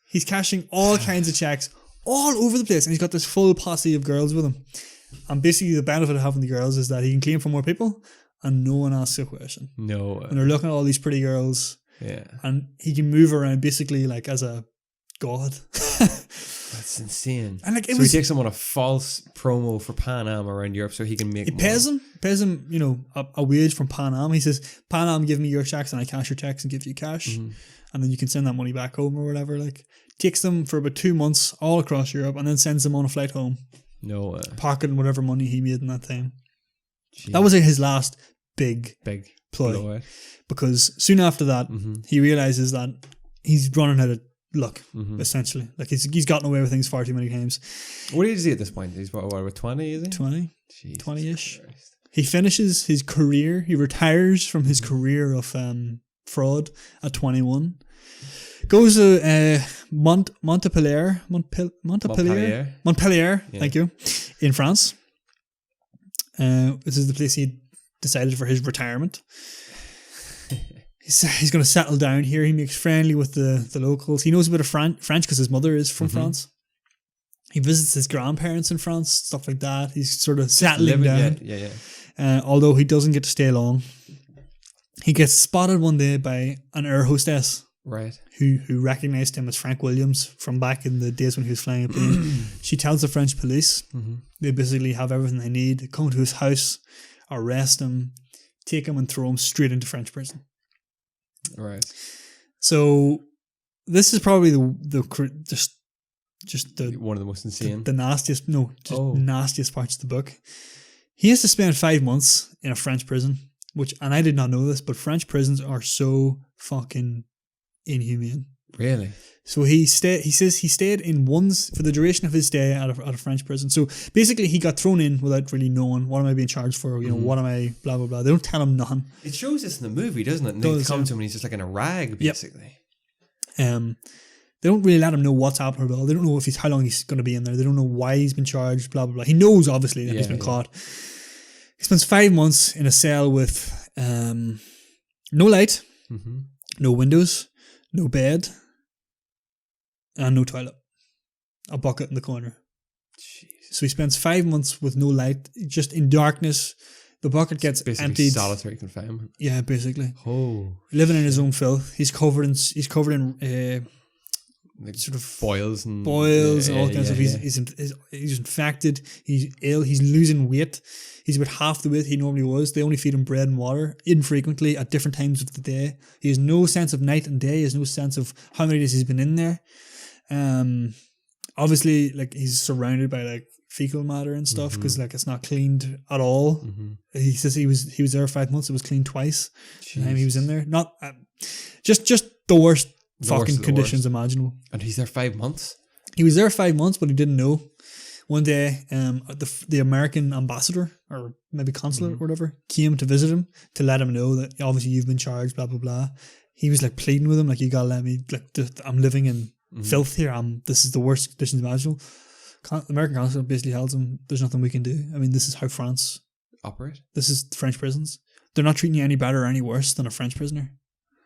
He's cashing all kinds of checks all over the place. And he's got this full posse of girls with him. And basically the benefit of having the girls is that he can claim for more people and no one asks a question. No. And they're looking at all these pretty girls. Yeah. And he can move around basically as a god. That's insane. And he takes him on a false promo for Pan Am around Europe so he can make more. Pays him, a wage from Pan Am. He says, Pan Am, give me your checks and I cash your checks and give you cash. And then you can send that money back home or whatever. Takes them for about 2 months all across Europe and then sends them on a flight home. No way. Pocketing whatever money he made in that time. Jeez. That was his last big ploy. Because soon after that, he realizes that he's running out of luck, essentially. He's gotten away with things far too many times. What age is he at this point? He's what 20, is he? 20. 20-ish. He finishes his career. He retires from his career of fraud at 21. Goes to Montpellier, thank you, in France. This is the place he decided for his retirement. He's going to settle down here. He makes friendly with the locals. He knows a bit of French because his mother is from France. He visits his grandparents in France, stuff like that. He's sort of settling down. Although he doesn't get to stay long. He gets spotted one day by an air hostess. Right. Who recognized him as Frank Williams from back in the days when he was flying a plane. She tells the French police. They basically have everything they need. They come to his house, arrest him, take him and throw him straight into French prison. Right. So this is probably the one of the most insane, the nastiest nastiest parts of the book. He has to spend 5 months in a French prison, and I did not know this, but French prisons are so fucking inhumane. Really? So he says he stayed for the duration of his stay at a French prison. So basically he got thrown in without really knowing, what am I being charged for? You know, what am I, blah, blah, blah. They don't tell him nothing. It shows this in the movie, doesn't it? And they come to him and he's just like in a rag, basically. Yep. They don't really let him know what's happening at all. They don't know how long he's going to be in there. They don't know why he's been charged, blah, blah, blah. He knows, obviously, that he's been caught. He spends 5 months in a cell with no light, no windows, no bed, and no toilet. A bucket in the corner. Jeez. So he spends 5 months with no light, just in darkness. The bucket gets emptied. Solitary confinement. Yeah, basically. Oh, living in his own filth. He's covered in like sort of boils and all kinds of stuff. He's infected. He's ill. He's losing weight. He's about half the weight he normally was. They only feed him bread and water infrequently at different times of the day. He has no sense of night and day. He has no sense of how many days he's been in there. Obviously, like, he's surrounded by like fecal matter and stuff because like it's not cleaned at all. He says he was there 5 months. It was cleaned twice. The time he was in there, not just the worst fucking conditions imaginable. And he's there 5 months. He was there 5 months, but he didn't know. One day, the American ambassador or maybe consulate or whatever came to visit him to let him know that obviously you've been charged, blah blah blah. He was like pleading with him, like, you gotta let me, like, I'm living in filth here. This is the worst conditions imaginable. The American consulate basically tells him there's nothing we can do. I mean, this is how France operate. This is French prisons. They're not treating you any better or any worse than a French prisoner.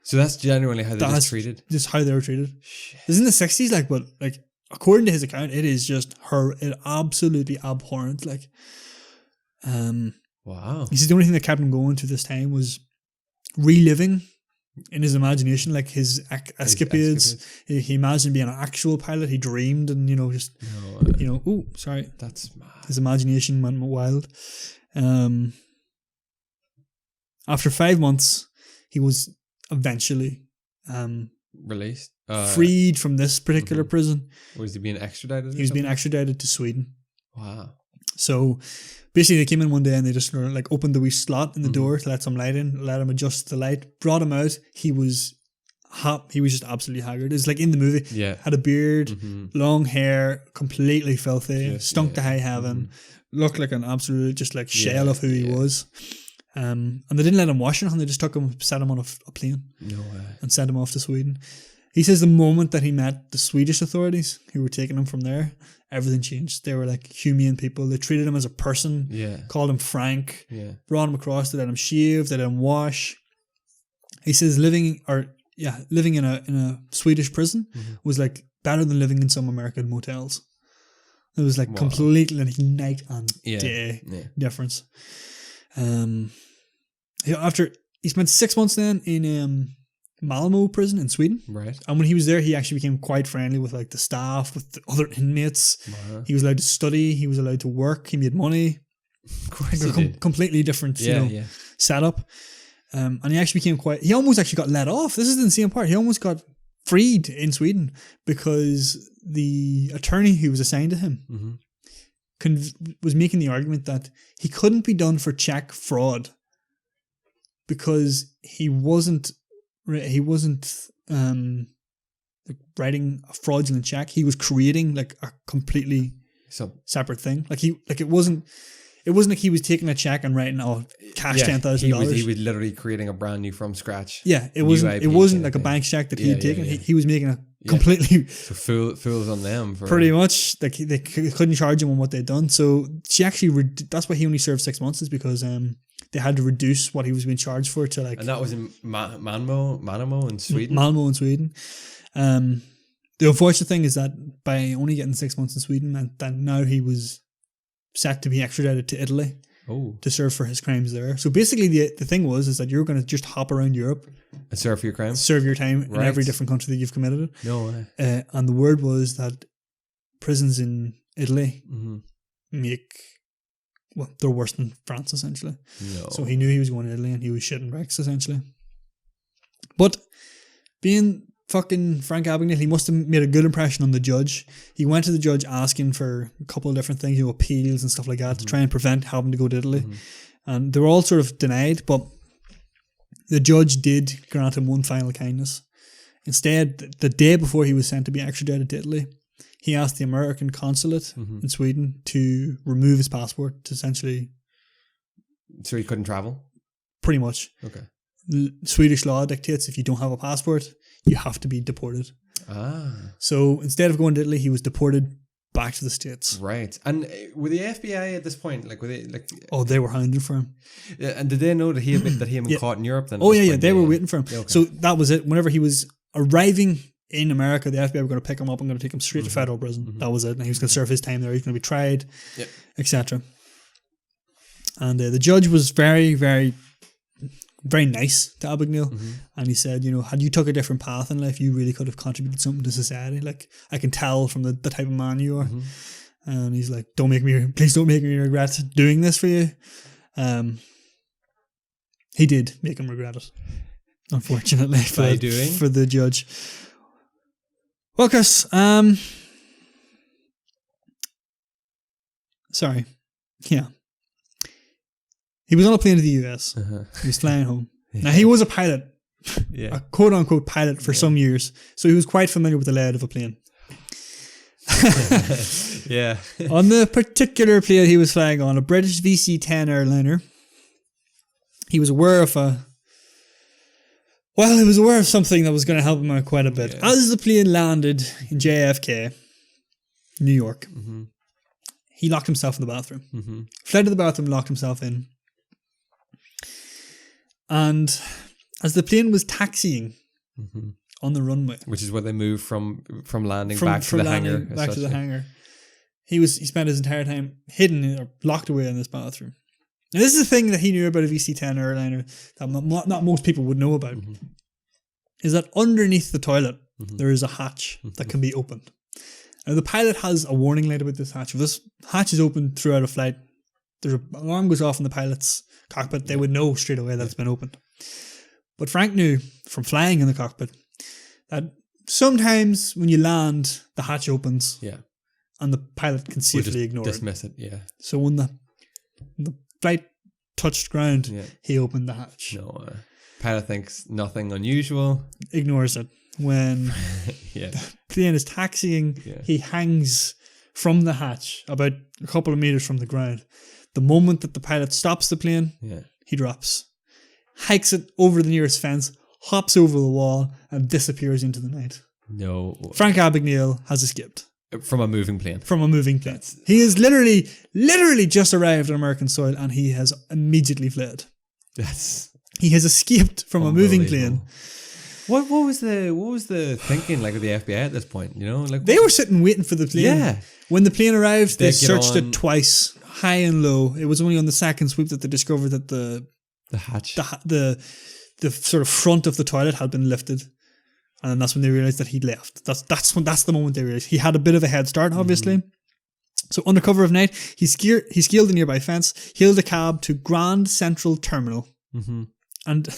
So that's genuinely how they're treated. Just how they were treated. Shit. This is in the 60s, like, but like according to his account, it is just absolutely abhorrent. Like, wow. He says the only thing that kept him going to this time was reliving in his imagination, like his escapades. He imagined being an actual pilot. He dreamed, and that's mad. His imagination went wild. After 5 months, he was eventually released, freed from this particular prison. Was he being extradited? He was being extradited to Sweden. Wow. So basically they came in one day and they just like opened the wee slot in the door to let some light in, let him adjust the light, brought him out. He was just absolutely haggard. It's like in the movie. Yeah. Had a beard, long hair, completely filthy, stunk to high heaven, looked like an absolute just like shell of who he was. And they didn't let him wash it, and they just took him, set him on a plane. No way. And sent him off to Sweden. He says the moment that he met the Swedish authorities who were taking him from there, everything changed. They were like humane people. They treated him as a person. Yeah. Called him Frank. Yeah. Brought him across. They let him shave. They let him wash. He says living in a Swedish prison was like better than living in some American motels. It was like completely like night and day difference. After he spent 6 months then in Malmo prison in Sweden. Right. And when he was there, he actually became quite friendly with like the staff, with the other inmates. Wow. He was allowed to study. He was allowed to work. He made money. Of course he did. Completely different, setup. And he actually became he almost actually got let off. This is the insane part. He almost got freed in Sweden because the attorney who was assigned to him was making the argument that he couldn't be done for check fraud because he wasn't like writing a fraudulent check. He was creating like a completely separate thing. Like it wasn't like he was taking a check and writing cash $10,000. He was literally creating a brand new from scratch. Yeah, it wasn't like a bank check that he had taken. He was making a completely fools on them for pretty much. Like they couldn't charge him on what they'd done. So she actually that's why he only served 6 months, is because they had to reduce what he was being charged for to like. And that was in Malmo in Sweden. Malmo in Sweden. The unfortunate thing is that by only getting 6 months in Sweden meant that now he was set to be extradited to Italy to serve for his crimes there. So basically the thing is that you're going to just hop around Europe and serve for your crimes, serve your time in every different country that you've committed it. No way. And the word was that prisons in Italy they're worse than France essentially. No. So he knew he was going to Italy and he was shitting wrecks essentially. But being fucking Frank Abagnale, he must have made a good impression on the judge. He went to the judge asking for a couple of different things, appeals and stuff like that to try and prevent having to go to Italy. And they were all sort of denied, but the judge did grant him one final kindness. Instead, the day before he was sent to be extradited to Italy, he asked the American consulate in Sweden to remove his passport, to essentially... So he couldn't travel? Pretty much. Okay. Swedish law dictates if you don't have a passport, you have to be deported. So instead of going to Italy, he was deported back to the States. Right. And were the FBI at this point, like, were they like? Oh, they were hounding for him. And did they know that he had been caught in Europe? Then. Oh yeah, they were waiting for him. Okay. So that was it. Whenever he was arriving in America, the FBI were going to pick him up and going to take him straight to federal prison. That was it. And he was going to serve his time there. He was going to be tried, etc. And the judge was very, very, very nice to Abagnale. And he said, you know, had you took a different path in life, you really could have contributed something to society. Like, I can tell from the type of man you are. And he's like, please don't make me regret doing this for you. He did make him regret it, unfortunately, for the judge. Well, Chris, sorry. Yeah. He was on a plane to the US. He was flying home. Now, he was a pilot, a quote-unquote pilot for some years, so he was quite familiar with the layout of a plane. On the particular plane he was flying on, a British VC-10 airliner, he was aware of something that was going to help him out quite a bit. As the plane landed in JFK, New York, he locked himself in the bathroom. Fled to the bathroom, locked himself in. And as the plane was taxiing on the runway, which is where they moved from landing back to the hangar, he spent his entire time hidden or locked away in this bathroom. Now, this is the thing that he knew about a VC-10 airliner that not most people would know about, is that underneath the toilet there is a hatch that can be opened. Now, the pilot has a warning light about this hatch. If this hatch is open throughout a flight, there's an alarm goes off in the pilot's cockpit, they would know straight away that it's been opened. But Frank knew from flying in the cockpit that sometimes when you land, the hatch opens and the pilot can safely ignore dismiss it. So when the flight touched ground, he opened the hatch. Pilot thinks nothing unusual. Ignores it. When the plane is taxiing, he hangs from the hatch about a couple of meters from the ground. The moment that the pilot stops the plane, he drops, hikes it over the nearest fence, hops over the wall, and disappears into the night. Frank Abagnale has escaped. From a moving plane. He is literally just arrived on American soil, and he has immediately fled. He has escaped from a moving plane. What was the thinking like of the FBI at this point? You know, like they were sitting waiting for the plane. When the plane arrived, they searched it twice, high and low. It was only on the second sweep that they discovered that the hatch, the sort of front of the toilet had been lifted, and then that's when they realized that he'd left. That's the moment they realized he had a bit of a head start, obviously. So under cover of night, he scaled the nearby fence, hailed a cab to Grand Central Terminal, and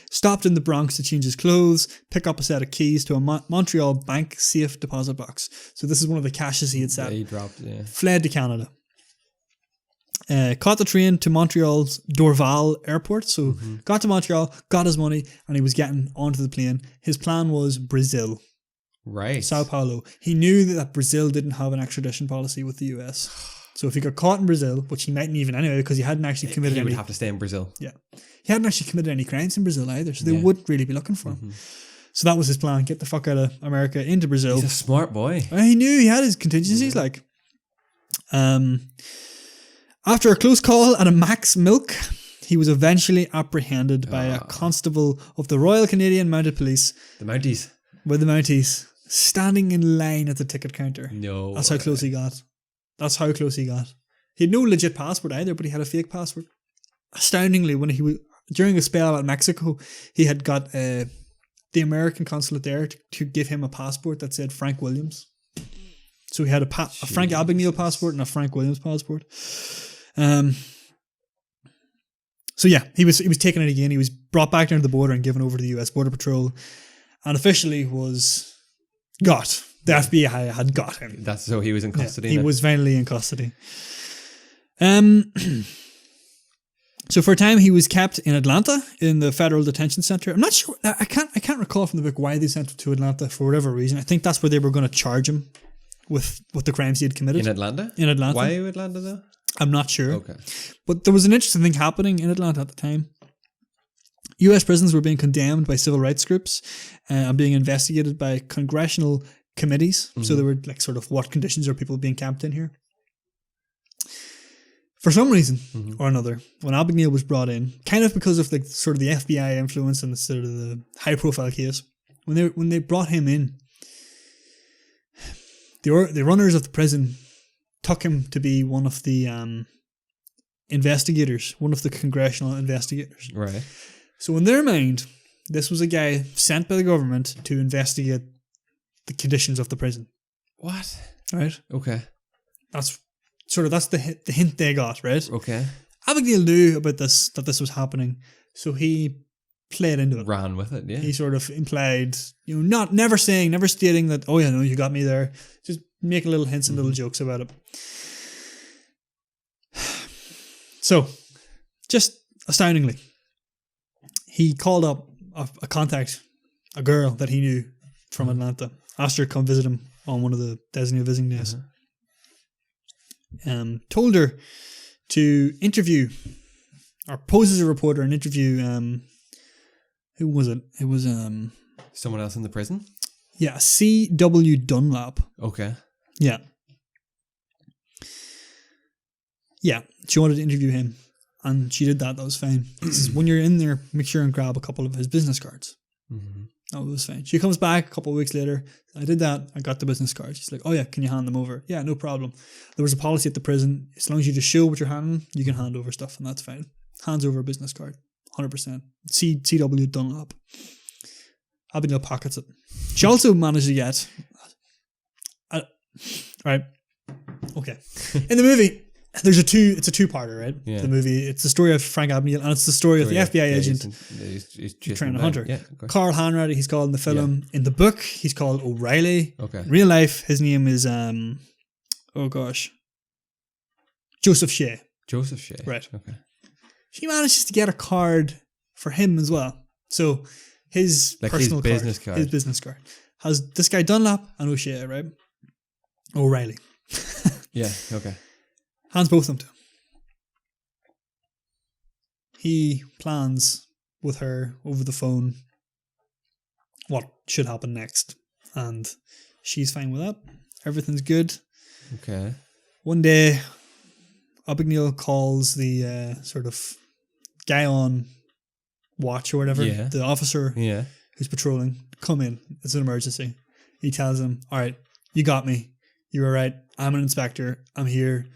stopped in the Bronx to change his clothes, pick up a set of keys to a Montreal bank safe deposit box. So this is one of the caches he had set. He dropped, Fled to Canada. Caught the train to Montreal's Dorval airport. So got to Montreal, got his money, and he was getting onto the plane. His plan was Brazil. Right. Sao Paulo. He knew that Brazil didn't have an extradition policy with the US. So if he got caught in Brazil, which he mightn't even anyway, because he hadn't actually committed he would have to stay in Brazil. Yeah. He hadn't actually committed any crimes in Brazil either, so they wouldn't really be looking for him. So that was his plan, get the fuck out of America into Brazil. He's a smart boy. He knew he had his contingencies, like. After a close call at a Max Milk, he was eventually apprehended by a constable of the Royal Canadian Mounted Police. The Mounties. With the Mounties, standing in line at the ticket counter. That's how close he got. He had no legit passport either, but he had a fake passport. Astoundingly, when he was during a spell at Mexico, he had got the American consulate there to give him a passport that said Frank Williams. So he had a Frank Abignale passport and a Frank Williams passport. So yeah, he was taken in again. He was brought back down to the border and given over to the US Border Patrol, and officially was got. The FBI had got him. So he was in custody. He was finally in custody. So for a time he was kept in Atlanta in the federal detention center. I'm not sure. I can't recall from the book why they sent him to Atlanta for whatever reason. I think that's where they were going to charge him with the crimes he had committed. In Atlanta? In Atlanta. Why Atlanta though? I'm not sure. Okay. But there was an interesting thing happening in Atlanta at the time. US prisons were being condemned by civil rights groups and being investigated by congressional committees. Mm-hmm. So they were like sort of, what conditions are people being camped in here? For some reason or another, when Abagnale was brought in, kind of because of like sort of the FBI influence and the sort of the high profile case, when they brought him in, the runners of the prison took him to be one of the investigators, one of the congressional investigators. Right. So in their mind, this was a guy sent by the government to investigate the conditions of the prison. What? Right. Okay. That's the hint they got, right? Okay. Abagnale knew about this, that this was happening, so he played into it. Ran with it, yeah. He sort of implied, never stating that, oh yeah, no, you got me there. Just making little hints and little jokes about it. So, just astoundingly, he called up a contact, a girl that he knew from Atlanta, asked her to come visit him on one of the designated visiting days. Told her to interview or pose as a reporter and interview who was it? It was someone else in the prison? Yeah, C.W. Dunlap. Okay. Yeah. Yeah, she wanted to interview him and she did that. That was fine. This is when you're in there, make sure and grab a couple of his business cards. Mm-hmm. That was fine. She comes back a couple of weeks later. I did that. I got the business cards. She's like, oh yeah, can you hand them over? Yeah, no problem. There was a policy at the prison. As long as you just show what you're handing, you can hand over stuff and that's fine. Hands over a business card. 100%. C.W. Dunlap. Abignale pockets it. She also managed to get... right. Okay. In the movie, it's a two-parter, right? Yeah. The movie, it's the story of Frank Abagnale and it's the story of the FBI agent he's trying to hunt her. Yeah, Carl Hanratty, he's called in the film. Yeah. In the book, he's called O'Reilly. Okay. In real life, his name is Joseph Shea. Joseph Shea. Right. Okay. She manages to get a card for him as well. So his personal business card. His business card has this guy Dunlap and O'Shea, right? O'Reilly. Yeah, okay. Hands both of them to him. He plans with her over the phone what should happen next. And she's fine with that. Everything's good. Okay. One day, Abagnale calls the sort of guy on watch or whatever, the officer who's patrolling, come in. It's an emergency. He tells him, all right, you got me. You're all right. I'm an inspector. I'm here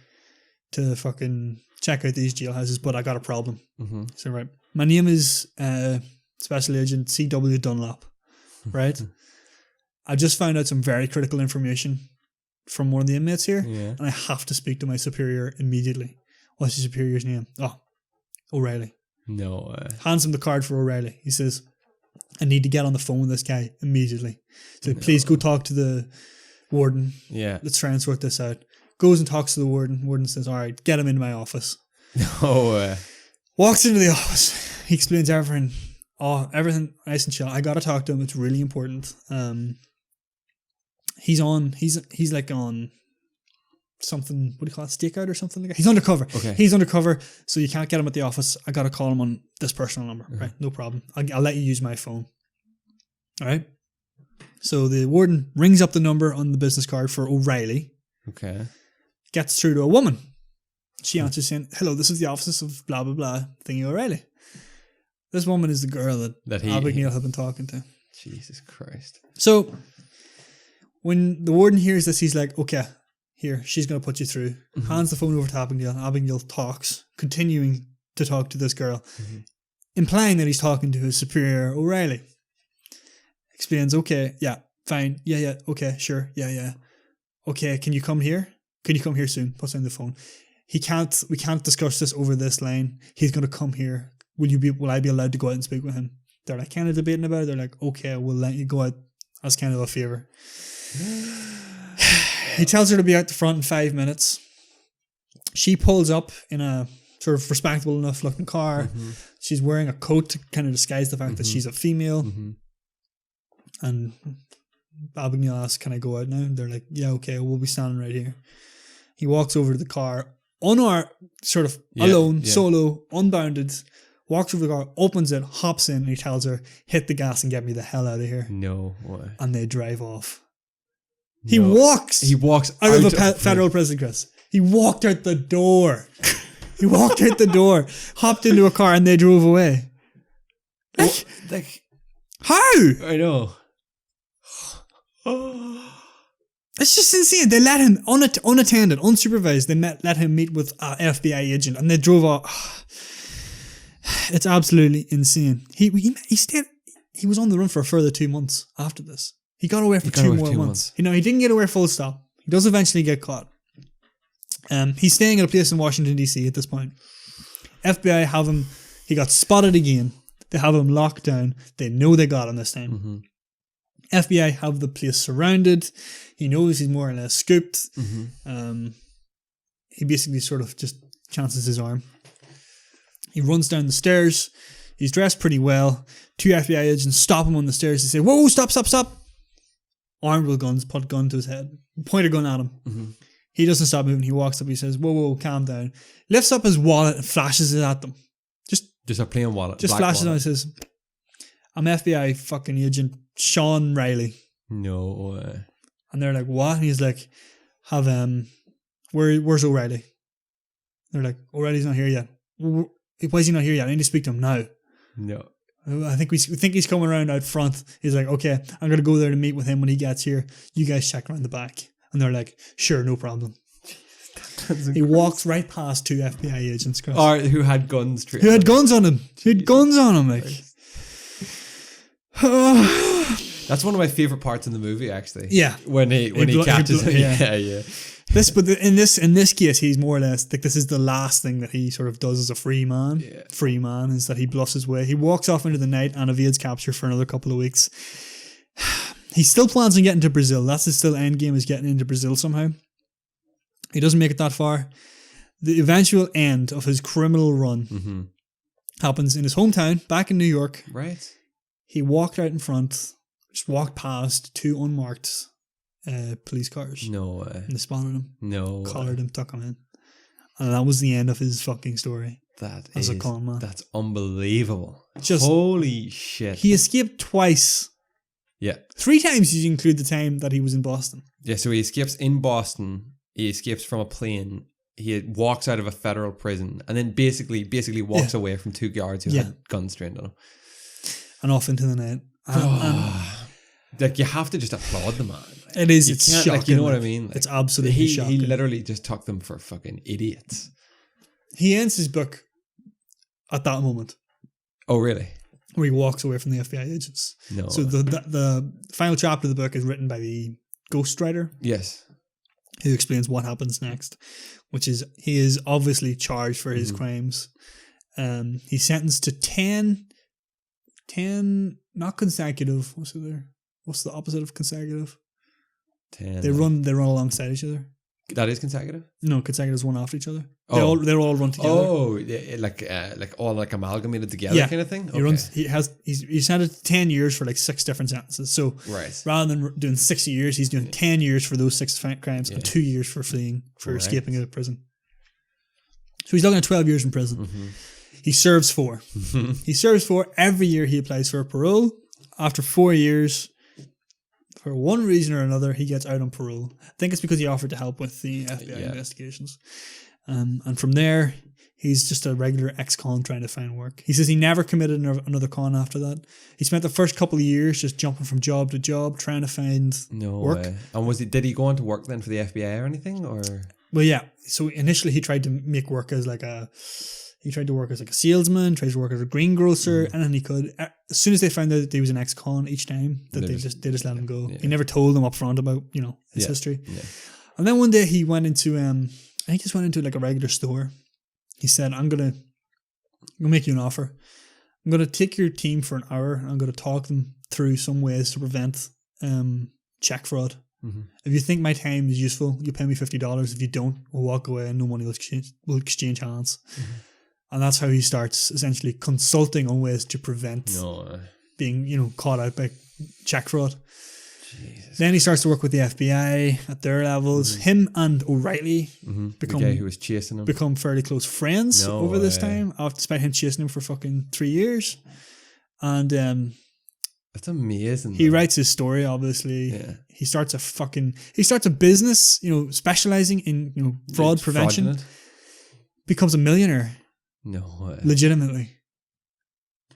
to fucking check out these jailhouses, but I got a problem. Mm-hmm. So, right. My name is Special Agent C.W. Dunlap, right? I just found out some very critical information from one of the inmates here, and I have to speak to my superior immediately. What's your superior's name? Oh, O'Reilly. No way. Hands him the card for O'Reilly. He says, I need to get on the phone with this guy immediately. So please go talk to the warden. Yeah. Let's try and sort this out. Goes and talks to the warden. Warden says, all right, get him into my office. No way. Walks into the office. He explains everything. Oh, everything nice and chill. I got to talk to him. It's really important. He's like on something, what do you call it, stakeout or something like that? He's undercover. Okay. He's undercover, so you can't get him at the office. I got to call him on this personal number. Right, no problem. I'll let you use my phone. All right. So the warden rings up the number on the business card for O'Reilly. Okay. Gets through to a woman. She answers saying, hello, this is the office of blah, blah, blah, thingy O'Reilly. This woman is the girl that Abagnale had been talking to. Jesus Christ. So when the warden hears this, he's like, okay, here, she's going to put you through. Mm-hmm. Hands the phone over to Abagnale. Abagnale talks, continuing to talk to this girl, implying that he's talking to his superior, O'Reilly. Explains, okay, yeah, fine, yeah, okay, sure, yeah. Okay, can you come here? Can you come here soon? Puts down the phone. We can't discuss this over this line. He's going to come here. Will I be allowed to go out and speak with him? They're like kind of debating about it. They're like, okay, we'll let you go out as kind of a favour. He tells her to be out the front in 5 minutes. She pulls up in a sort of respectable enough looking car. Mm-hmm. She's wearing a coat to kind of disguise the fact that she's a female. Mm-hmm. And Abagnale asks, can I go out now? And they're like, yeah, okay, we'll be standing right here. He walks over to the car, alone, solo, unbounded, walks over the car, opens it, hops in, and he tells her, hit the gas and get me the hell out of here. No way. And they drive off. No. He walks out of a federal prison, Chris. He walked out the door. Hopped into a car, and they drove away. Like how? I know. It's just insane. They let him unattended, unsupervised. They let him meet with an FBI agent, and they drove off. It's absolutely insane. He stayed. He was on the run for a further 2 months after this. He got away for 2 more months. He didn't get away full stop. He does eventually get caught. He's staying at a place in Washington DC at this point. FBI have him. He got spotted again. They have him locked down. They know they got him this time. Mm-hmm. FBI have the place surrounded. He knows he's more or less scooped. Mm-hmm. He basically sort of just chances his arm. He runs down the stairs. He's dressed pretty well. 2 FBI agents stop him on the stairs. They say, whoa, stop. Armed with guns, put a gun to his head. Point a gun at him. Mm-hmm. He doesn't stop moving. He walks up. He says, whoa, calm down. Lifts up his wallet and flashes it at them. Just a plain wallet. Just flashes it and says, I'm FBI fucking agent Sean Riley. No way. And they're like, what? And he's like, where's O'Reilly? They're like, O'Reilly's not here yet. Why is he not here yet? I need to speak to him now. No. I think we think he's coming around out front. He's like, okay, I'm going to go there to meet with him when he gets here. You guys check around the back. And they're like, sure, no problem. He walks right past 2 FBI agents. Or who had guns. Who had guns on him. Like. That's one of my favorite parts in the movie, actually. Yeah. When he catches him. Yeah. In this case, he's more or less like, this is the last thing that he sort of does as a free man. Yeah. Free man is that he bluffs his way. He walks off into the night and evades capture for another couple of weeks. He still plans on getting to Brazil. That's his still end game, is getting into Brazil somehow. He doesn't make it that far. The eventual end of his criminal run happens in his hometown, back in New York. Right. He walked out in front, just walked past 2 unmarked police cars. No way. And they spotted him. No collared him, took him in. And that was the end of his fucking story. As a con man. That's unbelievable. Just holy shit. He escaped twice. Yeah. 3 times you include the time that he was in Boston. Yeah, so he escapes in Boston. He escapes from a plane. He walks out of a federal prison and then basically walks away from 2 guards who had guns trained on him. And off into the night. Like, you have to just applaud the man. It is. It's shocking. Like, you know what I mean? Like, it's absolutely shocking. He literally just took them for fucking idiots. He ends his book at that moment. Oh, really? Where he walks away from the FBI agents. No. So the final chapter of the book is written by the ghostwriter. Yes. Who explains what happens next, which is he is obviously charged for his crimes. He's sentenced to 10, not consecutive. What's the opposite of consecutive? 10. They run alongside each other. That is consecutive? No, consecutive is one after each other. They all run together. Oh, like all like amalgamated together kind of thing? He's sentenced to 10 years for like 6 different sentences. So rather than doing 60 years, he's doing 10 years for those 6 crimes and 2 years for fleeing, for escaping out of prison. So he's looking at 12 years in prison. Mm-hmm. He serves 4. He serves 4. Every year he applies for a parole. After 4 years, for one reason or another, he gets out on parole. I think it's because he offered to help with the FBI investigations. And from there, he's just a regular ex-con trying to find work. He says he never committed another con after that. He spent the first couple of years just jumping from job to job trying to find work. Way. And did he go on to work then for the FBI or anything? Or? Well, yeah. So initially he tried to make work as he tried to work as like a salesman, tried to work as a greengrocer, and then he could. As soon as they found out that he was an ex-con each time, that they just let him go. Yeah. He never told them up front about his history. Yeah. And then one day he went into I think he just went into like a regular store. He said, I'm gonna make you an offer. I'm gonna take your team for an hour. I'm gonna talk them through some ways to prevent check fraud If you think my time is useful, you pay me $50. If you don't, we'll walk away and no money will exchange hands. And that's how he starts essentially consulting on ways to prevent being, caught out by check fraud. Jesus. Then he starts to work with the FBI at their levels. Him and O'Reilly become the guy who was chasing him become fairly close friends over this time. Despite him chasing him for fucking 3 years, and that's amazing. He writes his story. Obviously, he starts a business. Specializing in fraud prevention. Fraudulent. Becomes a millionaire. No way. Legitimately.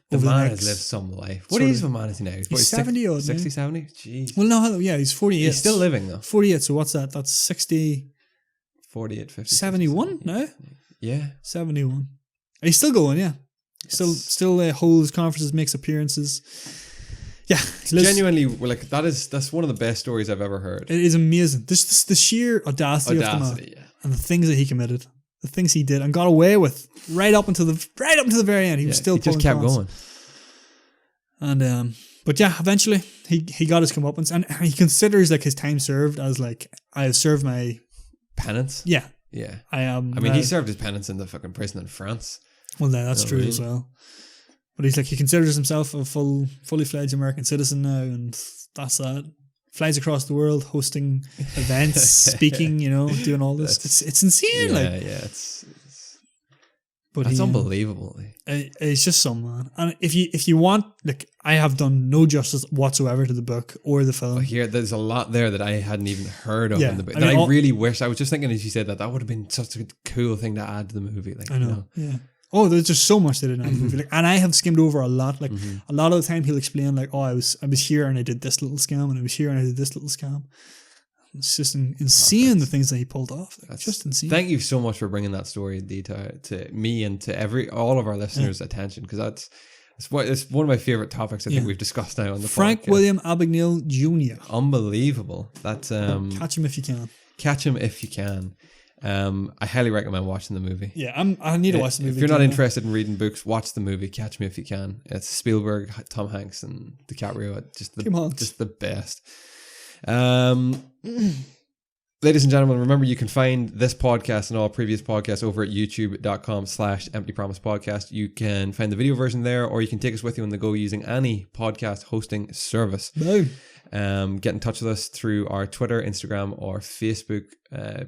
The man has lived some life. What age of a man is he now? He's 70 odd. 60, 70? Jeez. Well, no, he's 48. He's still living though. 48, so what's that? That's 60. 48, 50. 71 now? Yeah. 71. He's still going, yeah. Still holds conferences, makes appearances. Yeah. Genuinely, that's one of the best stories I've ever heard. It is amazing. This the sheer audacity of the man. Yeah. And the things that he committed. The things he did and got away with right up until the very end. He was still just kept going. And but yeah, eventually he got his comeuppance, and he considers his time served as I have served my penance. Yeah. Yeah. I am. I mean, he served his penance in the fucking prison in France. Well, that's true as well. But he considers himself a fully fledged American citizen now, and that's that. Flies across the world, hosting events, speaking, doing all this. It's insane. But it's unbelievable. It's just some man. And if you want, I have done no justice whatsoever to the book or the film. There's a lot there that I hadn't even heard of in the book. I really wish. I was just thinking as you said that would have been such a cool thing to add to the movie. I know. Yeah. Oh, there's just so much that in that movie. And I have skimmed over a lot. A lot of the time he'll explain I was here and I did this little scam, and I was here and I did this little scam. It's just insane the things that he pulled off. That's just insane. Thank you so much for bringing that story in detail to me and to all of our listeners' attention, because it's one of my favorite topics I think we've discussed now on the Frank podcast. William Abignale Jr. Unbelievable. That's catch him if you can. Catch him if you can. I highly recommend watching the movie. Yeah, I need to watch the movie. If you're not interested in reading books, watch the movie. Catch Me If You Can. It's Spielberg, Tom Hanks, and DiCaprio. Just the best. Ladies and gentlemen, remember you can find this podcast and all previous podcasts over at youtube.com/emptypromisepodcast. You can find the video version there, or you can take us with you on the go using any podcast hosting service. Boom. Get in touch with us through our Twitter, Instagram, or Facebook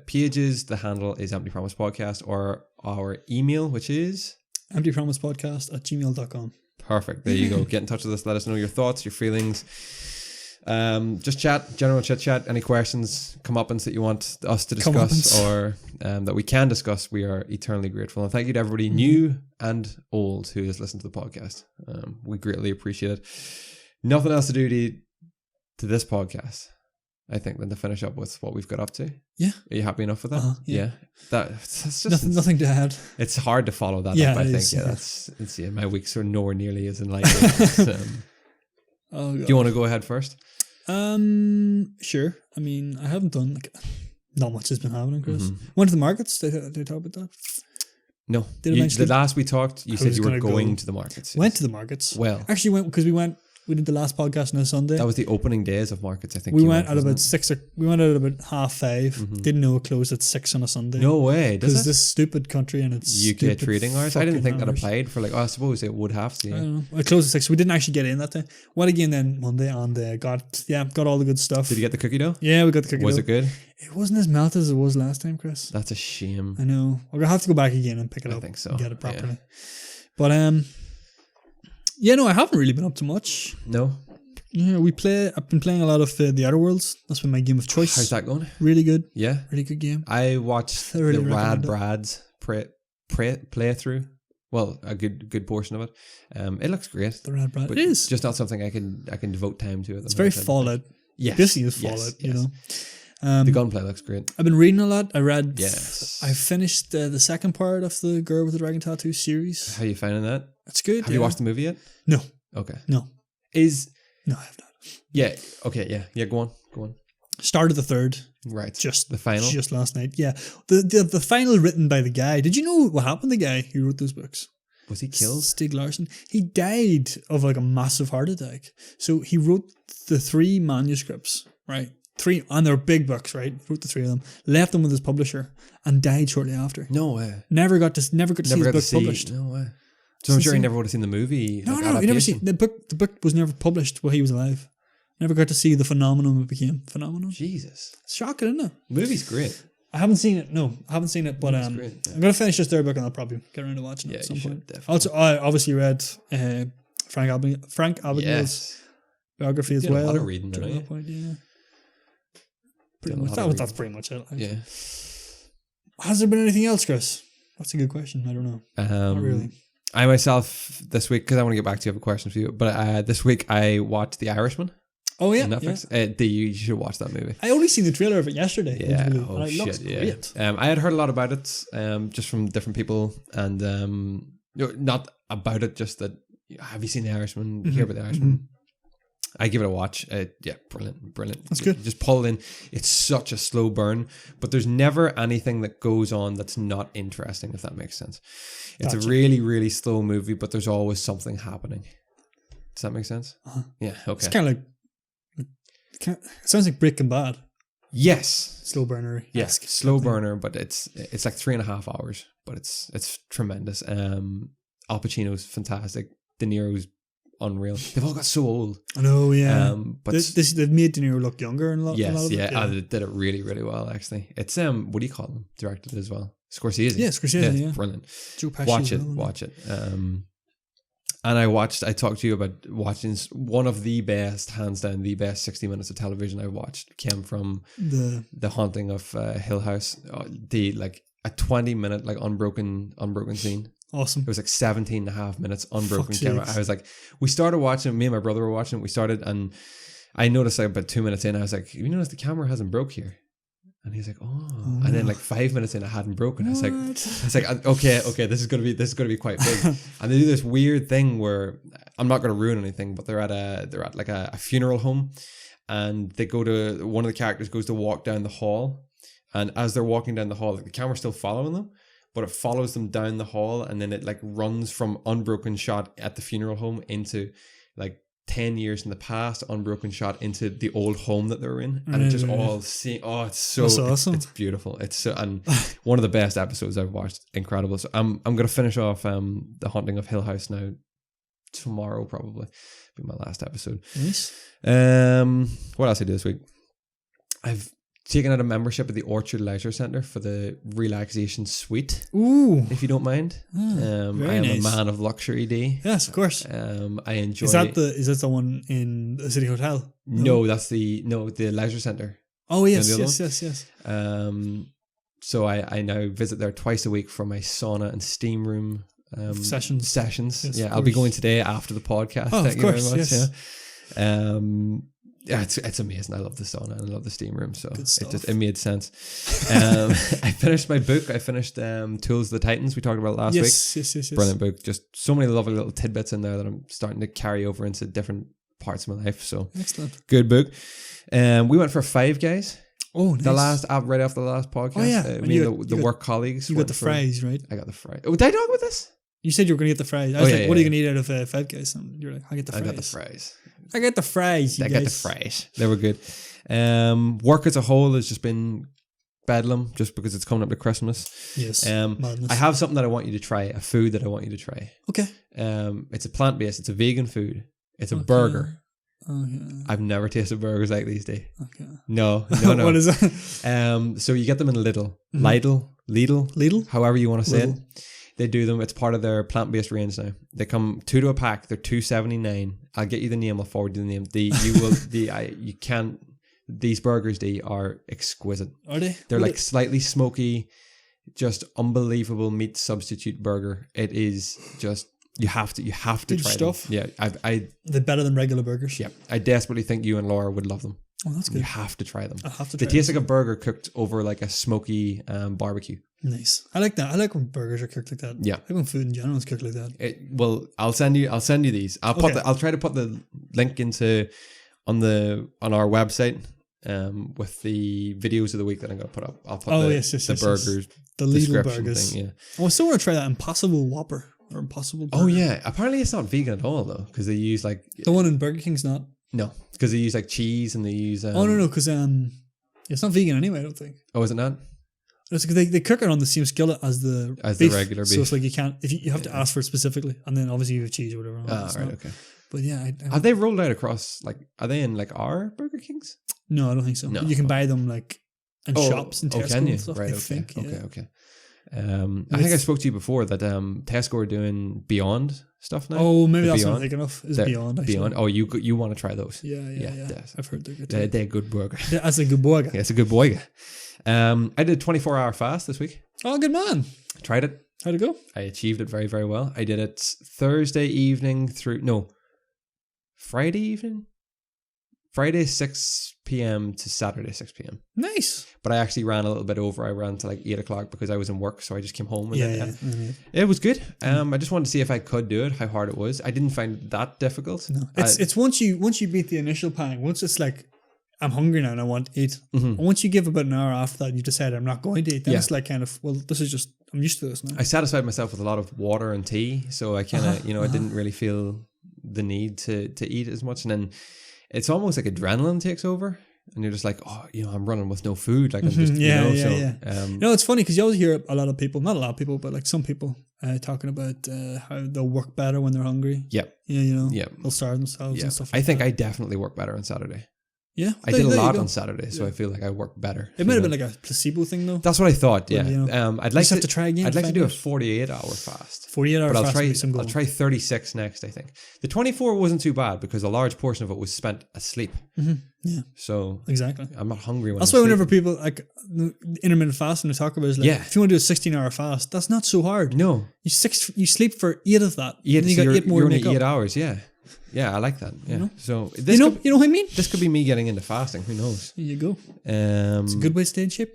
pages. The handle is Empty Promise Podcast, or our email, which is emptypromisepodcast@gmail.com. Perfect. There you go. Get in touch with us. Let us know your thoughts, your feelings. Just general chit chat. Any questions, comeuppance that you want us to discuss or that we can discuss, we are eternally grateful. And thank you to everybody new and old who has listened to the podcast. We greatly appreciate it. Nothing else to do to this podcast, I think, than to finish up with what we've got up to. Yeah. Are you happy enough with that? Yeah. That's just nothing to add. It's hard to follow that up, I think. Yeah, my weeks are nowhere nearly as enlightening. Do you want to go ahead first? Sure. I mean, I haven't done not much has been happening, Chris. Went to the markets. Did I talk about that? No. The last we talked, you said you were going to the markets. Went to the markets. Well, actually went because we did the last podcast on a Sunday. That was the opening days of markets, I think. We went at about 6. We went at about 5:30. Didn't know it closed at 6 on a Sunday. No way. Because this stupid country and it's UK trading hours. I didn't think that applied for I suppose it would have to. I don't know. It closed at 6. So we didn't actually get in that day. Went again then Monday and got all the good stuff. Did you get the cookie dough? Yeah, we got the cookie dough. Was it good? It wasn't as melted as it was last time, Chris. That's a shame. I know. We're gonna have to go back again and pick it up. I think so. And get it properly. Yeah. But no, I haven't really been up to much. No. Yeah, I've been playing a lot of The Outer Worlds. That's been my game of choice. How's that going? Really good. Yeah. Really good game. I watched the Rad Brad's playthrough. Well, a good portion of it. It looks great. The Rad Brad. It is. Just not something I can devote time to. It's very Fallout. Yes. Basically it's Fallout, you know. The gunplay looks great. I've been reading a lot. I read. Yes. I finished the second part of the Girl with the Dragon Tattoo series. How are you finding that? It's good. Have you watched the movie yet? No. Okay. No. No, I have not. Yeah. Okay. Yeah. Go on. Started the third. Right. Just the final. Just last night. Yeah. The final written by the guy. Did you know what happened to the guy who wrote those books? Was he killed? Stieg Larsson. He died of a massive heart attack. So he wrote the 3 manuscripts, right? 3, and they're big books, right? Wrote the 3 of them, left them with his publisher, and died shortly after. No way. Never got to see his book published. No way. So I'm sure he never would have seen the movie. No, he never seen the book. The book was never published while he was alive. Never got to see the phenomenon it became. Phenomenon. Jesus. It's shocking, isn't it? The movie's great. I haven't seen it. No, I haven't seen it. But I'm gonna finish this third book, and I'll probably get around to watching it at some point. Definitely. Also, I obviously read Frank Abagnale's biography as well. A lot of reading there, yeah. Pretty much. That's pretty much it. Yeah. Has there been anything else, Chris? That's a good question. I don't know. Not really. I myself this week, because I want to get back to you, have a question for you. But this week I watched The Irishman. Oh yeah, on Netflix. Yeah. You should watch that movie. I only seen the trailer of it yesterday. Yeah, it looks great. I had heard a lot about it, just from different people, and not about it, just that. Have you seen The Irishman? Mm-hmm. Hear about The Irishman? Mm-hmm. I give it a watch. Yeah, brilliant. That's good. Just pull in. It's such a slow burn, but there's never anything that goes on that's not interesting, if that makes sense. It's a really, really slow movie, but there's always something happening. Does that make sense? Uh-huh. Yeah, okay. It's kind of like, it sounds like Breaking Bad. Yes. Slow burner. Yes, slow burner, but it's like 3.5 hours, but it's tremendous. Al Pacino's fantastic. De Niro's unreal. They've all got so old. I know, yeah. But they've made De Niro look younger and a lot. Yes, of it. Yeah. They did it really, really well. Actually, it's what do you call them? Directed as well. Scorsese. Yeah, Scorsese. Yeah, brilliant. Joe Pesci Watch it. And I talked to you about watching one of the best, hands down, the best 60 minutes of television I watched came from the Haunting of Hill House. A 20-minute unbroken scene. Awesome. It was like 17.5 minutes unbroken camera. I was like, we started watching, me and my brother were watching it. We started, and I noticed about 2 minutes in, I was like, you notice the camera hasn't broke here? And he's like, oh. And then 5 minutes in, I hadn't broken. I was like, okay, this is gonna be quite big. And they do this weird thing where, I'm not gonna ruin anything, but they're at a funeral home, and they go to, one of the characters goes to walk down the hall, and as they're walking down the hall, the camera's still following them, but it follows them down the hall, and then it runs from unbroken shot at the funeral home into 10 years in the past, unbroken shot into the old home that they're in, and it just all it's so awesome. It's beautiful. It's so, and one of the best episodes I've watched. Incredible. So I'm gonna finish off The Haunting of Hill House now. Tomorrow probably be my last episode. Nice. What else I do this week? I've taken out a membership at the Orchard Leisure Centre for the relaxation suite. Ooh, if you don't mind. I am nice. A man of luxury, D. Yes, of course. I enjoy. Is that the one in the City Hotel? No, that's the Leisure Centre. Oh yes, yes. So I now visit there twice a week for my sauna and steam room sessions. Yes, yeah, I'll be going today after the podcast. Oh, Thank of course, you very much. Yes. Yeah. Yeah, it's amazing. I love the sauna and I love the steam room, so it made sense. I finished my book. I finished Tools of the Titans. We talked about it last week. Yes. Brilliant book. Just so many lovely little tidbits in there that I'm starting to carry over into different parts of my life. So excellent, good book. We went for Five Guys. Oh, nice. The last right after the last podcast. Oh yeah, the work colleagues. You got the fries, right? I got the fries. Oh, did I talk about this? You said you were going to get the fries. I was like, what are you going to eat out of Five Guys? And you're like, I get the fries. I got the fries. I get the fries. I got the fries. They were good. Work as a whole has just been bedlam, just because it's coming up to Christmas. Yes. I have something that I want you to try. A food that I want you to try. Okay. It's a plant-based. It's a vegan food. It's a burger. Oh yeah. I've never tasted burgers like these days. Okay. No. What is that? So you get them in Lidl, Lidl, however you want to say it. They do them. It's part of their plant-based range now. They come 2 to a pack. They're $2.79. I'll get you the name. I'll forward you the name. You can't. These burgers, they are exquisite. Are they? They're slightly smoky, just unbelievable meat substitute burger. It is just you have to good try stuff. them. Yeah, they're better than regular burgers. Yeah, I desperately think you and Laura would love them. Oh, that's good. You have to try them. I have to. They taste like a burger cooked over a smoky barbecue. Nice. I like that. I like when burgers are cooked like that. Yeah. I like when food in general is cooked like that. Well, I'll send you these. I'll try to put the link on our website with the videos of the week that I'm going to put up. I'll put the burgers, the Lidl burgers. Thing, yeah. I still want to try that Impossible Whopper or Impossible Burger. Oh yeah. Apparently it's not vegan at all though, because they use the one in Burger King's not. No, because they use like cheese and they use. Oh no, because it's not vegan anyway. I don't think. Oh, is it not? It's because they cook it on the same skillet as the regular beef. So it's like you can't you have to ask for it specifically, and then obviously you have cheese or whatever. Right, okay. But yeah, have they rolled out across are they in like our Burger Kings? No, I don't think so. No. You can buy them like in shops in Tesco can you? and stuff. Right, I think. Okay. I think I spoke to you before that Tesco are doing Beyond stuff now. Oh, maybe that's not big enough. Is Beyond? Actually. Beyond. Oh, you want to try those? Yeah. I've heard they're good. They're a good burger. That's a good burger. Yeah, it's a good burger. I did a 24-hour fast this week. Oh, good man. Tried it. How'd it go? I achieved it very, very well. I did it Thursday evening Friday evening. Friday 6 p.m. to Saturday 6 p.m. Nice. But I actually ran a little bit over. I ran to like 8 o'clock because I was in work, so I just came home. And it was good. I just wanted to see if I could do it, how hard it was. I didn't find it that difficult. No. It's once you beat the initial pang, once it's like, I'm hungry now and I want to eat. Mm-hmm. And once you give about an hour after that and you decide I'm not going to eat, then it's like kind of, well, this is just, I'm used to this now. I satisfied myself with a lot of water and tea, so I kind of, I didn't really feel the need to eat as much. And then it's almost like adrenaline takes over and you're just like, oh, I'm running with no food. Like I'm just, it's funny because you always hear a lot of people, not a lot of people, but like some people talking about how they'll work better when they're hungry. Yeah. They'll starve themselves and stuff like I think I definitely work better on Saturday. Yeah, I did a lot on Saturday, so I feel like I work better. It might have been like a placebo thing, though. That's what I thought. Yeah, I'd like to try again. I'd like to do a 48-hour fast. 48-hour fast. I'll try 36 next. I think the 24 wasn't too bad because a large portion of it was spent asleep. Mm-hmm. Yeah. So exactly, I'm not hungry when. That's why whenever people like intermittent fasting, they talk about is like, if you want to do a 16-hour fast, that's not so hard. No, you sleep for 8 of that. Yeah, and you got 8 more. You're only 8 hours. Yeah. Yeah, I like that. Yeah. So this you know what I mean? This could be me getting into fasting. Who knows? There you go. It's a good way to stay in shape.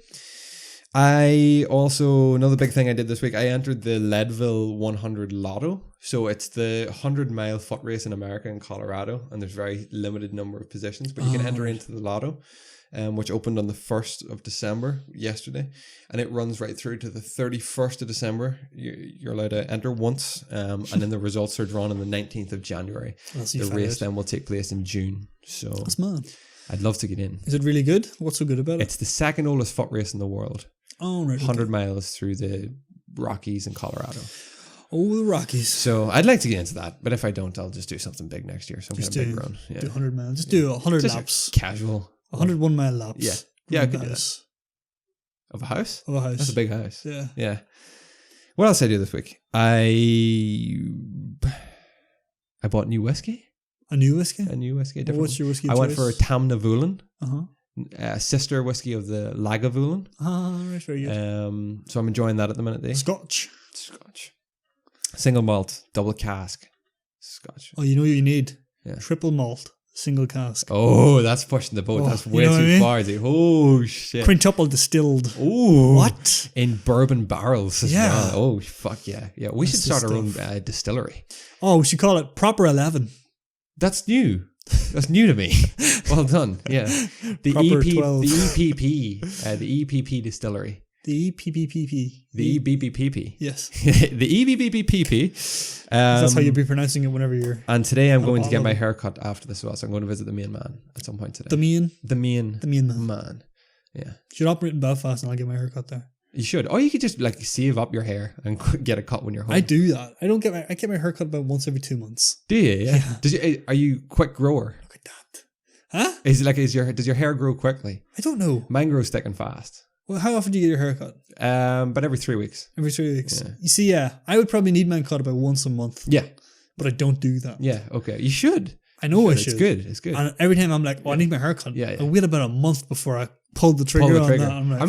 I also, another big thing I did this week, I entered the Leadville 100 Lotto. So it's the 100-mile foot race in America in Colorado, and there's very limited number of positions, but you can enter into the Lotto, which opened on the 1st of December, yesterday, and it runs right through to the 31st of December. You're allowed to enter once, and then the results are drawn on the 19th of January. The race then will take place in June. So that's mad. I'd love to get in. Is it really good? What's so good about it? It's the second oldest foot race in the world. Oh, right. 100 miles through the Rockies in Colorado. Oh, the Rockies. So I'd like to get into that, but if I don't, I'll just do something big next year. So I'm going to big run. Do 100 miles. Just do 100 laps. Casual. 101 mile laps. Yeah, I could do that. Of a house? Of a house. That's a big house. Yeah. What else did I do this week? I bought new whiskey. A new whiskey? A new whiskey. What's your whiskey I choice? went for a Tamnavulin. Uh-huh. Sister whiskey of the Lagavulin. Right, very good. So I'm enjoying that at the minute. Scotch. Single malt, double cask. Scotch. Oh, you know what you need? Triple malt, single cask. Oh, that's pushing the boat. That's way too far. Oh, shit. Quintuple distilled. Oh. What? In bourbon barrels as well. Oh, fuck yeah. Yeah, we should start our own distillery. Oh, we should call it Proper 11. That's new. That's new to me. Well done. Yeah. The EPP distillery. The EPPPP. The EBBPP. Yes. The EBBPP. That's how you'll be pronouncing it whenever you're... And today I'm going to get my hair cut after this as well. So I'm going to visit the main man at some point today. The main man. Yeah. You should operate in Belfast and I'll get my hair cut there. You should. Or you could just like save up your hair and get a cut when you're home. I do that. I get my hair cut about once every 2 months. Do you? Yeah. Are you quick grower? Look at that. Huh? Does your hair grow quickly? I don't know. Mine grows thick and fast. Well, how often do you get your hair cut? But every 3 weeks. Every 3 weeks. Yeah. You see, I would probably need mine cut about once a month. Yeah. But I don't do that. Yeah, okay. You should. I know I should. It's good. And every time I'm like, I need my hair cut. Yeah. I wait about a month before I pull the trigger on that. I'm like,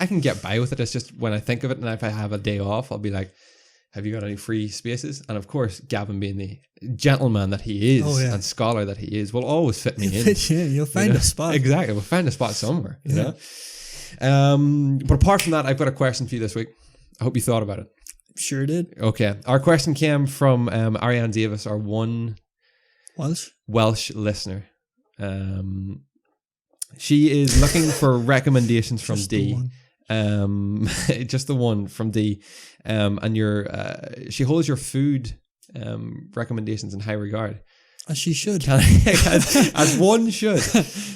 I can get by with it. It's just when I think of it and if I have a day off, I'll be like, have you got any free spaces? And of course, Gavin being the gentleman that he is and scholar that he is, will always fit me in. You'll find a spot. Exactly. We'll find a spot somewhere, you know? But apart from that, I've got a question for you this week. I hope you thought about it. Sure did. Okay. Our question came from Ariane Davis, our one Welsh listener. She is looking for recommendations from D. Just the one from D. And she holds your food recommendations in high regard. As she should. As one should.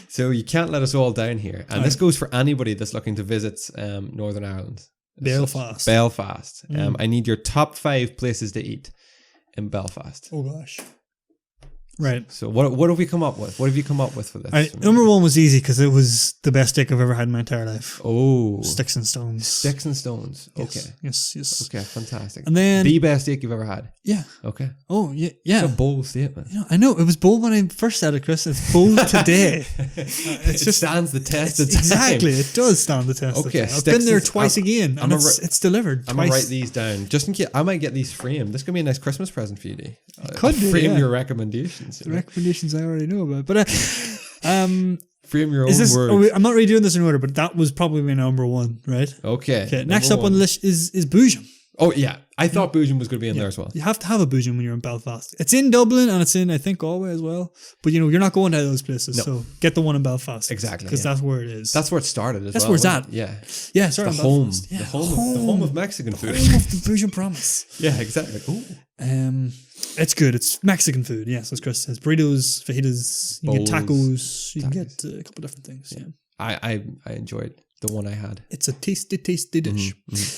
So you can't let us all down here. And this goes for anybody that's looking to visit Northern Ireland. Belfast. I need your top 5 places to eat in Belfast. Oh gosh. Right. So what have we come up with? What have you come up with for this? Right, number 1 was easy because it was the best steak I've ever had in my entire life. Oh. Sticks and Stones. Sticks and Stones. Okay. Yes. Okay, fantastic. And then the best steak you've ever had. Yeah. Okay. Oh yeah. It's a bold statement. I know it was bold when I first said it, Chris. It's bold today. It just stands the test of time. Exactly, it does stand the test of time. I've been there twice again, and it's delivered. I'm gonna write these down just in case. I might get these framed. This could be a nice Christmas present for you, D. Could do, frame your recommendations. The recommendations I already know about, but frame your own words. I'm not really doing this in order, but that was probably my number 1, right? Okay. Next up on the list is Boojum. Oh yeah, I thought Boojum was going to be in there as well. You have to have a Boojum when you're in Belfast. It's in Dublin and it's in, I think, Galway as well. But you're not going to those places, so get the one in Belfast. Exactly, because that's where it is. That's where it started. That's where it's at. Yeah, yeah. Sorry, the home, the home of Mexican food. Home of the Boojum promise. Yeah, exactly. Ooh. It's good. It's Mexican food. Yes, as Chris says, burritos, fajitas. You can get tacos. You can get a couple different things. Yeah. I enjoyed the one I had. It's a tasty dish.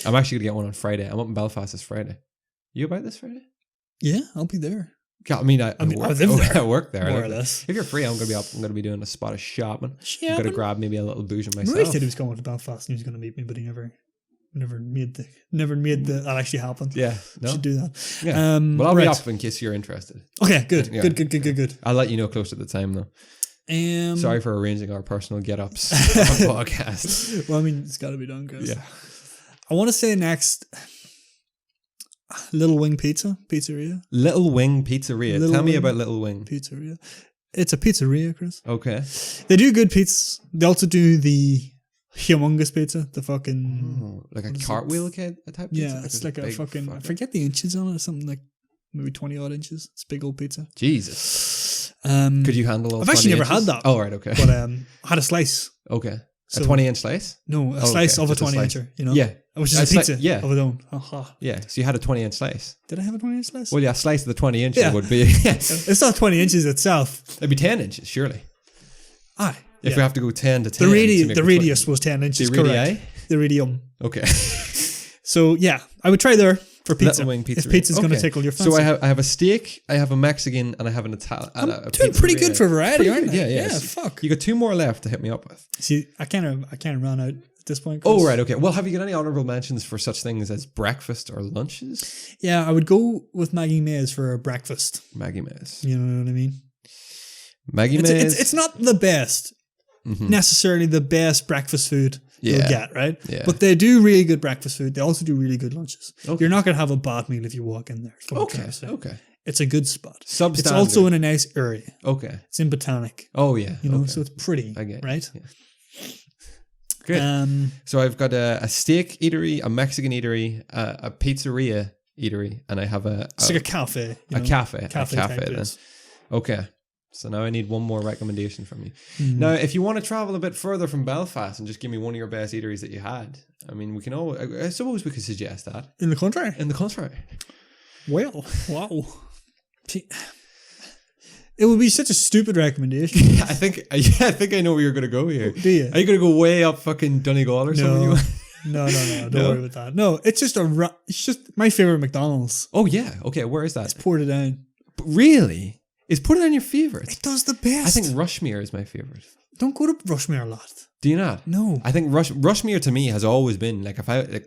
I'm actually gonna get one on Friday. I'm up in Belfast this Friday. You about this Friday? Yeah, I'll be there. I mean, I live there. I work there. More or less. If you're free, I'm gonna be up. I'm gonna be doing a spot of shopping. I'm gonna grab maybe a little Boojum myself. Roy said he was going to Belfast and he was gonna meet me, but he never made that actually happen. Yeah, no. Should do that. Yeah. Well, I'll be up in case you're interested. Okay, good. Yeah. Good. I'll let you know close to the time though. Sorry for arranging our personal get-ups on podcast. Well, I mean, it's got to be done, guys. Yeah. I want to say next, Little Wing Pizzeria. Little Wing Pizzeria. Tell me about Little Wing Pizzeria. It's a pizzeria, Chris. Okay. They do good pizzas. They also do the humongous pizza, the fucking like a cartwheel type pizza. Yeah, it's like a fucking. I forget the inches on it. Something like maybe 20 odd inches. It's a big old pizza. Jesus. Could you handle all? I've actually never had that. Oh right, okay. But I had a slice. Okay. So, a 20-inch slice? No, a slice of a 20-incher. You know. Yeah. Which is a pizza. Of its own. Yeah. So you had a 20-inch slice. Did I have a 20-inch slice? Well, yeah, a slice of the 20-inch would be. It's not 20 inches itself. It'd be 10 inches, surely. Aye. If we have to go 10 to 10. The radius was 10 inches. The radii? The radium. Okay. So yeah, I would try there for pizza. Little Wing Pizzeria. If pizza's going to tickle your fancy. So I have a steak, I have a Mexican, and I have an Italian. I'm doing pretty good for variety, aren't I? Yeah. Fuck. You got 2 more left to hit me up with. See, I can't run out at this point. Chris. Oh right, okay. Well, have you got any honourable mentions for such things as breakfast or lunches? Yeah, I would go with Maggie Mays for breakfast. Maggie Mays. You know what I mean? Maggie Mays. It's not the best, necessarily the best breakfast food you'll get, right? Yeah. But they do really good breakfast food. They also do really good lunches. Okay. You're not going to have a bad meal if you walk in there. Okay. It's a good spot. Substandard. It's also in a nice area. Okay. It's in Botanic. Oh yeah. You know, so it's pretty, right? Yeah. Good. So I've got a steak eatery, a Mexican eatery, a pizzeria eatery, and I have it's like a cafe. A cafe then. Place. Okay. So now I need one more recommendation from you. Now, if you want to travel a bit further from Belfast and just give me one of your best eateries that you had, I mean, we can I suppose we could suggest that. In the country? In the country. Well, wow. It would be such a stupid recommendation. I think I know where you're going to go here. Do you? Are you going to go way up fucking Donegal or something? No. Don't worry about that. No, it's just it's just my favorite McDonald's. Oh yeah. Okay, where is that? It's Portadown. Really? Is Portadown your favourite? It does the best. I think Rushmere is my favourite. Don't go to Rushmere a lot. Do you not? No. I think Rushmere to me has always been like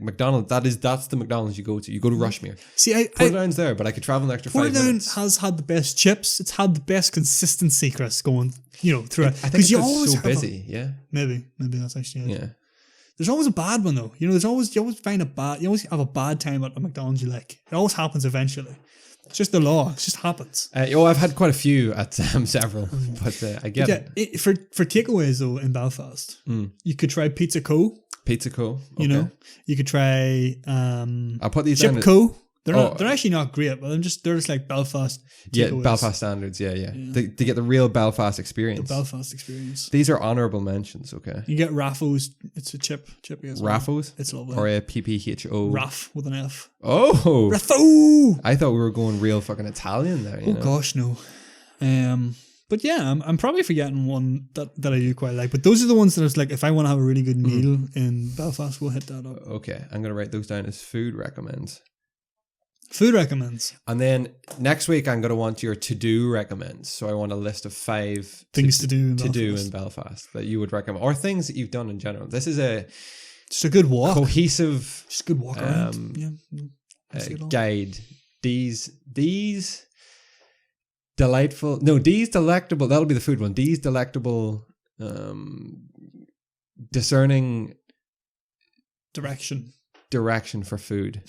McDonald's. That's the McDonald's you go to. You go to Rushmere. See, Portadown's there, but I could travel an extra 5 minutes. Portadown has had the best chips. It's had the best consistency, Chris, going through it. I think it's always so busy. Maybe that's actually it. Yeah. There's always a bad one though. You always find you always have a bad time at a McDonald's you like. It always happens eventually. It's just the law. It just happens. I've had quite a few at several, but I get it. For takeaways though in Belfast, you could try Pizza Co. Pizza Co. Okay. You could try I'll put these Chip Co. They're actually not great, but they're just like Belfast. Yeah, Belfast standards. Yeah. They get the real Belfast experience. The Belfast experience. These are honourable mentions. Okay. You get Raffles. It's a chip. Raffles. It's lovely. Or a PPHO. Raff with an F. Oh. Raffo. I thought we were going real fucking Italian there. Gosh, no. But yeah, I'm probably forgetting one that I do quite like. But those are the ones that I was like, if I want to have a really good meal in Belfast, we'll hit that up. Okay, I'm going to write those down as food recommends. Food recommends. And then next week, I'm going to want your to-do recommends. So I want a list of 5 things to do in Belfast that you would recommend, or things that you've done in general. This is just a good walk, cohesive, just a good walk around. Guide. These delectable. That'll be the food one. These delectable, discerning direction for food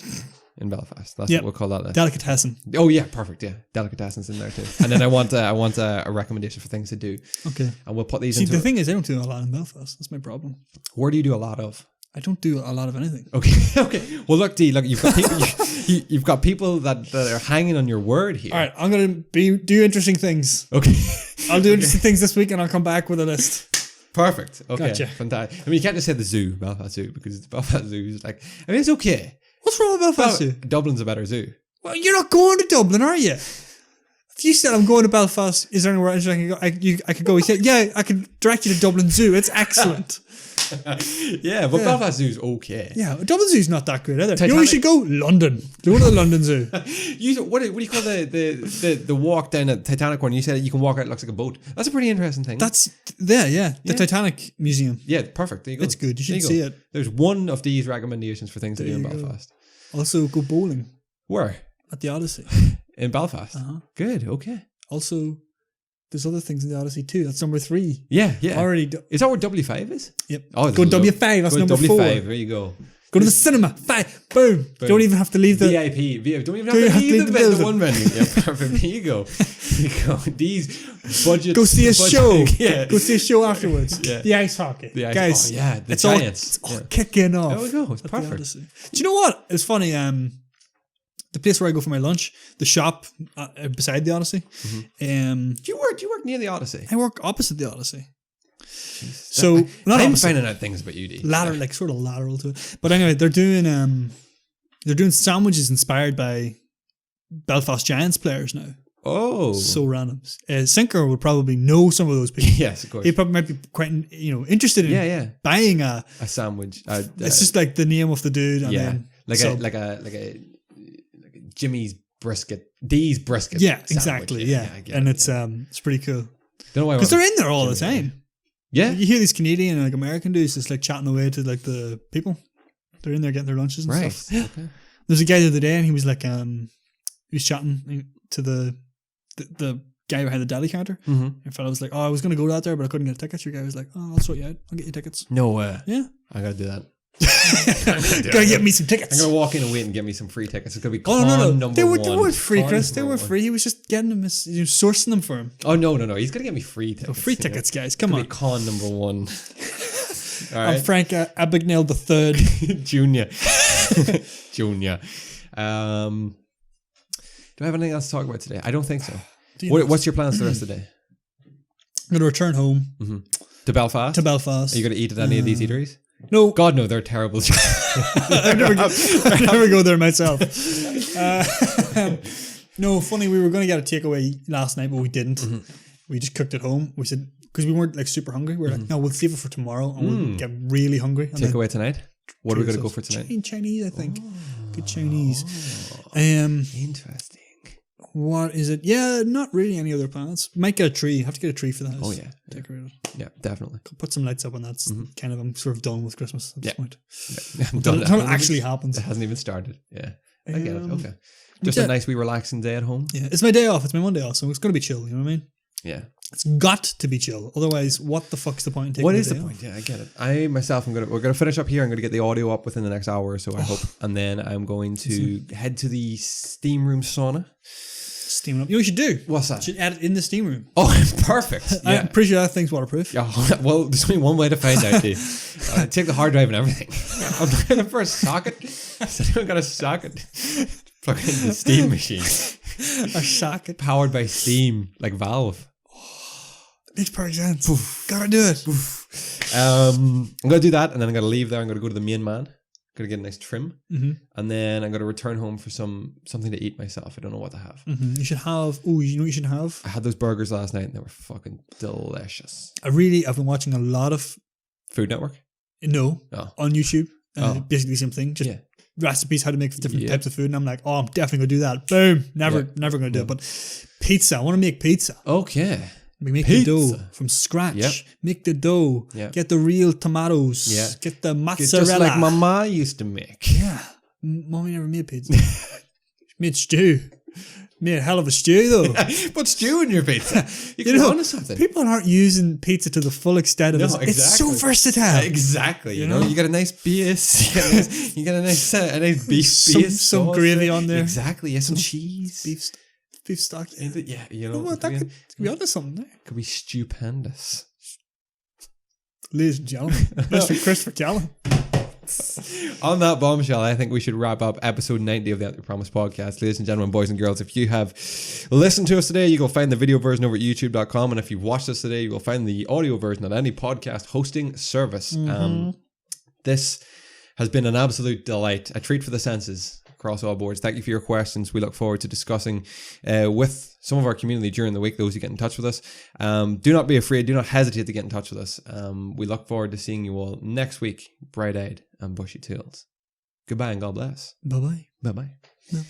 in Belfast. That's what we'll call that. Delicatessen. Oh yeah, perfect. Yeah, delicatessen's in there too. And then I want a recommendation for things to do. Okay. And we'll put these. See, the thing is, I don't do a lot in Belfast. That's my problem. Where do you do a lot of? I don't do a lot of anything. Okay. Okay. Well, look, D. Look, you've got people. You've got people that are hanging on your word here. All right, I'm gonna do interesting things. Okay. I'll do interesting things this week, and I'll come back with a list. Perfect. Okay. Gotcha. Fantastic. I mean, you can't just say the zoo, Belfast Zoo, because the Belfast Zoo is like. I mean, it's okay. What's wrong with Belfast Zoo? Dublin's a better zoo. Well, you're not going to Dublin, are you? If you said I'm going to Belfast, is there anywhere else I can go? I could go. You said, yeah, I can direct you to Dublin Zoo. It's excellent. Yeah, but Belfast Zoo's okay. Yeah, Dublin Zoo's not that great either. You know, we should go London. Go to the London Zoo. What do you call the walk down at Titanic one? You said you can walk out, it looks like a boat. That's a pretty interesting thing. That's there, yeah. The Titanic Museum. Yeah, perfect. There you go. It's good. You should see it. There's one of these recommendations for things to do in Belfast. Also, go bowling. Where? At the Odyssey. In Belfast? Good, okay. Also, there's other things in the Odyssey too. That's number 3. Yeah. Is that where W5 is? Yep. Oh, go W5. That's number 4. W5. There you go. Go to the cinema. 5. Boom. Don't even have to leave the VIP. Don't even have to leave the one venue. Yeah, perfect. There you go. These budgets. Go see a show. Yeah. Go see a show afterwards. Yeah. The ice hockey. Guys. Oh yeah. The it's Giants. All kicking off. There we go. It's perfect. Do you know what? It's funny. The place where I go for my lunch, the shop beside the Odyssey. Do you work near the Odyssey? I work opposite the Odyssey. Jesus. So I'm finding out things about you, D. Sort of lateral to it. But anyway, they're doing sandwiches inspired by Belfast Giants players now. Oh, so random. Sinker would probably know some of those people. Yes, of course. He probably might be quite interested in buying a sandwich. It's just like the name of the dude. And then like a Jimmy's brisket. D's brisket. Yeah, sandwich. exactly. Yeah, and it's pretty cool. Don't know why, because they're in there all the time. Yeah, you hear these Canadian and like American dudes just like chatting away to like the people. They're in there getting their lunches and stuff. Yeah. Okay. There's a guy the other day and he was like, he was chatting to the guy behind the deli counter. And the fellow was like, "Oh, I was going to go out there, but I couldn't get tickets." Your guy was like, "Oh, I'll sort you out. I'll get you tickets." No way. Yeah, I gotta do that. Gotta get me some tickets. I'm gonna walk in and wait and get me some free tickets. It's gonna be no. They weren't free, Chris. They weren't free. He was just getting them, sourcing them for him. Oh no. He's gonna get me free tickets. Free tickets, guys. Come on. Con number 1. All right. I'm Frank Abignale III. Junior. Do I have anything else to talk about today? I don't think so. What's your plans for the rest of the day? I'm gonna return home. To Belfast? Are you gonna eat at any of these eateries? No. God, no, they're terrible. I never go there myself. No, funny, we were going to get a takeaway last night, but we didn't. We just cooked at home. We said, because we weren't like super hungry, we were like, no, we'll save it for tomorrow and we'll get really hungry. Takeaway tonight? What are we going to go for tonight? Chinese, I think. Good Chinese. Interesting. What is it? Yeah, not really any other plans. Might get a tree. Have to get a tree for the house. Oh, yeah. Decorate it. Yeah, definitely. Put some lights up and that's kind of, I'm sort of done with Christmas at this point. Until it actually happens. It hasn't even started. Yeah. I get it. Okay. Just a nice wee relaxing day at home. Yeah. It's my day off. It's my Monday off. So it's going to be chill. You know what I mean? Yeah. It's got to be chill. Otherwise, what the fuck's the point in taking What the is day the point? off? Yeah, I get it. I myself, we're gonna finish up here. I'm gonna get the audio up within the next hour or so, I hope. And then I'm going to head to the steam room sauna. Steaming up. You know what you should do? What's that? You should add it in the steam room. Oh, perfect. Yeah. I'm pretty sure that thing's waterproof. Yeah, well, there's only one way to find out, dude. Take the hard drive and everything. I'm looking for a socket. Has anyone got a socket? Plug in the steam machine. A socket. Powered by steam, like Valve. Makes perfect sense. Poof. Gotta do it. I'm going to do that, and then I'm going to leave there. I'm going to go to the main man. Gonna get a nice trim, Mm-hmm. and then I'm gonna return home for something to eat myself. I don't know what to have. Mm-hmm. You should have. Oh, you know what you should have? I had those burgers last night, and they were fucking delicious. I've been watching a lot of Food Network. On YouTube. Basically the same thing. Just Yeah. recipes, how to make different types of food, and I'm like, oh, I'm definitely gonna do that. Boom. Never gonna do it. But pizza. I want to make pizza. Okay. We make the dough from scratch. Yep. Make the dough. Yep. Get the real tomatoes. Yeah. Get the mozzarella. Just like my ma used to make. Yeah. Mommy never made pizza. She made stew. Made a hell of a stew though. Put stew in your pizza. You can onto something. People aren't using pizza to the full extent of it. Exactly. It's so versatile. Exactly. You know, you get a nice base. You get a nice beef base. Some gravy on there. Exactly. Yeah, some cheese. Beef stock. Yeah, you know. That could be onto something there. Could be stupendous. Ladies and gentlemen, Mr. Christopher Callan. On that bombshell, I think we should wrap up episode 90 of the Out Promise podcast. Ladies and gentlemen, boys and girls, if you have listened to us today, you will find the video version over at youtube.com. And if you've watched us today, you will find the audio version at any podcast hosting service. This has been an absolute delight, a treat for the senses across all boards. Thank you for your questions. We look forward to discussing with some of our community during the week, those who get in touch with us. Do not be afraid. Do not hesitate to get in touch with us. We look forward to seeing you all next week, bright-eyed and bushy-tailed. Goodbye and God bless. Bye-bye. Bye-bye. No.